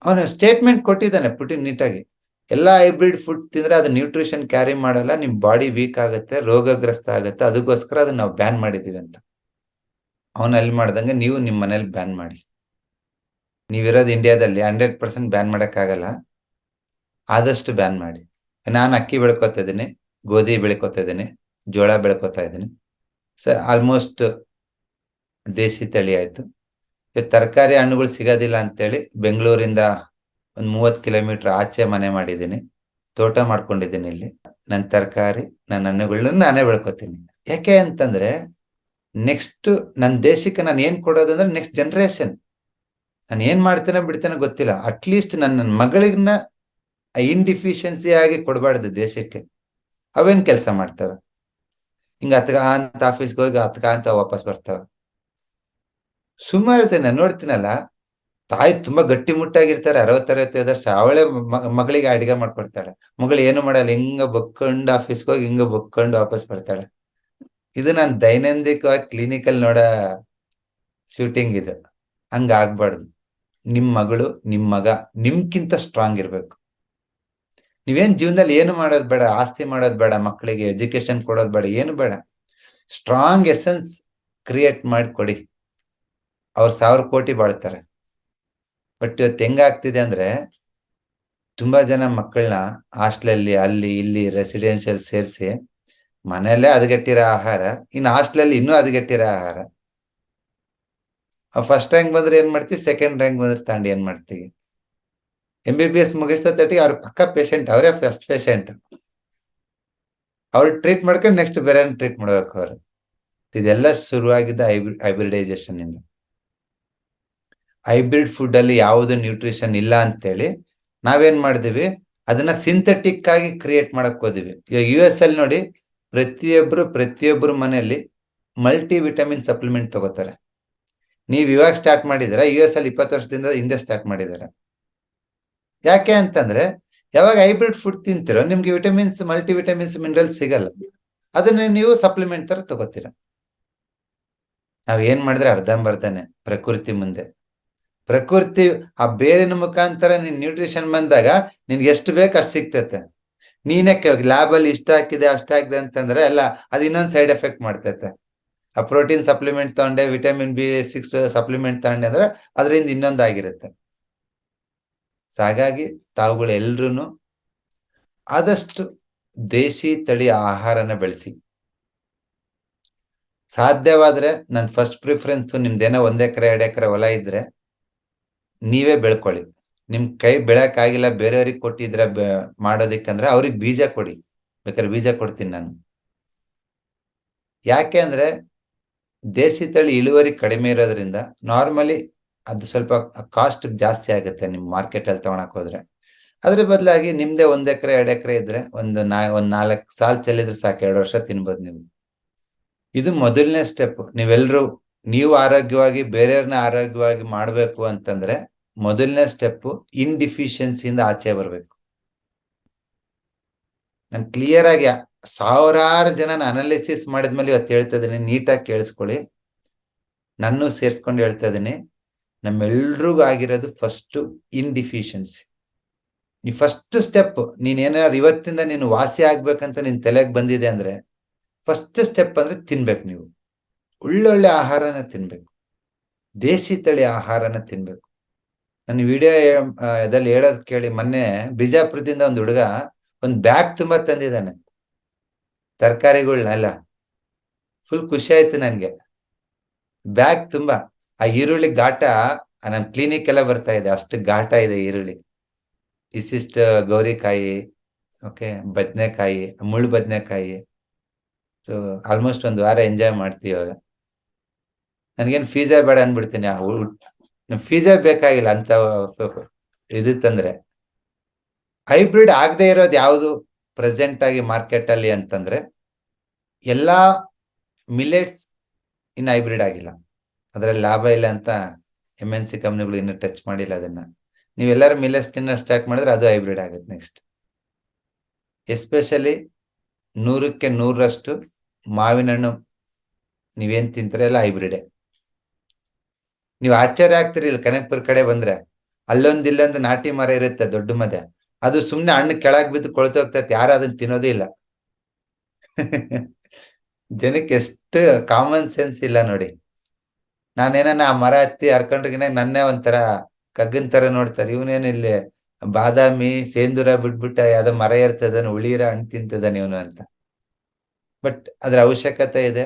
ಅವನು ಸ್ಟೇಟ್ಮೆಂಟ್ ಕೊಟ್ಟಿದ್ದಾನೆ ಪುಟಿನ್ ನೀಟಾಗಿ. ಎಲ್ಲಾ ಹೈಬ್ರಿಡ್ ಫುಡ್ ತಿಂದ್ರೆ ಅದು ನ್ಯೂಟ್ರಿಷನ್ ಕ್ಯಾರಿ ಮಾಡಲ್ಲ, ನಿಮ್ ಬಾಡಿ ವೀಕ್ ಆಗುತ್ತೆ, ರೋಗಗ್ರಸ್ತ ಆಗುತ್ತೆ, ಅದಕ್ಕೋಸ್ಕರ ಅದನ್ನ ನಾವು ಬ್ಯಾನ್ ಮಾಡಿದೀವಿ ಅಂತ. ಅವನ ಅಲ್ಲಿ ಮಾಡ್ದಂಗೆ ನೀವು ನಿಮ್ ಮನೇಲಿ ಬ್ಯಾನ್ ಮಾಡಿ. ನೀವಿರೋದು ಇಂಡಿಯಾದಲ್ಲಿ 100% ಬ್ಯಾನ್ ಮಾಡಕ್ಕಾಗಲ್ಲ, ಆದಷ್ಟು ಬ್ಯಾನ್ ಮಾಡಿ. ನಾನು ಅಕ್ಕಿ ಬೆಳ್ಕೊತಾ ಇದ್ದೀನಿ, ಗೋಧಿ ಬೆಳ್ಕೊತಾ ಇದ್ದೀನಿ, ಜೋಳ ಬೆಳ್ಕೊತಾ ಇದ್ದೀನಿ. ಆಲ್ಮೋಸ್ಟ್ ದೇಸಿ ತಳಿ ಆಯ್ತು. ತರಕಾರಿ ಹಣ್ಣುಗಳು ಸಿಗೋದಿಲ್ಲ ಅಂತೇಳಿ ಬೆಂಗಳೂರಿಂದ ಒಂದ್ 30 ಕಿಲೋಮೀಟರ್ ಆಚೆ ಮನೆ ಮಾಡಿದ್ದೀನಿ, ತೋಟ ಮಾಡ್ಕೊಂಡಿದ್ದೀನಿ. ಇಲ್ಲಿ ನನ್ನ ತರಕಾರಿ, ನನ್ನ ಹಣ್ಣುಗಳನ್ನ ನಾನೇ ಬೆಳ್ಕೊತೀನಿ. ಯಾಕೆ ಅಂತಂದ್ರೆ ನೆಕ್ಸ್ಟ್ ನನ್ನ ದೇಶಕ್ಕೆ ನಾನು ಏನ್ ಕೊಡೋದಂದ್ರೆ ನೆಕ್ಸ್ಟ್ ಜನರೇಷನ್. ನಾನು ಏನ್ ಮಾಡ್ತೇನೆ ಬಿಡ್ತೇನೆ ಗೊತ್ತಿಲ್ಲ, ಅಟ್ಲೀಸ್ಟ್ ನನ್ನ ಮಗಳಿಗನ್ನ ಇನ್ಡಿಫಿಷಿಯನ್ಸಿ ಆಗಿ ಕೊಡಬಾರ್ದು ದೇಶಕ್ಕೆ. ಅವೇನ್ ಕೆಲಸ ಮಾಡ್ತವೆ? ಹಿಂಗ ಹತ್ಗ ಅಂತ ಆಫೀಸ್ಗೆ ಹೋಗಿ ಹತ್ಗ ಅಂತ ವಾಪಸ್ ಬರ್ತವೆ. ಸುಮಾರು ಜನ ನೋಡ್ತೀನಲ್ಲ, ತಾಯಿ ತುಂಬಾ ಗಟ್ಟಿ ಮುಟ್ಟಾಗಿರ್ತಾರೆ, 60-65 ವರ್ಷ, ಅವಳೇ ಮಗಳಿಗೆ ಅಡಿಗೆ ಮಾಡ್ಕೊಡ್ತಾಳೆ. ಮಗಳು ಏನು ಮಾಡಲ್ಲ, ಹಿಂಗ ಬಕ್ಕೊಂಡು ಆಫೀಸ್ಗೆ ಹೋಗಿ ಹಿಂಗ ಬಕ್ಕೊಂಡು ವಾಪಸ್ ಬರ್ತಾಳೆ. ಇದು ನಾನ್ ದೈನಂದಿಕವಾಗಿ ಕ್ಲಿನಿಕಲ್ ನೋಡ ಶೂಟಿಂಗ್ ಇದು. ಹಂಗ ಆಗ್ಬಾರ್ದು. ನಿಮ್ ಮಗಳು, ನಿಮ್ ಮಗ ನಿಮ್ಗಿಂತ ಸ್ಟ್ರಾಂಗ್ ಇರ್ಬೇಕು. ನೀವೇನ್ ಜೀವನದಲ್ಲಿ ಏನು ಮಾಡೋದ್ ಬೇಡ, ಆಸ್ತಿ ಮಾಡೋದ್ ಬೇಡ, ಮಕ್ಕಳಿಗೆ ಎಜುಕೇಶನ್ ಕೊಡೋದ್ ಬೇಡ, ಏನು ಬೇಡ. ಸ್ಟ್ರಾಂಗ್ ಎಸೆನ್ಸ್ ಕ್ರಿಯೇಟ್ ಮಾಡಿ ಕೊಡಿ, ಅವ್ರು 1000 ಕೋಟಿ ಬಾಳ್ತಾರೆ. ಬಟ್ ಇವತ್ತು ಹೆಂಗಾಗ್ತಿದೆ ಅಂದ್ರೆ ತುಂಬಾ ಜನ ಮಕ್ಕಳನ್ನ ಹಾಸ್ಟೆಲಲ್ಲಿ ಅಲ್ಲಿ ಇಲ್ಲಿ ರೆಸಿಡೆನ್ಷಿಯಲ್ ಸೇರಿಸಿ ಮನೆಯಲ್ಲೇ ಹದಗೆಟ್ಟಿರೋ ಆಹಾರ, ಇನ್ನು ಹಾಸ್ಟೆಲಲ್ಲಿ ಇನ್ನೂ ಹದಗೆಟ್ಟಿರೋ ಆಹಾರ. ಫಸ್ಟ್ ರ್ಯಾಂಕ್ ಬಂದ್ರೆ ಏನ್ ಮಾಡ್ತೀವಿ, ಸೆಕೆಂಡ್ ರ್ಯಾಂಕ್ ಬಂದ್ರೆ ತಾಂಡಿ ಏನ್ ಮಾಡ್ತೀವಿ. MBBS ಮುಗಿಸ್ತಾ ತಟಿ ಅವ್ರ ಪಕ್ಕ ಪೇಷಂಟ್, ಅವರೇ ಫಸ್ಟ್ ಪೇಷಂಟ್. ಅವ್ರು ಟ್ರೀಟ್ ಮಾಡ್ಕೊಂಡು ನೆಕ್ಸ್ಟ್ ಬೇರೆ ಟ್ರೀಟ್ ಮಾಡ್ಬೇಕು ಅವ್ರು. ಇದೆಲ್ಲ ಶುರುವಾಗಿದ್ದ ಹೈಬ್ರಿಡೈಸೇಷನ್ ಇಂದ. ಹೈಬ್ರಿಡ್ ಫುಡ್ ಅಲ್ಲಿ ಯಾವುದು ನ್ಯೂಟ್ರಿಷನ್ ಇಲ್ಲ ಅಂತೇಳಿ ನಾವೇನ್ ಮಾಡಿದಿವಿ, ಅದನ್ನ ಸಿಂಥೆಟಿಕ್ ಆಗಿ ಕ್ರಿಯೇಟ್ ಮಾಡಕ್ ಹೋದಿವಿ. ಇವಾಗ US ಅಲ್ಲಿ ನೋಡಿ, ಪ್ರತಿಯೊಬ್ಬರು ಮನೆಯಲ್ಲಿ ಮಲ್ಟಿ ವಿಟಮಿನ್ ಸಪ್ಲಿಮೆಂಟ್ ತಗೋತಾರೆ. ನೀವ್ ಇವಾಗ ಸ್ಟಾರ್ಟ್ ಮಾಡಿದಿರ, US ಅಲ್ಲಿ 20 ವರ್ಷದಿಂದ ಹಿಂದೆ ಸ್ಟಾರ್ಟ್ ಮಾಡಿದಾರೆ. ಯಾಕೆ ಅಂತಂದ್ರೆ ಯಾವಾಗ ಹೈಬ್ರಿಡ್ ಫುಡ್ ತಿಂತಿರೋ ನಿಮ್ಗೆ ವಿಟಮಿನ್ಸ್, ಮಲ್ಟಿ ವಿಟಮಿನ್ಸ್, ಮಿನರಲ್ಸ್ ಸಿಗಲ್ಲ. ಅದನ್ನ ನೀವು ಸಪ್ಲಿಮೆಂಟ್ ತರ ತಗೋತೀರ. ನಾವ್ ಏನ್ ಮಾಡಿದ್ರೆ ಅರ್ಧಂಬರ್ಧನೆ ಪ್ರಕೃತಿ ಮುಂದೆ. ಪ್ರಕೃತಿ ಆ ಬೇರಿನ ಮುಖಾಂತರ ನಿನ್ ನ್ಯೂಟ್ರಿಷನ್ ಬಂದಾಗ ನಿನ್ಗೆ ಎಷ್ಟು ಬೇಕು ಅಷ್ಟು ಸಿಗ್ತೈತೆ. ನೀನೇ ಲ್ಯಾಬ್ ಅಲ್ಲಿ ಇಷ್ಟ ಹಾಕಿದೆ ಅಷ್ಟ ಹಾಕಿದೆ ಅಂತಂದ್ರೆ ಎಲ್ಲ ಅದು ಇನ್ನೊಂದು ಸೈಡ್ ಎಫೆಕ್ಟ್ ಮಾಡ್ತೈತೆ. ಆ ಪ್ರೋಟೀನ್ ಸಪ್ಲಿಮೆಂಟ್ ತಗೊಂಡೆ, ವಿಟಮಿನ್ B6 ಸಪ್ಲಿಮೆಂಟ್ ತಗೊಂಡೆ ಅಂದ್ರೆ ಅದರಿಂದ ಇನ್ನೊಂದಾಗಿರುತ್ತೆ. ಹಾಗಾಗಿ ತಾವುಗಳು ಎಲ್ರು ಆದಷ್ಟು ದೇಶಿ ತಳಿ ಆಹಾರನ ಬೆಳೆಸಿ. ಸಾಧ್ಯವಾದ್ರೆ ನನ್ ಫಸ್ಟ್ ಪ್ರಿಫರೆನ್ಸ್, ನಿಮ್ದೇನೋ 1 ಎಕರೆ 2 ಎಕರೆ ಹೊಲ ಇದ್ರೆ ನೀವೇ ಬೆಳ್ಕೊಳ್ಳಿ. ನಿಮ್ ಕೈ ಬೆಳಕಾಗಿಲ್ಲ, ಬೇರೆಯವ್ರಿಗೆ ಕೊಟ್ಟಿದ್ರ ಮಾಡೋದಿಕ್ಕಂದ್ರೆ ಅವ್ರಿಗೆ ಬೀಜ ಕೊಡಿ, ಬೇಕಾದ್ರೆ ಬೀಜ ಕೊಡ್ತೀನಿ ನಾನು. ಯಾಕೆ ಅಂದ್ರೆ ದೇಸಿ ತಳಿ ಇಳುವರಿ ಕಡಿಮೆ ಇರೋದ್ರಿಂದ ನಾರ್ಮಲಿ ಅದು ಸ್ವಲ್ಪ ಕಾಸ್ಟ್ ಜಾಸ್ತಿ ಆಗುತ್ತೆ ನಿಮ್ ಮಾರ್ಕೆಟ್ ಅಲ್ಲಿ ತಗೊಳಕ್ ಹೋದ್ರೆ. ಅದ್ರ ಬದಲಾಗಿ ನಿಮ್ದೇ 1 ಎಕರೆ 2 ಎಕರೆ ಇದ್ರೆ ಒಂದ್ 4 ಸಾಲ್ ಚೆಲ್ಲಿದ್ರೆ ಸಾಕು, 2 ವರ್ಷ ತಿನ್ಬೋದು ನೀವು. ಇದು ಮೊದಲನೇ ಸ್ಟೆಪ್. ನೀವು ಆರೋಗ್ಯವಾಗಿ ಬೇರೆಯವ್ರನ್ನ ಆರೋಗ್ಯವಾಗಿ ಮಾಡ್ಬೇಕು ಅಂತಂದ್ರೆ ಮೊದಲನೇ ಸ್ಟೆಪ್ ಇನ್ಡಿಫಿಷಿಯನ್ಸಿಯಿಂದ ಆಚೆ ಬರ್ಬೇಕು. ನಾನು ಕ್ಲಿಯರ್ ಆಗಿ ಸಾವಿರಾರು ಜನ ಅನಾಲಿಸಿಸ್ ಮಾಡಿದ್ಮೇಲೆ ಇವತ್ತು ಹೇಳ್ತಾ ಇದೀನಿ, ನೀಟಾಗಿ ಕೇಳಿಸ್ಕೊಳ್ಳಿ. ನನ್ನೂ ಸೇರ್ಸ್ಕೊಂಡು ಹೇಳ್ತಾ ಇದೀನಿ, ನಮ್ಮೆಲ್ರಿಗೂ ಆಗಿರೋದು ಫಸ್ಟ್ ಇನ್ಡಿಫಿಷಿಯನ್ಸಿ. ಈ ಫಸ್ಟ್ ಸ್ಟೆಪ್, ನೀನೇನಾದ್ರು ಇವತ್ತಿಂದ ನೀನು ವಾಸಿ ಆಗ್ಬೇಕಂತ ನಿನ್ ತಲೆಗೆ ಬಂದಿದೆ ಅಂದ್ರೆ ಫಸ್ಟ್ ಸ್ಟೆಪ್ ಅಂದ್ರೆ ತಿನ್ಬೇಕು. ನೀವು ಒಳ್ಳೊಳ್ಳೆ ಆಹಾರನ ತಿನ್ಬೇಕು, ದೇಸಿ ತಳಿ ಆಹಾರನ ತಿನ್ಬೇಕು. ನನ್ನ ವಿಡಿಯೋ ಇದಲ್ಲಿ ಹೇಳೋದ್ ಕೇಳಿ, ಮೊನ್ನೆ ಬಿಜಾಪುರದಿಂದ ಒಂದು ಹುಡುಗ ಒಂದ್ ಬ್ಯಾಗ್ ತುಂಬಾ ತಂದಿದ್ದಾನೆ ತರಕಾರಿಗಳನ್ನೆಲ್ಲ. ಫುಲ್ ಖುಷಿ ಆಯ್ತು ನನ್ಗೆ. ಬ್ಯಾಗ್ ತುಂಬಾ ಆ ಈರುಳ್ಳಿ ಘಾಟ ನಮ್ ಕ್ಲಿನಿಕ್ ಎಲ್ಲ ಬರ್ತಾ ಇದೆ, ಅಷ್ಟು ಘಾಟ ಇದೆ ಈರುಳ್ಳಿ. ಇಷ್ಟಿಷ್ಟ ಗೌರಿಕಾಯಿ, ಓಕೆ, ಬದ್ನೆಕಾಯಿ, ಮುಳ್ಳು ಬದ್ನೆಕಾಯಿ. ಸೊ ಆಲ್ಮೋಸ್ಟ್ 1 ವಾರ ಎಂಜಾಯ್ ಮಾಡ್ತೀವಿ ಇವಾಗ. ನನ್ಗೇನ್ ಫೀಸೇ ಬೇಡ ಅನ್ಬಿಡ್ತೀನಿ. ಫೀಸೇ ಬೇಕಾಗಿಲ್ಲ ಅಂತ ಇದು ತಂದ್ರೆ. ಹೈಬ್ರಿಡ್ ಆಗದೆ ಇರೋದು ಯಾವುದು ಪ್ರೆಸೆಂಟ್ ಆಗಿ ಮಾರ್ಕೆಟ್ ಅಲ್ಲಿ ಅಂತಂದ್ರೆ ಎಲ್ಲಾ ಮಿಲೆಟ್ಸ್ ಇನ್ನು ಹೈಬ್ರಿಡ್ ಆಗಿಲ್ಲ. ಅದ್ರಲ್ಲಿ ಲಾಭ ಇಲ್ಲ ಅಂತ MNC ಕಂಪ್ನಿಗಳು ಇನ್ನು ಟಚ್ ಮಾಡಿಲ್ಲ ಅದನ್ನ. ನೀವೆಲ್ಲರೂ ಮಿಲೆಟ್ಸ್ ತಿನ್ನೋ ಸ್ಟಾರ್ಟ್ ಮಾಡಿದ್ರೆ ಅದು ಹೈಬ್ರಿಡ್ ಆಗುತ್ತೆ ನೆಕ್ಸ್ಟ್. ಎಸ್ಪೆಷಲಿ 100ಕ್ಕೆ 100ರಷ್ಟು ಮಾವಿನ ಹಣ್ಣು ನೀವೇನ್ ತಿಂತೀರ ಎಲ್ಲ ಹೈಬ್ರಿಡ್. ನೀವು ಆಶ್ಚರ್ಯ ಆಗ್ತೀರಿ, ಇಲ್ಲಿ ಕನಕಪುರ ಕಡೆ ಬಂದ್ರೆ ಅಲ್ಲೊಂದ್ ಇಲ್ಲೊಂದು ನಾಟಿ ಮರ ಇರುತ್ತೆ ದೊಡ್ಡ ಮದ, ಅದು ಸುಮ್ನೆ ಹಣ್ಣು ಕೆಳಗ್ ಬಿದ್ದು ಕೊಳ್ತೋಗ್ತೈತೆ, ಯಾರು ಅದನ್ನ ತಿನ್ನೋದೇ ಇಲ್ಲ. ಜನಕ್ಕೆ ಎಷ್ಟು ಕಾಮನ್ ಸೆನ್ಸ್ ಇಲ್ಲ ನೋಡಿ. ನಾನೇನ ಆ ಮರ ಹತ್ತಿ ಹರ್ಕೊಂಡ್ರಿಗಿನ ನನ್ನೇ ಒಂಥರ ಕಗ್ಗನ್ ತರ ನೋಡ್ತಾರೆ, ಇವನೇನು ಇಲ್ಲಿ ಬಾದಾಮಿ ಸೇಂದೂರ ಬಿಟ್ಬಿಟ್ಟ ಯಾವ್ದೋ ಮರ ಇರ್ತದನ್ ಉಳಿರ ಹಣ್ಣು ತಿಂತದಾನ ಇವನು ಅಂತ. ಬಟ್ ಅದ್ರ ಅವಶ್ಯಕತೆ ಇದೆ.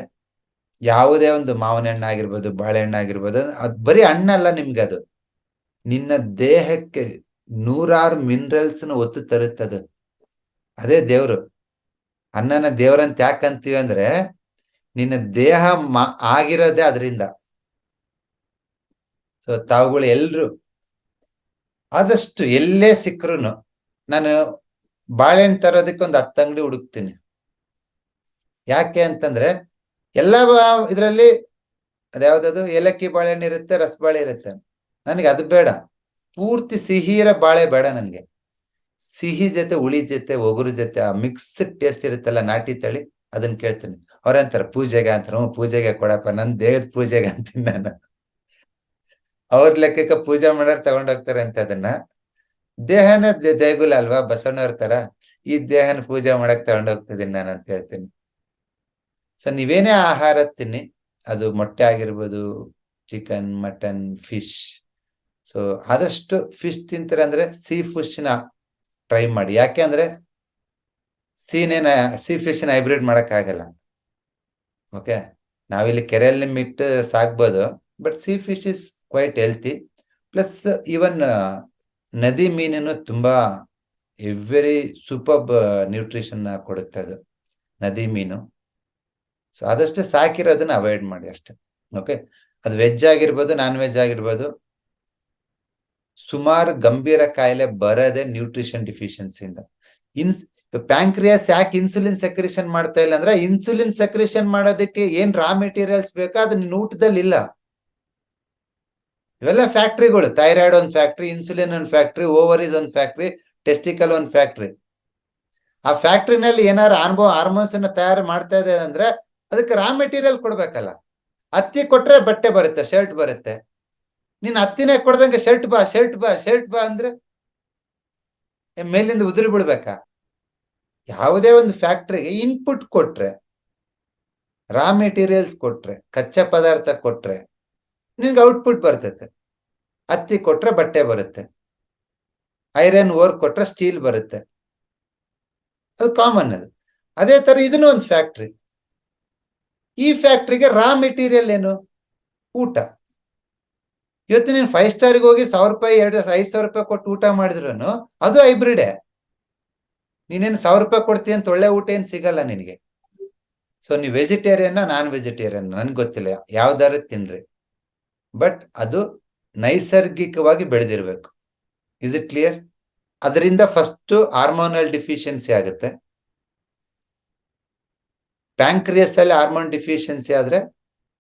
ಯಾವುದೇ ಒಂದು ಮಾವಿನ ಹಣ್ಣು ಆಗಿರ್ಬೋದು, ಬಾಳೆಹಣ್ಣು ಆಗಿರ್ಬೋದು, ಅದ್ ಬರೀ ಹಣ್ಣಲ್ಲ ನಿಮ್ಗೆ, ಅದು ನಿನ್ನ ದೇಹಕ್ಕೆ 100 ಮಿನರಲ್ಸ್ ಒತ್ತು ತರುತ್ತದು. ಅದೇ ದೇವ್ರು. ಅನ್ನನ ದೇವ್ರಂತ ಯಾಕಂತೀವಿ ಅಂದ್ರೆ ನಿನ್ನ ದೇಹ ಆಗಿರೋದೇ ಅದರಿಂದ. ಸೊ ತಾವುಗಳು ಎಲ್ರು ಆದಷ್ಟು ಎಲ್ಲೇ ಸಿಕ್ಕರು, ನಾನು ಬಾಳೆಹಣ್ಣು ತರೋದಕ್ಕೆ ಒಂದು 10 ಅಂಗಡಿ ಹುಡುಕ್ತೀನಿ. ಯಾಕೆ ಅಂತಂದ್ರೆ ಎಲ್ಲ ಇದ್ರಲ್ಲಿ ಅದ್ಯಾವ್ದದು ಏಲಕ್ಕಿ ಬಾಳೆಹಣ್ಣು ಇರುತ್ತೆ, ರಸಬಾಳೆ ಇರುತ್ತೆ. ನನಗೆ ಅದು ಬೇಡ, ಪೂರ್ತಿ ಸಿಹಿರ ಬಾಳೆ ಬೇಡ ನನ್ಗೆ. ಸಿಹಿ ಜೊತೆ ಹುಳಿ ಜೊತೆ ಒಗರು ಜೊತೆ ಆ ಮಿಕ್ಸ್ಡ್ ಟೇಸ್ಟ್ ಇರುತ್ತಲ್ಲ ನಾಟಿ ತಳಿ, ಅದನ್ನ ಕೇಳ್ತೀನಿ. ಅವ್ರಂತಾರ ಪೂಜೆಗೆ ಅಂತಾರ, ಪೂಜೆಗೆ ಕೊಡಪ್ಪ, ನನ್ ದೇಹದ ಪೂಜೆಗೆ ಅಂತೀನಿ ನಾನು. ಅವ್ರ ಲೆಕ್ಕಕ್ಕೆ ಪೂಜೆ ಮಾಡೋರು ತಗೊಂಡೋಗ್ತಾರೆ ಅಂತ ಅದನ್ನ. ದೇಹನ ದೇಗುಲ ಅಲ್ವಾ ಬಸವಣ್ಣವ್ರ ತರ, ಈ ದೇಹನ ಪೂಜೆ ಮಾಡಕ್ ತಗೊಂಡೋಗ್ತಿದ್ದೀನಿ ನಾನು ಅಂತ ಹೇಳ್ತೀನಿ. ಸೊ ನೀವೇನೇ ಆಹಾರ ತಿನ್ನಿ, ಅದು ಮೊಟ್ಟೆ ಆಗಿರ್ಬೋದು, ಚಿಕನ್, ಮಟನ್, ಫಿಶ್. ಸೊ ಆದಷ್ಟು ಫಿಶ್ ತಿಂತೀರ ಅಂದ್ರೆ ಸೀ ಫಿಶ್ನ ಟ್ರೈ ಮಾಡಿ. ಯಾಕೆ ಅಂದ್ರೆ ಸೀ ಫಿಶ್ ನ ಹೈಬ್ರಿಡ್ ಮಾಡಕ್ ಆಗಲ್ಲ. ಓಕೆ, ನಾವಿಲ್ಲಿ ಕೆರೆಯಲ್ಲಿ ಮಿಟ್ಟು ಸಾಕ್ಬೋದು, but sea fish is quite healthy. Plus even ನದಿ ಮೀನನ್ನು ತುಂಬಾ ವೆರಿ ಸೂಪರ್ ನ್ಯೂಟ್ರಿಷನ್ ಕೊಡುತ್ತೆ ಅದು ನದಿ ಮೀನು. ಸೊ ಆದಷ್ಟು ಸಾಕಿರೋದನ್ನ ಅವಾಯ್ಡ್ ಮಾಡಿ ಅಷ್ಟೇ. ಓಕೆ, ಅದು ವೆಜ್ ಆಗಿರ್ಬೋದು, ನಾನ್ ವೆಜ್ ಆಗಿರ್ಬೋದು. ಸುಮಾರು ಗಂಭೀರ ಕಾಯಿಲೆ ಬರದೆ ನ್ಯೂಟ್ರಿಷನ್ ಡಿಫಿಷಿಯನ್ಸಿಯಿಂದ. ಪ್ಯಾಂಕ್ರಿಯಾಸ್ ಯಾಕೆ ಇನ್ಸುಲಿನ್ ಸೆಕ್ರೇಷನ್ ಮಾಡ್ತಾ ಇಲ್ಲ ಅಂದ್ರೆ, ಇನ್ಸುಲಿನ್ ಸೆಕ್ರೇಷನ್ ಮಾಡೋದಕ್ಕೆ ಏನ್ ರಾ ಮೆಟೀರಿಯಲ್ಸ್ ಬೇಕಾ ಅದು ನಿನ್ನ ಊಟದಲ್ಲಿ ಇಲ್ಲ. ಇವೆಲ್ಲ ಫ್ಯಾಕ್ಟ್ರಿಗಳು. ಥೈರಾಯ್ಡ್ ಒಂದ್ ಫ್ಯಾಕ್ಟ್ರಿ, ಇನ್ಸುಲಿನ್ ಒಂದ್ ಫ್ಯಾಕ್ಟ್ರಿ, ಓವರೀಸ್ ಒಂದ್ ಫ್ಯಾಕ್ಟ್ರಿ, ಟೆಸ್ಟಿಕಲ್ ಒಂದ್ ಫ್ಯಾಕ್ಟ್ರಿ. ಆ ಫ್ಯಾಕ್ಟ್ರಿನಲ್ಲಿ ಏನಾರು ಹಾರ್ಮೋನ್ಸ್ ಅನ್ನ ತಯಾರು ಮಾಡ್ತಾ ಇದೆ ಅಂದ್ರೆ ಅದಕ್ಕೆ ರಾ ಮೆಟೀರಿಯಲ್ ಕೊಡ್ಬೇಕಲ್ಲ. ಹತ್ತಿ ಕೊಟ್ರೆ ಬಟ್ಟೆ ಬರುತ್ತೆ, ಶರ್ಟ್ ಬರುತ್ತೆ. ನೀನ್ ಹತ್ತಿನೇ ಕೊಡ್ದಂಗೆ ಶರ್ಟ್ ಬಾ ಅಂದ್ರೆ ಮೇಲಿಂದ ಉದುರಿ ಬಿಡ್ಬೇಕಾ? ಯಾವುದೇ ಒಂದು ಫ್ಯಾಕ್ಟ್ರಿಗೆ ಇನ್ಪುಟ್ ಕೊಟ್ರೆ, ರಾ ಮೆಟೀರಿಯಲ್ಸ್ ಕೊಟ್ರೆ, ಕಚ್ಚಾ ಪದಾರ್ಥ ಕೊಟ್ರೆ ನಿನ್ಗೆ ಔಟ್ಪುಟ್ ಬರ್ತೈತೆ. ಹತ್ತಿ ಕೊಟ್ರೆ ಬಟ್ಟೆ ಬರುತ್ತೆ, ಐರನ್ ಓರ್ ಕೊಟ್ರೆ ಸ್ಟೀಲ್ ಬರುತ್ತೆ, ಅದು ಕಾಮನ್. ಅದು ಅದೇ ತರ ಇದನ್ನು ಒಂದು ಫ್ಯಾಕ್ಟ್ರಿ. ಈ ಫ್ಯಾಕ್ಟ್ರಿಗೆ ರಾ ಮೆಟೀರಿಯಲ್ ಏನು? ಊಟ. ಇವತ್ತು ನೀನು 5 ಸ್ಟಾರ್ಗೆ ಹೋಗಿ 1000 ರೂಪಾಯಿ 5,000 ರೂಪಾಯಿ ಕೊಟ್ಟು ಊಟ ಮಾಡಿದ್ರು ಅದು ಹೈಬ್ರಿಡೇ. ನೀನೇನು 1000 ರೂಪಾಯಿ ಕೊಡ್ತೀಯ ಅಂತ ಒಳ್ಳೆ ಊಟ ಏನ್ ಸಿಗಲ್ಲ ನಿನಗೆ. ಸೊ ನೀವು ವೆಜಿಟೇರಿಯನ್ ನಾನ್ ವೆಜಿಟೇರಿಯನ್ ನನ್ಗೆ ಗೊತ್ತಿಲ್ಲ, ಯಾವ್ದಾರು ತಿನ್ರಿ, ಬಟ್ ಅದು ನೈಸರ್ಗಿಕವಾಗಿ ಬೆಳೆದಿರ್ಬೇಕು. Is it clear? ಅದರಿಂದ ಫಸ್ಟ್ ಹಾರ್ಮೋನಲ್ ಡಿಫಿಷಿಯನ್ಸಿ ಆಗುತ್ತೆ. ಪ್ಯಾಂಕ್ರಿಯಸ್ ಅಲ್ಲಿ ಹಾರ್ಮೋನ್ ಡಿಫಿಷಿಯನ್ಸಿ ಆದ್ರೆ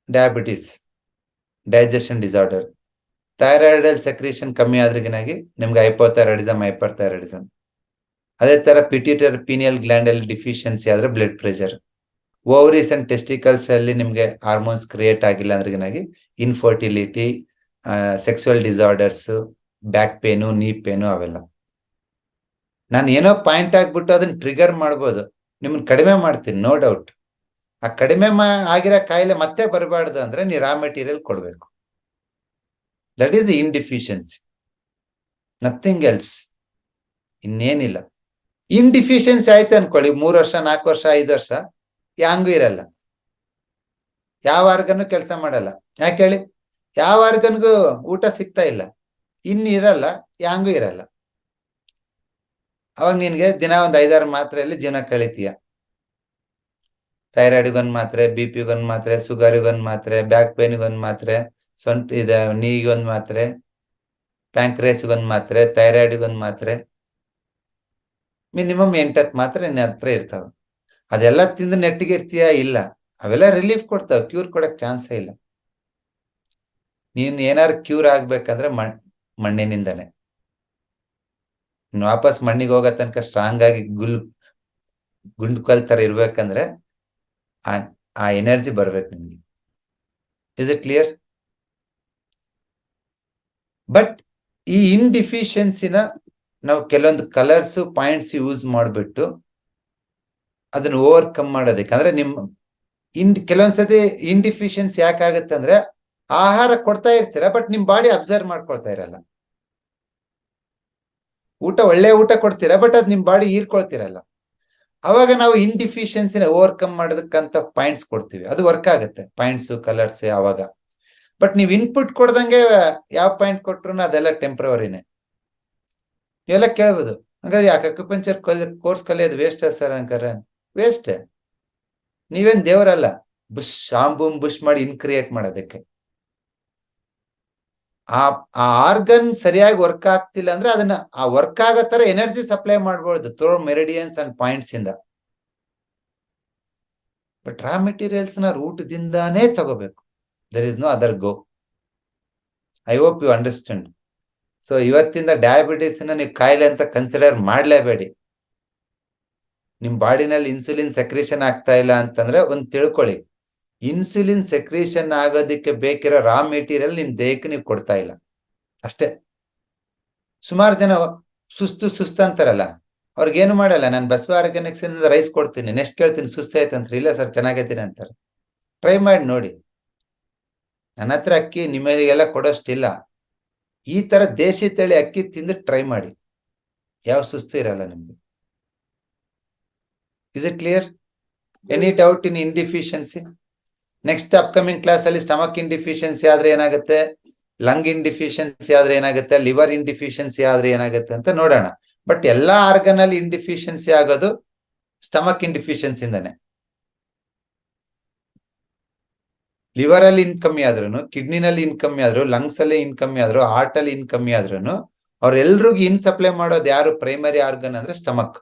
diabetes, digestion disorder. Thyroidal secretion ಕಮ್ಮಿ ಆದ್ರಿಗಿನಾಗಿ ನಿಮ್ಗೆ ಹೈಪೋಥೈರಾಯ್ಡಿಸಮ್, ಹೈಪರ್ ಅದೇ ತರ ಪಿಟ್ಯೂಟರಿ ಪೀನಿಯಲ್ ಗ್ಲ್ಯಾಂಡ್ ಅಲ್ಲಿ ಡಿಫಿಷಿಯನ್ಸಿ ಆದ್ರೆ blood pressure. Ovaries and testicles ಅಲ್ಲಿ ನಿಮ್ಗೆ ಹಾರ್ಮೋನ್ಸ್ ಕ್ರಿಯೇಟ್ ಆಗಿಲ್ಲ ಅಂದ್ರಿಗಿನಾಗಿ infertility, sexual disorders, back pain, knee pain ಅವೆಲ್ಲ. ನಾನು ಏನೋ ಪಾಯಿಂಟ್ ಆಗ್ಬಿಟ್ಟು ಅದನ್ನ ಟ್ರಿಗರ್ ಮಾಡ್ಬೋದು, ನಿಮ್ಮನ್ನ ಕಡಿಮೆ ಮಾಡ್ತೀನಿ, ನೋ ಡೌಟ್. ಆ ಕಡಿಮೆ ಆಗಿರೋ ಕಾಯಿಲೆ ಮತ್ತೆ ಬರಬಾರ್ದು ಅಂದ್ರೆ ನೀವು ರಾ ಮೆಟೀರಿಯಲ್ ಕೊಡ್ಬೇಕು. ದಟ್ ಈಸ್ ಇನ್ಡಿಫಿಷಿಯನ್ಸಿ, ನಥಿಂಗ್ ಎಲ್ಸ್, ಇನ್ನೇನಿಲ್ಲ. ಇನ್ಡಿಫಿಷಿಯನ್ಸಿ ಆಯ್ತು ಅನ್ಕೊಳ್ಳಿ, 3 ವರ್ಷ 4 ವರ್ಷ 5 ವರ್ಷ ಯಾಂಗೂ ಇರಲ್ಲ, ಯಾವ ಆರ್ಗನ್ ಕೆಲಸ ಮಾಡಲ್ಲ. ಯಾಕೆ ಹೇಳಿ? ಯಾವ ಆರ್ಗನ್ಗೂ ಊಟ ಸಿಗ್ತಾ ಇಲ್ಲ, ಇನ್ನಿರಲ್ಲ, ಯಾಂಗೂ ಇರಲ್ಲ. ಅವಾಗ ನಿನ್ಗೆ ದಿನ ಒಂದ್ 5-6 ಮಾತ್ರೆಯಲ್ಲಿ ಜೀವನ ಕಳೀತೀಯ. ಥೈರಾಯ್ಡ್ಗೊಂದ್ ಮಾತ್ರೆ, BP-ಗೊಂದ್ ಮಾತ್ರೆ, ಶುಗರ್ಗೊಂದ್ ಮಾತ್ರೆ, ಬ್ಯಾಕ್ ಪೇನ್ಗೊಂದ್ ಮಾತ್ರೆ, ನೀಗೊಂದ್ ಮಾತ್ರೆ, ಪ್ಯಾಂಕ್ರೇಸ್ಗೊಂದ್ ಮಾತ್ರೆ, ಥೈರಾಯ್ಡ್ಗೊಂದ್ ಮಾತ್ರೆ, ಮಿನಿಮಮ್ 8-10 ಮಾತ್ರೆ ನಿನ್ನ ಹತ್ರ ಇರ್ತಾವ. ಅದೆಲ್ಲ ತಿಂದು ನೆಟ್ಟಿಗೆ ಇರ್ತೀಯ? ಇಲ್ಲ, ಅವೆಲ್ಲ ರಿಲೀಫ್ ಕೊಡ್ತಾವ, ಕ್ಯೂರ್ ಕೊಡಕ್ ಚಾನ್ಸೇ ಇಲ್ಲ. ನೀನ್ ಏನಾರು ಕ್ಯೂರ್ ಆಗ್ಬೇಕಂದ್ರೆ ಮಣ್ಣಿನಿಂದಾನೆ. ವಾಪಸ್ ಮಣ್ಣಿಗೆ ಹೋಗೋ ತನಕ ಸ್ಟ್ರಾಂಗ್ ಆಗಿ ಗುಂಡ್ಕಲ್ ತರ ಇರ್ಬೇಕಂದ್ರೆ ಆ ಎನರ್ಜಿ ಬರ್ಬೇಕು ನಿಮ್ಗೆ. Is it clear? ಬಟ್ ಈ ಇನ್ಡಿಫಿಷಿಯನ್ಸಿನ ನಾವು ಕೆಲವೊಂದು ಕಲರ್ಸ್ ಪಾಯಿಂಟ್ಸ್ ಯೂಸ್ ಮಾಡ್ಬಿಟ್ಟು ಅದನ್ನ ಓವರ್ಕಮ್ ಮಾಡೋದಕ್ಕೆ, ಅಂದ್ರೆ ಕೆಲವೊಂದ್ಸತಿ ಇನ್ಡಿಫಿಷಿಯನ್ಸಿ ಯಾಕಾಗತ್ತೆ ಅಂದ್ರೆ ಆಹಾರ ಕೊಡ್ತಾ ಇರ್ತೀರ, ಬಟ್ ನಿಮ್ ಬಾಡಿ ಅಬ್ಸರ್ವ್ ಮಾಡ್ಕೊಳ್ತಾ ಇರಲ್ಲ. ಒಳ್ಳೆ ಊಟ ಕೊಡ್ತೀರಾ, ಬಟ್ ಅದ್ ನಿಮ್ ಬಾಡಿ ಹೀರ್ಕೊಳ್ತಿರಲ್ಲ. ಅವಾಗ ನಾವು ಇನ್ಡಿಫಿಷಿಯನ್ಸಿನ ಓವರ್ಕಮ್ ಮಾಡೋದಕ್ಕಂತ ಪಾಯಿಂಟ್ಸ್ ಕೊಡ್ತೀವಿ, ಅದು ವರ್ಕ್ ಆಗುತ್ತೆ, ಪಾಯಿಂಟ್ಸ್ ಕಲರ್ಸ್ ಅವಾಗ. ಬಟ್ ನೀವ್ ಇನ್ಪುಟ್ ಕೊಡ್ದಂಗೆ ಯಾವ ಪಾಯಿಂಟ್ ಕೊಟ್ರು ಅದೆಲ್ಲ ಟೆಂಪ್ರವರಿನೇ. ನೀವೆಲ್ಲ ಕೇಳ್ಬೋದು, ಹಂಗಾದ್ರೆ ಯಾಕೆ ಅಕ್ಯುಪಂಕ್ಚರ್ ಕೋರ್ಸ್ ಕಲಿಯೋದು ವೇಸ್ಟ್ ಸರ್ ಅಂತಾರೆ? ವೇಸ್ಟ್. ನೀವೇನ್ ದೇವರಲ್ಲ ಬುಷ್ ಶಾಂಬೂಮ್ ಬುಷ್ ಮಾಡಿ ಇನ್ಕ್ರಿಯೇಟ್ ಮಾಡೋದಕ್ಕೆ. ಆ ಆರ್ಗನ್ ಸರಿಯಾಗಿ ವರ್ಕ್ ಆಗ್ತಿಲ್ಲ ಅಂದ್ರೆ ಅದನ್ನ ಆ ವರ್ಕ್ ಆಗೋ ತರ ಎನರ್ಜಿ ಸಪ್ಲೈ ಮಾಡ್ಬೋದು ಥ್ರೂ ಮೆರಿಡಿಯನ್ಸ್ ಅಂಡ್ ಪಾಯಿಂಟ್ಸ್ ಇಂದ. ಬಟ್ ರಾ ಮೆಟೀರಿಯಲ್ಸ್ ನ ರೂಟ್ ದಿಂದಾನೇ ತಗೋಬೇಕು. There is no other go. I hope you understand. So ಇವತ್ತಿಂದ ಡಯಾಬಿಟಿಸ್ ನ ನೀವು ಕಾಯಿಲೆ ಅಂತ ಕನ್ಸಿಡರ್ ಮಾಡ್ಲೇಬೇಡಿ. ನಿಮ್ ಬಾಡಿನಲ್ಲಿ ಇನ್ಸುಲಿನ್ ಸೆಕ್ರೇಷನ್ ಆಗ್ತಾ ಇಲ್ಲ ಅಂತಂದ್ರೆ ಒಂದ್ ತಿಳ್ಕೊಳ್ಳಿ, ಇನ್ಸುಲಿನ್ ಸೆಕ್ರೇಷನ್ ಆಗೋದಕ್ಕೆ ಬೇಕಿರೋ ರಾ ಮೆಟೀರಿಯಲ್ ನಿಮ್ ದೇಹಕ್ಕೆ ನೀವು ಕೊಡ್ತಾ ಇಲ್ಲ ಅಷ್ಟೇ. ಸುಮಾರು ಜನ ಸುಸ್ತು ಅಂತಾರಲ್ಲ, ಅವ್ರಿಗೇನು ಮಾಡಲ್ಲ, ನಾನು ಬಸವ ಆರ್ಗ್ಯಾನಿಕ್ಸ್ ರೈಸ್ ಕೊಡ್ತೀನಿ, ನೆಕ್ಸ್ಟ್ ಕೇಳ್ತೀನಿ ಸುಸ್ತಾಯ್ತಂತ, ಇಲ್ಲ ಸರ್ ಚೆನ್ನಾಗೈತೀನಿ ಅಂತಾರೆ. ಟ್ರೈ ಮಾಡಿ ನೋಡಿ. ನನ್ನ ಹತ್ರ ಅಕ್ಕಿ ನಿಮಗೆಲ್ಲ ಕೊಡೋಷ್ಟಿಲ್ಲ. ಈ ತರ ದೇಶಿ ತಳಿ ಅಕ್ಕಿ ತಿಂದು ಟ್ರೈ ಮಾಡಿ, ಯಾವ ಸುಸ್ತು ಇರಲ್ಲ ನಿಮ್ಗೆ. Is it clear? Any doubt in yin deficiency? Next upcoming class ಅಲ್ಲಿ ಸ್ಟಮಕ್ ಇನ್ಡಿಫಿಷಿಯನ್ಸಿ ಆದ್ರೆ ಏನಾಗುತ್ತೆ, ಲಂಗ್ ಇನ್ಡಿಫಿಷಿಯನ್ಸಿ ಆದ್ರೆ ಏನಾಗುತ್ತೆ, ಲಿವರ್ ಇನ್ಡಿಫಿಷಿಯನ್ಸಿ ಆದ್ರೆ ಏನಾಗುತ್ತೆ ಅಂತ ನೋಡೋಣ. ಬಟ್ ಎಲ್ಲಾ ಆರ್ಗನ್ ಅಲ್ಲಿ ಇನ್ಡಿಫಿಷಿಯನ್ಸಿ ಆಗೋದು ಸ್ಟಮಕ್ ಇನ್ಡಿಫಿಷಿಯನ್ಸಿ ಇಂದಾನೆ. ಲಿವರ್ ಅಲ್ಲಿ ಇನ್ಕಮ್ಮಿ ಆದ್ರೂ, ಕಿಡ್ನಿನಲ್ಲಿ ಇನ್ಕಮ್ಮಿ ಆದ್ರು, ಲಂಗ್ಸ್ ಅಲ್ಲಿ ಇನ್ಕಮ್ಮಿ ಆದ್ರು, ಹಾರ್ಟ್ ಅಲ್ಲಿ ಇನ್ಕಮ್ಮಿ ಆದ್ರೂ ಅವ್ರೆಲ್ರಿಗೂ ಇನ್ ಸಪ್ಲೈ ಮಾಡೋದು ಯಾರು? ಪ್ರೈಮರಿ ಆರ್ಗನ್ ಅಂದ್ರೆ ಸ್ಟಮಕ್.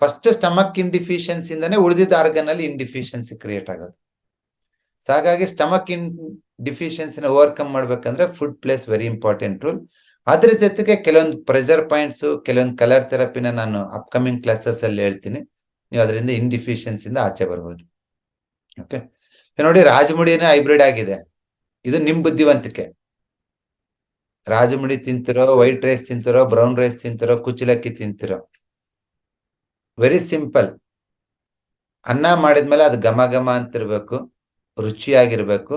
ಫಸ್ಟ್ ಸ್ಟಮಕ್ ಇನ್ಡಿಫಿಷಿಯನ್ಸಿ ಇಂದಾನೆ ಉಳಿದಿದ್ದ ಆರ್ಗನ್ ಅಲ್ಲಿ ಇನ್ಡಿಫಿಷಿಯನ್ಸಿ ಕ್ರಿಯೇಟ್ ಆಗೋದು. ಸೊ ಹಾಗಾಗಿ ಸ್ಟಮಕ್ ಡಿಫಿಷಿಯನ್ಸಿನ ಓವರ್ಕಮ್ ಮಾಡ್ಬೇಕಂದ್ರೆ food place very important rule. ಅದ್ರ ಜೊತೆಗೆ ಕೆಲವೊಂದು ಪ್ರೆಷರ್ ಪಾಯಿಂಟ್ಸ್, ಕೆಲವೊಂದು ಕಲರ್ ಥೆರಪಿನ ನಾನು ಅಪ್ಕಮಿಂಗ್ ಕ್ಲಾಸಸ್ ಅಲ್ಲಿ ಹೇಳ್ತೀನಿ. ನೀವು ಅದರಿಂದ ಇನ್ಡಿಫಿಷಿಯನ್ಸಿಂದ ಆಚೆ ಬರ್ಬೋದು. ಓಕೆ, ನೋಡಿ ರಾಜಮುಡಿನೇ ಹೈಬ್ರಿಡ್ ಆಗಿದೆ. ಇದು ನಿಮ್ ಬುದ್ಧಿವಂತಿಕೆ. ರಾಜಮುಡಿ ತಿಂತಿರೋ, ವೈಟ್ ರೈಸ್ ತಿಂತಿರೋ, ಬ್ರೌನ್ ರೈಸ್ ತಿಂತಿರೋ, ಕುಚ್ಚಲಕ್ಕಿ ತಿಂತಿರೋ, ವೆರಿ ಸಿಂಪಲ್. ಅನ್ನ ಮಾಡಿದ್ಮೇಲೆ ಅದು ಘಮ ಘಮ ಅಂತಿರ್ಬೇಕು, ರುಚಿಯಾಗಿರ್ಬೇಕು.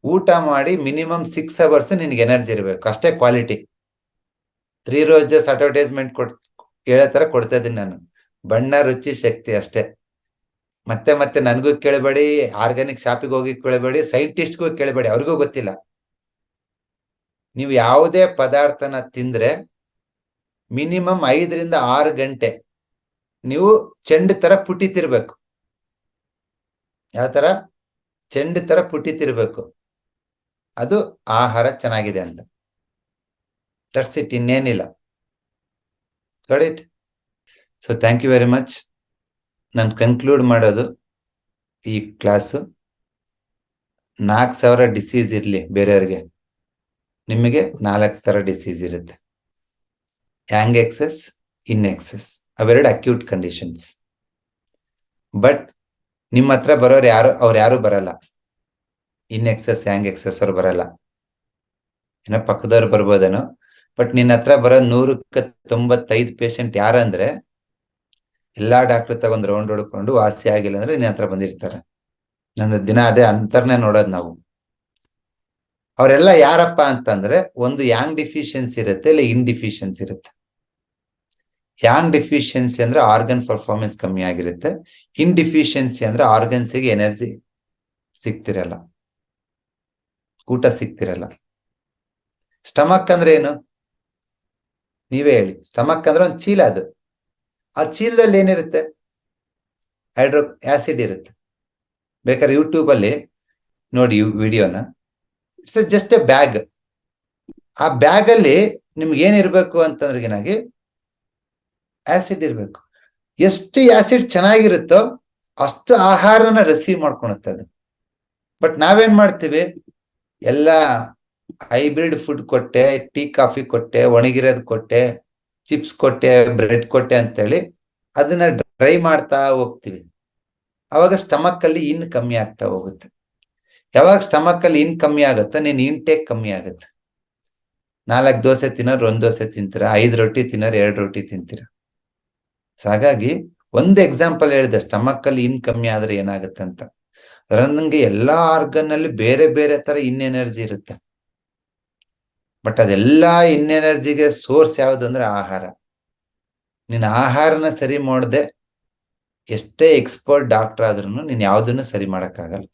ಊಟ ಮಾಡಿ ಮಿನಿಮಮ್ 6 ಅವರ್ಸ್ ನಿನ್ಗೆ ಎನರ್ಜಿ ಇರಬೇಕು, ಅಷ್ಟೇ ಕ್ವಾಲಿಟಿ. 3 ರೋಜಸ್ ಅಡ್ವರ್ಟೈಸ್ಮೆಂಟ್ ಹೇಳೋ ತರ ಕೊಡ್ತಾ ಇದ್ದೀನಿ ನಾನು. ಬಣ್ಣ, ರುಚಿ, ಶಕ್ತಿ ಅಷ್ಟೇ. ಮತ್ತೆ ನನ್ಗೂ ಕೇಳಬೇಡಿ, ಆರ್ಗ್ಯಾನಿಕ್ ಶಾಪಿಗೆ ಹೋಗಿ ಕೇಳಬೇಡಿ, ಸೈಂಟಿಸ್ಟ್ಗೂ ಕೇಳಬೇಡಿ, ಅವ್ರಿಗೂ ಗೊತ್ತಿಲ್ಲ. ನೀವು ಯಾವುದೇ ಪದಾರ್ಥನ ತಿಂದ್ರೆ ಮಿನಿಮಮ್ 5 ರಿಂದ 6 ಗಂಟೆ ನೀವು ಚೆಂಡು ತರ ಪುಟಿತಿರ್ಬೇಕು. ಯಾವ ತರ? ಚೆಂಡು ತರ ಪುಟಿತಿರ್ಬೇಕು. ಅದು ಆಹಾರ ಚೆನ್ನಾಗಿದೆ ಅಂತ. ದಟ್ಸ್ ಇಟ್, ಇನ್ನೇನಿಲ್ಲ. Got it? So thank you very much. ನಾನು ಕನ್ಕ್ಲೂಡ್ ಮಾಡೋದು, ಈ ಕ್ಲಾಸು 4,000 ಡಿಸೀಸ್ ಇರ್ಲಿ ಬೇರೆಯವ್ರಿಗೆ, ನಿಮಗೆ 4 ತರ ಡಿಸೀಸ್ ಇರುತ್ತೆ. ಯಾಂಗ್ ಎಕ್ಸೆಸ್, ಇನ್ ಎಕ್ಸೆಸ್, ಅವೆರಡು ಅಕ್ಯೂಟ್ ಕಂಡೀಷನ್ಸ್. ಬಟ್ ನಿಮ್ಮ ಹತ್ರ ಬರೋರು ಅವ್ರು ಯಾರು ಬರಲ್ಲ. ಇನ್ ಎಕ್ಸೆಸ್, ಯಾಂಗ್ ಎಕ್ಸೆಸ್ ಅವ್ರು ಬರಲ್ಲ. ಏನೋ ಪಕ್ಕದವ್ರು ಬರ್ಬೋದೇನೋ. ಬಟ್ ನಿನ್ನ ಹತ್ರ ಬರೋ 195 ಪೇಷಂಟ್ ಯಾರಂದ್ರೆ ಎಲ್ಲಾ ಡಾಕ್ಟರ್ ತಗೊಂಡ್ ರೌಂಡ್ ಹೊಡ್ಕೊಂಡು ವಾಸಿ ಆಗಿಲ್ಲ ಅಂದ್ರೆ ನಿನ್ನ ಹತ್ರ ಬಂದಿರ್ತಾರೆ. ನನ್ನ ದಿನ ಅದೇ ಅಂತರ್ನೇ ನೋಡೋದು ನಾವು. ಅವರೆಲ್ಲ ಯಾರಪ್ಪ ಅಂತಂದ್ರೆ, ಒಂದು ಯಾಂಗ್ ಡಿಫಿಷಿಯನ್ಸಿ ಇರುತ್ತೆ, ಇಲ್ಲ ಇನ್ ಡಿಫಿಷಿಯನ್ಸಿ ಇರುತ್ತೆ. ಯಾಂಗ್ ಡಿಫಿಷಿಯನ್ಸಿ ಅಂದ್ರೆ ಆರ್ಗನ್ ಪರ್ಫಾರ್ಮೆನ್ಸ್ ಕಮ್ಮಿ ಆಗಿರುತ್ತೆ. ಇನ್ ಡಿಫಿಷಿಯನ್ಸಿ ಅಂದ್ರೆ ಆರ್ಗನ್ಸಿಗೆ ಎನರ್ಜಿ ಸಿಗ್ತಿರಲ್ಲ, ಊಟ ಸಿಗ್ತಿರಲ್ಲ. ಸ್ಟಮಕ್ ಅಂದ್ರೆ ಏನು? ನೀವೇ ಹೇಳಿ. ಸ್ಟಮಕ್ ಅಂದ್ರೆ ಒಂದು ಚೀಲ. ಅದು ಆ ಚೀಲದಲ್ಲಿ ಏನಿರುತ್ತೆ? ಹೈಡ್ರೋ ಆಸಿಡ್ ಇರುತ್ತೆ. ಬೇಕಾದ್ರೆ ಯೂಟ್ಯೂಬ್ ಅಲ್ಲಿ ನೋಡಿ ವಿಡಿಯೋನ. It's just A bag. ಆ ಬ್ಯಾಗ್ ಅಲ್ಲಿ ನಿಮ್ಗೆ ಏನಿರ್ಬೇಕು ಅಂತಂದ್ರೆ ಏನಾಗಿ ಆಸಿಡ್ ಇರ್ಬೇಕು. ಎಷ್ಟು ಆಸಿಡ್ ಚೆನ್ನಾಗಿರುತ್ತೋ ಅಷ್ಟು ಆಹಾರನ ರಿಸೀವ್ ಮಾಡ್ಕೊಳುತ್ತೆ ಅದು. ಬಟ್ ನಾವೇನ್ ಮಾಡ್ತೀವಿ? ಎಲ್ಲ ಹೈಬ್ರಿಡ್ ಫುಡ್ ಕೊಟ್ಟೆ, ಟೀ ಕಾಫಿ ಕೊಟ್ಟೆ, ಒಣಗಿರೋದು ಕೊಟ್ಟೆ, ಚಿಪ್ಸ್ ಕೊಟ್ಟೆ, ಬ್ರೆಡ್ ಕೊಟ್ಟೆ ಅಂತೇಳಿ ಅದನ್ನ ಡ್ರೈ ಮಾಡ್ತಾ ಹೋಗ್ತೀವಿ. ಅವಾಗ ಸ್ಟಮಕ್ ಅಲ್ಲಿ ಇನ್ ಕಮ್ಮಿ ಆಗ್ತಾ ಹೋಗುತ್ತೆ. ಯಾವಾಗ ಸ್ಟಮಕ್ ಅಲ್ಲಿ ಇನ್ ಕಮ್ಮಿ ಆಗುತ್ತೋ ನೀನ್ ಇಂಟೇಕ್ ಕಮ್ಮಿ ಆಗುತ್ತೆ. 4 ದೋಸೆ ತಿನ್ನೋರು 1 ದೋಸೆ ತಿಂತೀರ, 5 ರೊಟ್ಟಿ ತಿನ್ನೋರು 2 ರೊಟ್ಟಿ ತಿಂತೀರ. ಹಾಗಾಗಿ ಒಂದು ಎಕ್ಸಾಂಪಲ್ ಹೇಳಿದೆ, ಸ್ಟಮಕ್ ಅಲ್ಲಿ ಇನ್ ಕಮ್ಮಿ ಆದ್ರೆ ಏನಾಗುತ್ತೆ ಅಂತ. ನಂಗೆ ಎಲ್ಲಾ ಆರ್ಗನ್ ಅಲ್ಲಿ ಬೇರೆ ಬೇರೆ ತರ ಇನ್ ಎನರ್ಜಿ ಇರುತ್ತೆ. ಬಟ್ ಅದೆಲ್ಲಾ ಇನ್ ಎನರ್ಜಿಗೆ ಸೋರ್ಸ್ ಯಾವ್ದು ಅಂದ್ರೆ ಆಹಾರ. ನೀನ್ ಆಹಾರನ ಸರಿ ಮಾಡದೆ ಎಷ್ಟೇ ಎಕ್ಸ್ಪರ್ಟ್ ಡಾಕ್ಟರ್ ಆದ್ರೂ ನೀನ್ ಯಾವ್ದನ್ನು ಸರಿ ಮಾಡಕ್ಕಾಗಲ್ಲ.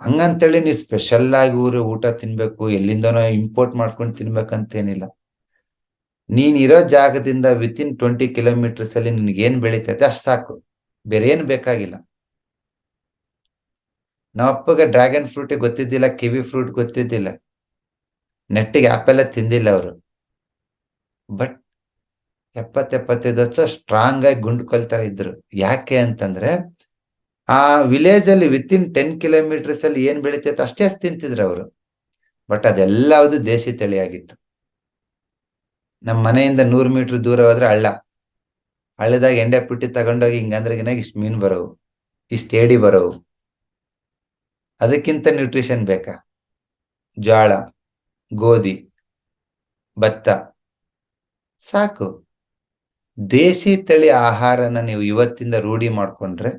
ಹಂಗಂತೇಳಿ ನೀವು ಸ್ಪೆಷಲ್ ಆಗಿ ಊಟ ತಿನ್ಬೇಕು, ಎಲ್ಲಿಂದನೋ ಇಂಪೋರ್ಟ್ ಮಾಡ್ಕೊಂಡು ತಿನ್ಬೇಕಂತೇನಿಲ್ಲ. ನೀನ್ ಇರೋ ಜಾಗದಿಂದ ವಿತಿನ್ 20 ಕಿಲೋಮೀಟರ್ಸ್ ಅಲ್ಲಿ ನಿನ್ಗೆ ಏನ್ ಬೆಳೀತೈತೆ ಅಷ್ಟು ಸಾಕು, ಬೇರೆ ಏನು ಬೇಕಾಗಿಲ್ಲ. ನಮ್ಮ ಅಪ್ಪಗೆ ಡ್ರ್ಯಾಗನ್ ಫ್ರೂಟ್ ಗೊತ್ತಿದ್ದಿಲ್ಲ, ಕಿವಿ ಫ್ರೂಟ್ ಗೊತ್ತಿದ್ದಿಲ್ಲ, ನೆಟ್ಟಿಗೆ ಆಪಲ್ ತಿಂದಿಲ್ಲ ಅವರು. ಬಟ್ 70-75 ವರ್ಷ ಸ್ಟ್ರಾಂಗ್ ಆಗಿ ಗುಂಡು ಕೊಲ್ತರ ಇದ್ರು. ಯಾಕೆ ಅಂತಂದ್ರೆ ಆ ವಿಲೇಜ್ ಅಲ್ಲಿ ವಿತಿನ್ 10 ಕಿಲೋಮೀಟರ್ಸ್ ಅಲ್ಲಿ ಏನ್ ಬೆಳೀತೈತೆ ಅಷ್ಟೇ ತಿಂತಿದ್ರು ಅವರು. ಬಟ್ ಅದೆಲ್ಲವುದು ದೇಶಿ ತಳಿಯಾಗಿತ್ತು. ನಮ್ಮ ಮನೆಯಿಂದ 100 ಮೀಟರ್ ದೂರ ಹೋದ್ರೆ ಹಳ್ಳದಾಗ ಎಂಡೆ ಪುಟ್ಟಿ ತಗೊಂಡೋಗಿ ಹಿಂಗಂದ್ರೆಗಿನಾಗ ಇಷ್ಟು ಮೀನ್ ಬರೋವು, ಇಷ್ಟು ಏಡಿ ಬರೋವು. ಅದಕ್ಕಿಂತ ನ್ಯೂಟ್ರಿಷನ್ ಬೇಕಾ? ಜೋಳ, ಗೋಧಿ, ಭತ್ತ ಸಾಕು. ದೇಶಿ ತಳಿ ಆಹಾರನ ನೀವು ಇವತ್ತಿಂದ ರೂಢಿ ಮಾಡ್ಕೊಂಡ್ರೆ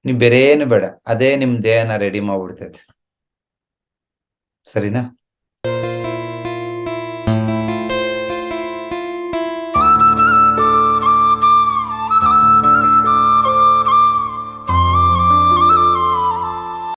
ನೀವು ಬೇರೆ ಏನು ಬೇಡ, ಅದೇ ನಿಮ್ ದೇಹನ ರೆಡಿ ಮಾಡ್ಬಿಡ್ತೈತೆ. ಸರಿನಾ?